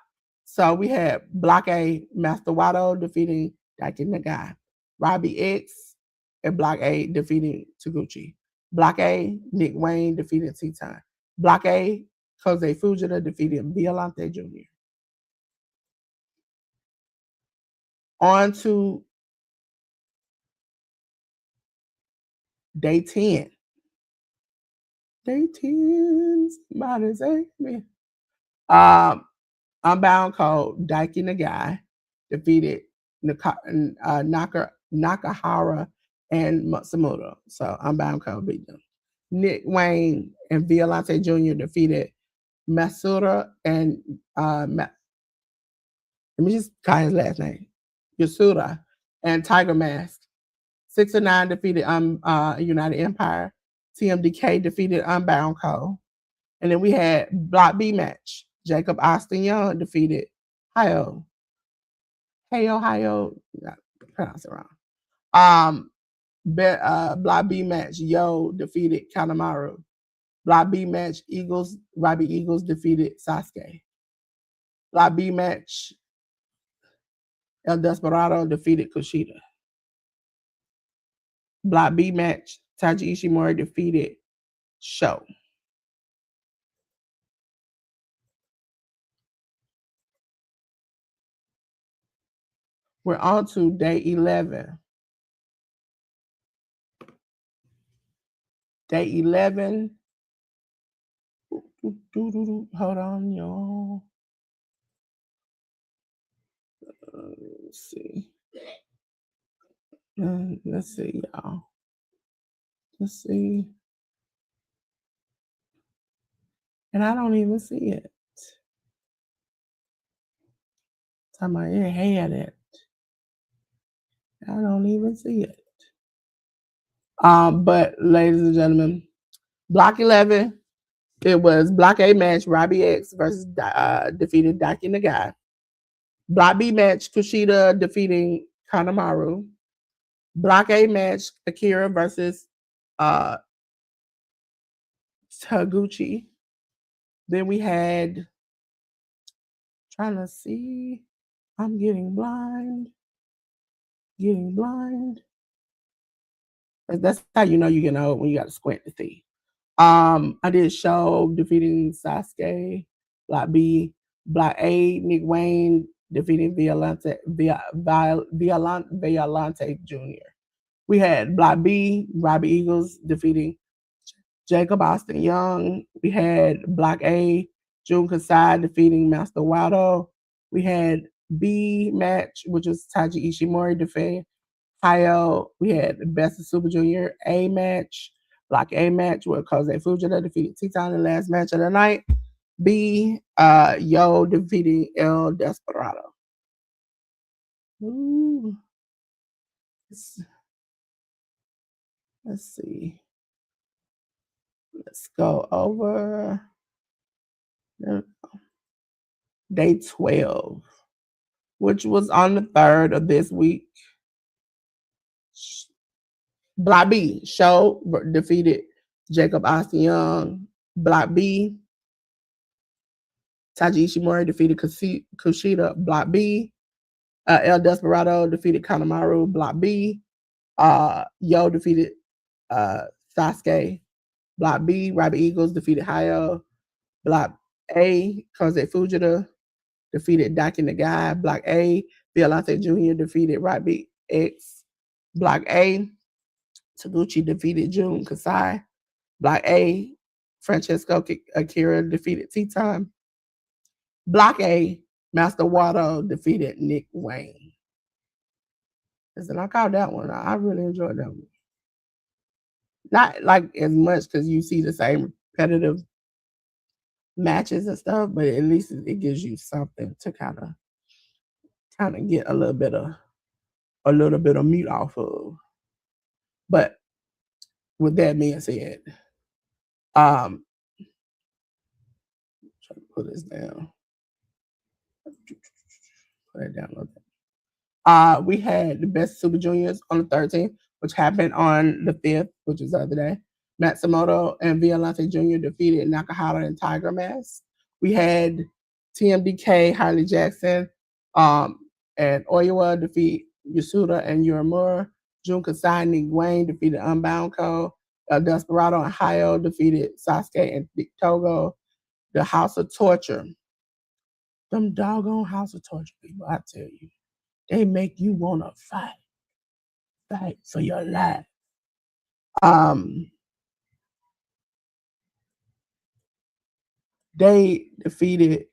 [SPEAKER 1] So we had Block A, Master Wato defeating Daiki Nagai. Robbie X and Block A defeating Taguchi. Block A, Nick Wayne defeated Teton. Block A, Kose Fujita defeated Violante Jr. On to day 10. Day 10, somebody say me. Unbound Co. Daiki Nagai defeated Nakahara and Matsumoto. So Unbound Co. beat them. Nick Wayne and Violante Jr. defeated Masura and let me just call his last name. Yasura and Tiger Mask. 609 defeated United Empire. TMDK defeated Unbound Co. And then we had Block B match. Jacob Austin Young defeated Hayo. Hayo. Pronounce it wrong. Block B match. Yo defeated Kanemaru. Block B match. Robbie Eagles defeated Sasuke. Block B match. El Desperado defeated Kushida. Block B match. Taiji Ishimori defeated Sho. We're on to day 11. Day 11. Hold on, y'all. Let's see. Let's see, y'all. Let's see. And I don't even see it. Talking about it had it. I don't even see it. But ladies and gentlemen, Block 11, it was Block A match, Robbie X versus defeated Daki Nagai. Block B match, Kushida defeating Kanemaru. Block A match, Akira versus uh, Taguchi. Then we had, trying to see, I'm getting blind. That's how you know you're getting old, when you got to squint to see. I did Show defeating Sasuke. Block B. Block A, Nick Wayne defeating Violante Jr. We had Block B, Robbie Eagles defeating Jacob Austin Young. We had Block A, Jun Kasai defeating Master Wado. We had B match, which was Taji Ishimori defeating Hayo. We had the Best of Super Junior A match, Block A match, where Kosei Fujita defeated Titan in the last match of the night. B, Yo defeating El Desperado. Ooh. Let's see. Let's go over day 12, which was on the 3rd of this week. Block B, Show defeated Jacob Austin Young. Block B, Taji Ishimori defeated Kushida. Block B, El Desperado defeated Kanemaru. Block B, Yo defeated Sasuke. Block B, Robbie Eagles defeated Hayo. Block A, Kosei Fujita defeated Daki Nagai. Block A, Violante Jr. defeated Robbie X. Block A, Taguchi defeated Jun Kasai. Block A, Francesco Akira defeated T-Time. Block A, Master Wado defeated Nick Wayne. Listen, I called that one. I really enjoyed that one. Not like as much because you see the same repetitive matches and stuff, but at least it gives you something to kind of get a little bit of meat off of. But with that being said, try to put this down. Put it down a little bit. We had the Best Super Juniors on the 13th, which happened on the 5th, which is the other day. Matsumoto and Violante Jr. defeated Nakahara and Tiger Mask. We had TMDK, Harley Jackson, and Oiwa defeat Yasuda and Uemura. Jun Kasai, Nick Wayne defeated Unbound Co. El Desperado and Hayo defeated Sasuke and Big Togo. The House of Torture. Them doggone House of Torture people, I tell you. They make you want to fight for your life. They defeated.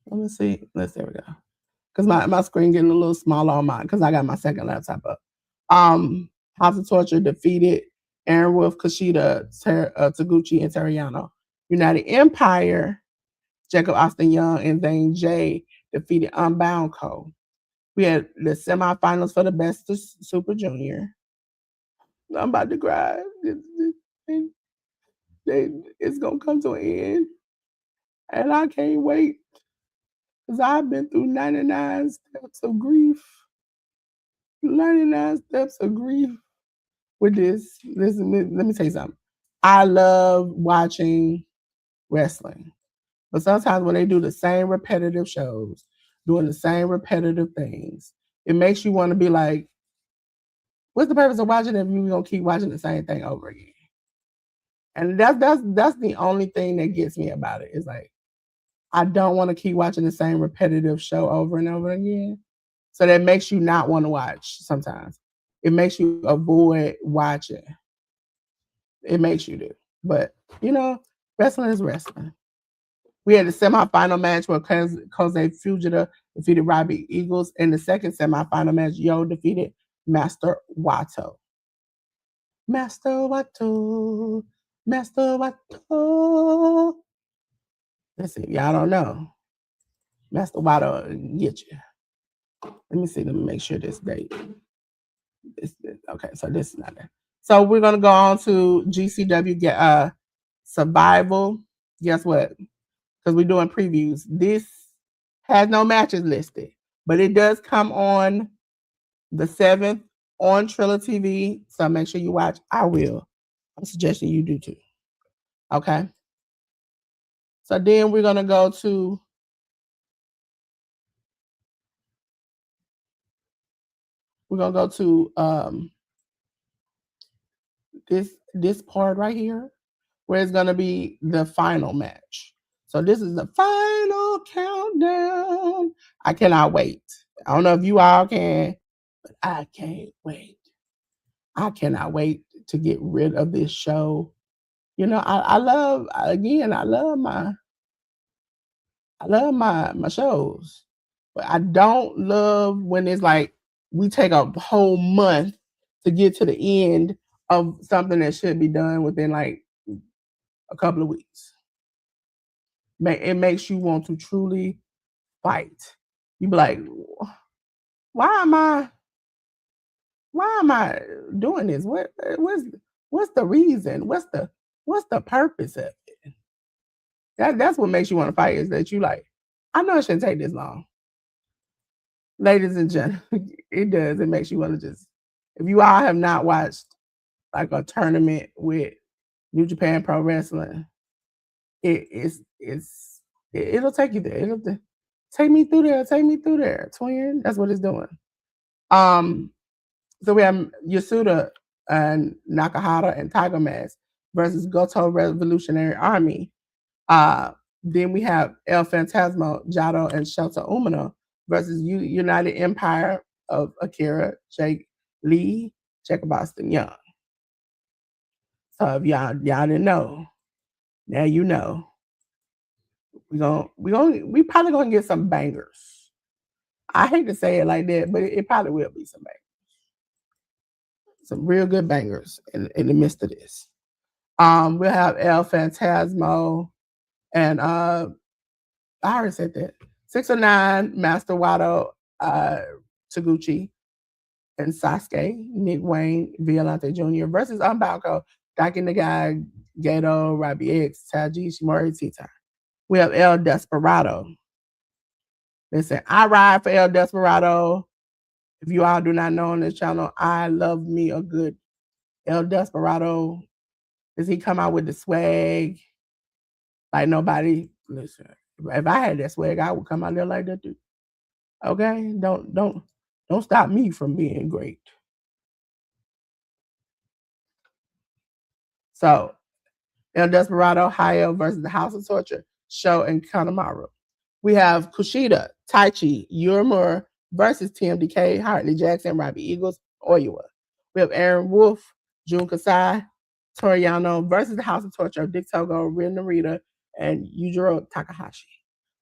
[SPEAKER 1] Let me see. There we go. Because my screen getting a little smaller on mine because I got my second laptop up. House of Torture defeated Aaron Wolf, Kushida, Taguchi, and Teriano. United Empire, Jacob Austin Young and Zane J defeated Unbound Co. We had the semifinals for the Best of Super Junior. I'm about to cry. It's going to come to an end. And I can't wait. Because I've been through 99 steps of grief. 99 steps of grief with this. Listen, let me tell you something. I love watching wrestling. But sometimes when they do the same repetitive shows, doing the same repetitive things, it makes you want to be like, what's the purpose of watching if you're going to keep watching the same thing over again? And that's the only thing that gets me about it. Is like, I don't want to keep watching the same repetitive show over and over again. So that makes you not want to watch sometimes. It makes you avoid watching. It makes you do. But, wrestling is wrestling. We had the semifinal match where Kosei Fujita defeated Robbie Eagles. In the second semifinal match, Yo defeated Master Wato. Master Wato. Master Wato. Listen, y'all don't know. Master Water get you. Let me see. Let me make sure this date. Okay, so this is not it. So we're gonna go on to GCW get Survival. Guess what? Because we're doing previews. This has no matches listed, but it does come on the 7th on Triller TV. So make sure you watch. I will. I'm suggesting you do too. Okay. So then we're gonna go to this part right here where it's gonna be the final match. So this is the final countdown. I cannot wait. I don't know if you all can, but I can't wait. I cannot wait to get rid of this show. You know, I love again, I love my shows. But I don't love when it's like we take a whole month to get to the end of something that should be done within like a couple of weeks. It makes you want to truly fight. You be like, why am I why am I doing this? What's the reason? What's the purpose of it? That's what makes you want to fight is that you like, I know it shouldn't take this long. Ladies and gentlemen, it does. It makes you want to just if you all have not watched like a tournament with New Japan Pro Wrestling, it'll take you there. It'll take me through there. Take me through there, twin. That's what it's doing. So we have Yasuda and Nakahara and Tiger Mask versus Goto Revolutionary Army. Then we have El Fantasma, Jado, and Shota Umino versus United Empire of Akira, Jake Lee, Jacob Boston Young. So if y'all didn't know, now you know. We probably gonna get some bangers. I hate to say it like that, but it probably will be some bangers. Some real good bangers in the midst of this. We'll have El Phantasmo and I already said that. 609, Master Wado, Taguchi, and Sasuke, Nick Wayne, Violante Jr. versus Unbound Co. Daki Nagai, Gato, Robbie X, Taji, Shimori, Tita. We have El Desperado. Listen, I ride for El Desperado. If you all do not know on this channel, I love me a good El Desperado. Does he come out with the swag? Like nobody. Listen, if I had that swag, I would come out there like that too. Okay, don't stop me from being great. So, El Desperado, Hayo versus the House of Torture, Sho and Kanemaru. We have Kushida, Taichi, Uemura versus TMDK, Hartley Jackson, Robbie Eagles, Oiwa. We have Aaron Wolf, Jun Kasai, Toriano versus the House of Torture, Dick Togo, Rin Narita, and Yujiro Takahashi.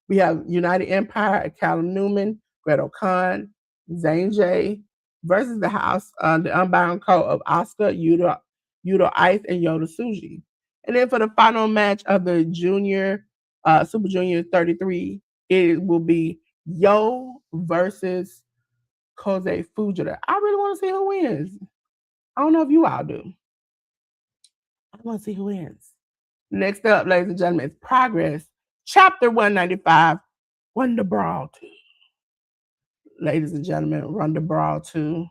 [SPEAKER 1] We have United Empire, Callum Newman, Gretel Khan, Zane J versus the House, the Unbound Co. of Asuka, Yudo Ice, and Yoda Suji. And then for the final match of the Super Junior 33, it will be Yo versus Koze Fujita. I really want to see who wins. I don't know if you all do. I want to see who wins. Next up, ladies and gentlemen, is Progress, Chapter 195, Wonder Brawl 2. Ladies and gentlemen, Wonder Brawl 2.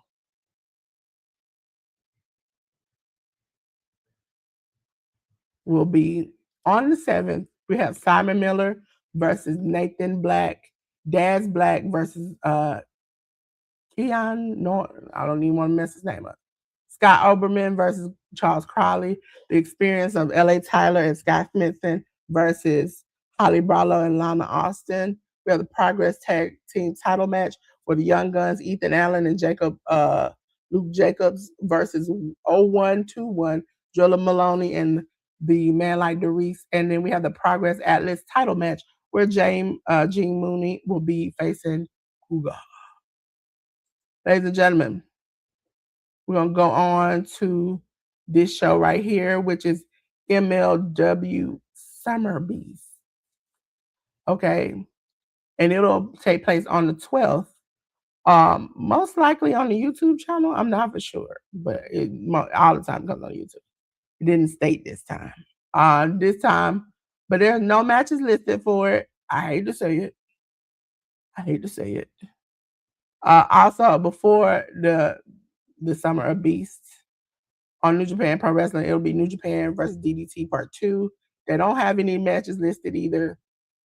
[SPEAKER 1] Will be on the 7th. We have Simon Miller versus Nathan Black, Daz Black versus Keon Norton. I don't even want to mess his name up. Scott Oberman versus Charles Crowley. The Experience of L.A. Tyler and Scott Smithson versus Holly Barlow and Lana Austin. We have the Progress Tag Team title match for the Young Guns, Ethan Allen and Luke Jacobs versus 0121, Jola Maloney and the Man Like DeReese. And then we have the Progress Atlas title match where Gene Mooney will be facing Kuga. Ladies and gentlemen, we're going to go on to this show right here, which is MLW Summer Beast. Okay. and it'll take place on the 12th. Most likely on the YouTube channel. I'm not for sure, but all the time comes on YouTube. It didn't state this time. This time, but there's no matches listed for it. I hate to say it. I hate to say it. Also, before the Summer of Beasts on New Japan Pro Wrestling, it'll be New Japan versus DDT Part 2. They don't have any matches listed either,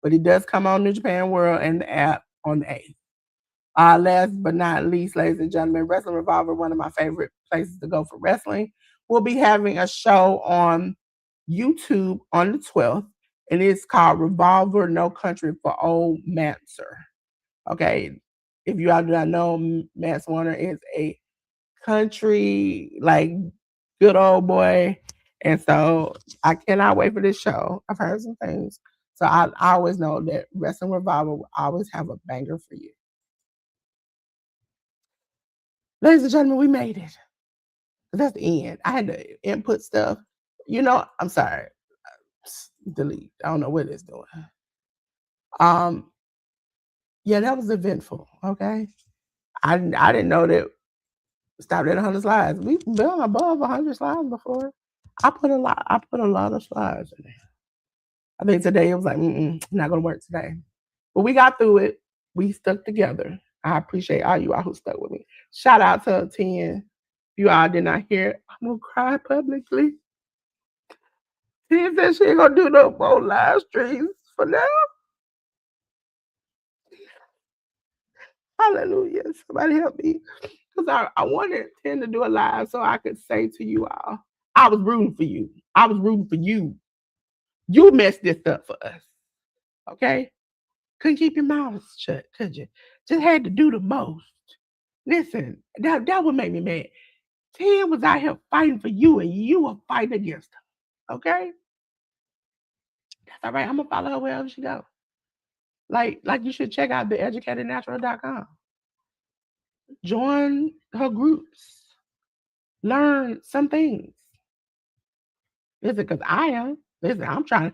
[SPEAKER 1] but it does come on New Japan World and the app on the 8th. Last but not least, ladies and gentlemen, Wrestling Revolver, one of my favorite places to go for wrestling, will be having a show on YouTube on the 12th, and it's called Revolver No Country for Old Manser. Okay, if you all do not know, Mance Warner is a country, like, good old boy. And so I cannot wait for this show. I've heard some things. So I always know that Wrestling Revival will always have a banger for you. Ladies and gentlemen, we made it. That's the end. I had to input stuff. I'm sorry. Delete. I don't know what it's doing. Yeah, that was eventful. Okay. I didn't know that stopped at 100 slides. We've been above 100 slides before. I put a lot of slides in there. I think today it was like, not gonna work today. But we got through it. We stuck together. I appreciate all you all who stuck with me. Shout out to 10. If you all did not hear it, I'm gonna cry publicly. 10 said she ain't gonna do no more live streams for now. Hallelujah. Somebody help me. Because I wanted 10 to do a live so I could say to you all, I was rooting for you. I was rooting for you. You messed this up for us. Okay? Couldn't keep your mouth shut, could you? Just had to do the most. Listen, that would make me mad. 10 was out here fighting for you and you were fighting against her. Okay? That's all right. I'm gonna follow her wherever she goes. Like you should check out theeducatednatural.com. Join her groups. Learn some things. Listen, because I am. Listen, I'm trying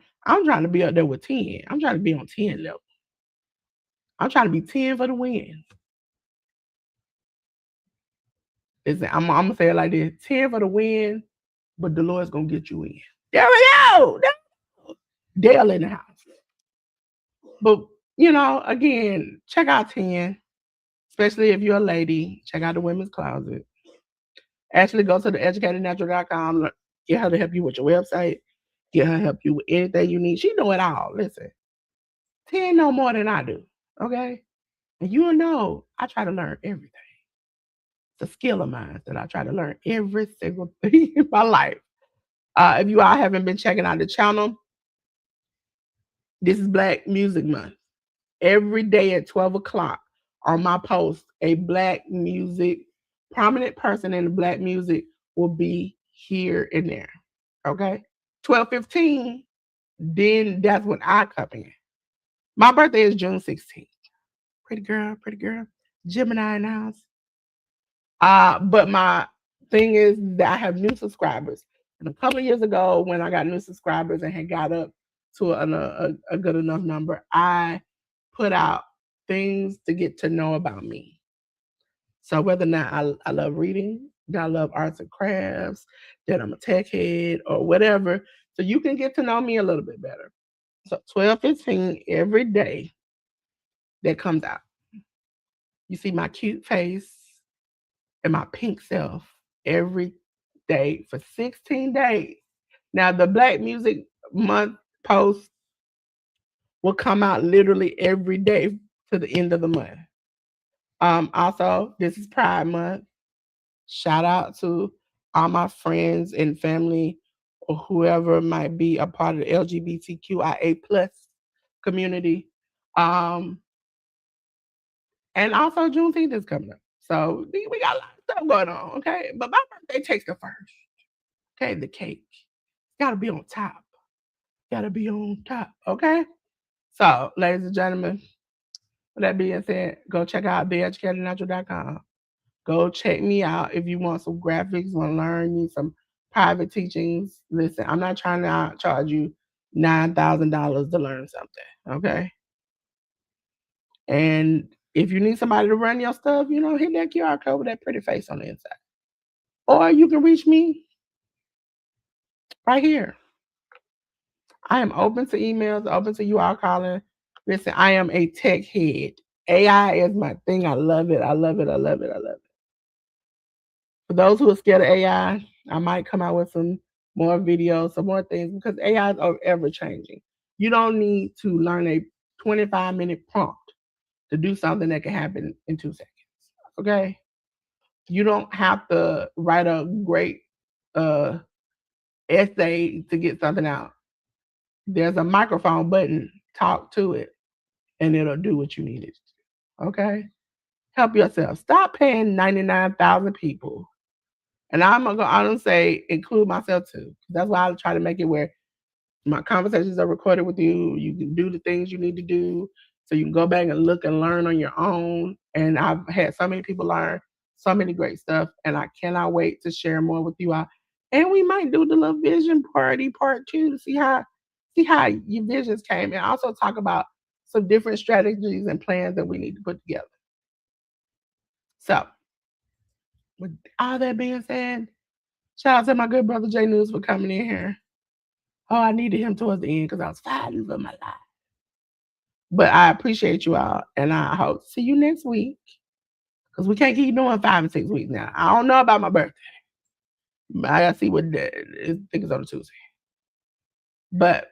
[SPEAKER 1] to be up there with 10. I'm trying to be on 10 level. I'm trying to be 10 for the win. Listen, I'm gonna say it like this: 10 for the win, but Dolores gonna get you in. There we go. Dale in the house. But again, check out 10, especially if you're a lady. Check out the women's closet. Actually, go to the educatednatural.com. Get her to help you with your website. Get her to help you with anything you need. She know it all. Listen, 10 know more than I do. Okay? And you know I try to learn everything. It's a skill of mine that I try to learn every single thing in my life. If you all haven't been checking out the channel, this is Black Music Month. Every day at 12 o'clock on my post, a Black music, prominent person in the Black music will be here and there. Okay? 12:15, then that's when I come in. My birthday is June 16th. Pretty girl, pretty girl. Gemini in the house. But my thing is that I have new subscribers. And a couple of years ago, when I got new subscribers and had got up to a good enough number, I put out things to get to know about me. So whether or not I love reading, that I love arts and crafts, that I'm a tech head or whatever, so you can get to know me a little bit better. So 12:15 every day that comes out. You see my cute face and my pink self every day for 16 days. Now, the Black Music Month post will come out literally every day to the end of the month. Also, this is Pride Month. Shout out to all my friends and family or whoever might be a part of the LGBTQIA plus community. Um, and also Juneteenth is coming up. So we got a lot of stuff going on, okay? But my birthday takes the first. Okay, the cake. Gotta be on top. Gotta be on top, okay? So, ladies and gentlemen, with that being said, go check out theeducatednatural.com. Go check me out if you want some graphics, want to learn, need some private teachings. Listen, I'm not trying to charge you $9,000 to learn something, okay? And if you need somebody to run your stuff, hit that QR code with that pretty face on the inside. Or you can reach me right here. I am open to emails, open to you all calling. Listen, I am a tech head. AI is my thing. I love it. I love it. I love it. I love it. For those who are scared of I might come out with some more videos, some more things because AI is ever changing. You don't need to learn a 25-minute prompt to do something that can happen in 2 seconds. Okay? You don't have to write a great uh, essay to get something out. There's a microphone button, talk to it, and it'll do what you need it to do. Okay? Help yourself. Stop paying 99,000 people. And I'm gonna go on and say include myself too. That's why I try to make it where my conversations are recorded with you. You can do the things you need to do. So you can go back and look and learn on your own. And I've had so many people learn so many great stuff. And I cannot wait to share more with you all. And we might do the little vision party part two to see how your visions came and also talk about some different strategies and plans that we need to put together. So with all that being said, shout out to my good brother J News for coming in here. Oh, I needed him towards the end because I was fighting for my life. But I appreciate you all, and I hope to see you next week because we can't keep doing 5 and 6 weeks now. I don't know about my birthday. I gotta see what day. I think it's on a Tuesday. But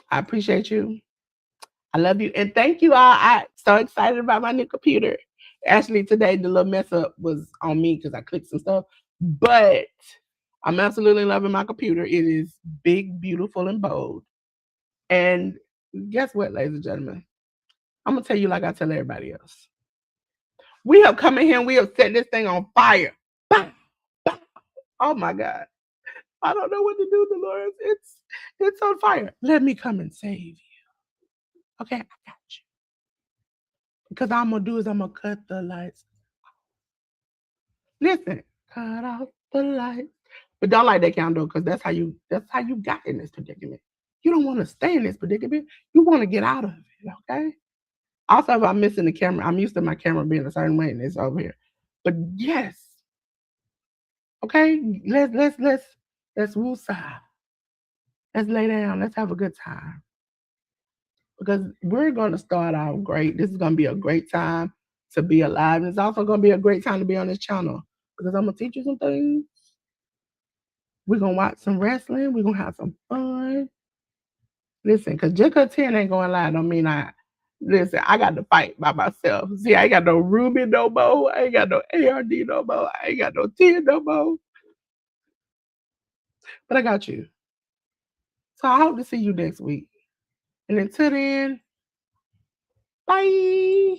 [SPEAKER 1] I appreciate you. I love you, and thank you all. I so excited about my new computer. Actually, today the little mess up was on me because I clicked some stuff, but I'm absolutely loving my computer. It is big, beautiful, and bold. And guess what, ladies and gentlemen? I'm gonna tell you like I tell everybody else. We have come in here and we have set this thing on fire. Bah, bah. Oh my God. I don't know what to do, Dolores. It's on fire. Let me come and save you. Okay, I got you. Because I'm gonna do is I'm gonna cut the lights. Listen, cut off the lights. But don't like that candle because that's how you got in this predicament. You don't want to stay in this predicament. You want to get out of it, okay? Also, if I'm missing the camera, I'm used to my camera being a certain way and it's over here. But yes, okay, let's woosah. Let's lay down. Let's have a good time. Because we're gonna start out great. This is gonna be a great time to be alive. And it's also gonna be a great time to be on this channel. Because I'm gonna teach you some things. We're gonna watch some wrestling. We're gonna have some fun. Listen, because just because 10 ain't going live don't mean listen, I got to fight by myself. See, I ain't got no Ruby no more. I ain't got no ARD no more. I ain't got no 10 no more. But I got you. So I hope to see you next week. And until then, bye.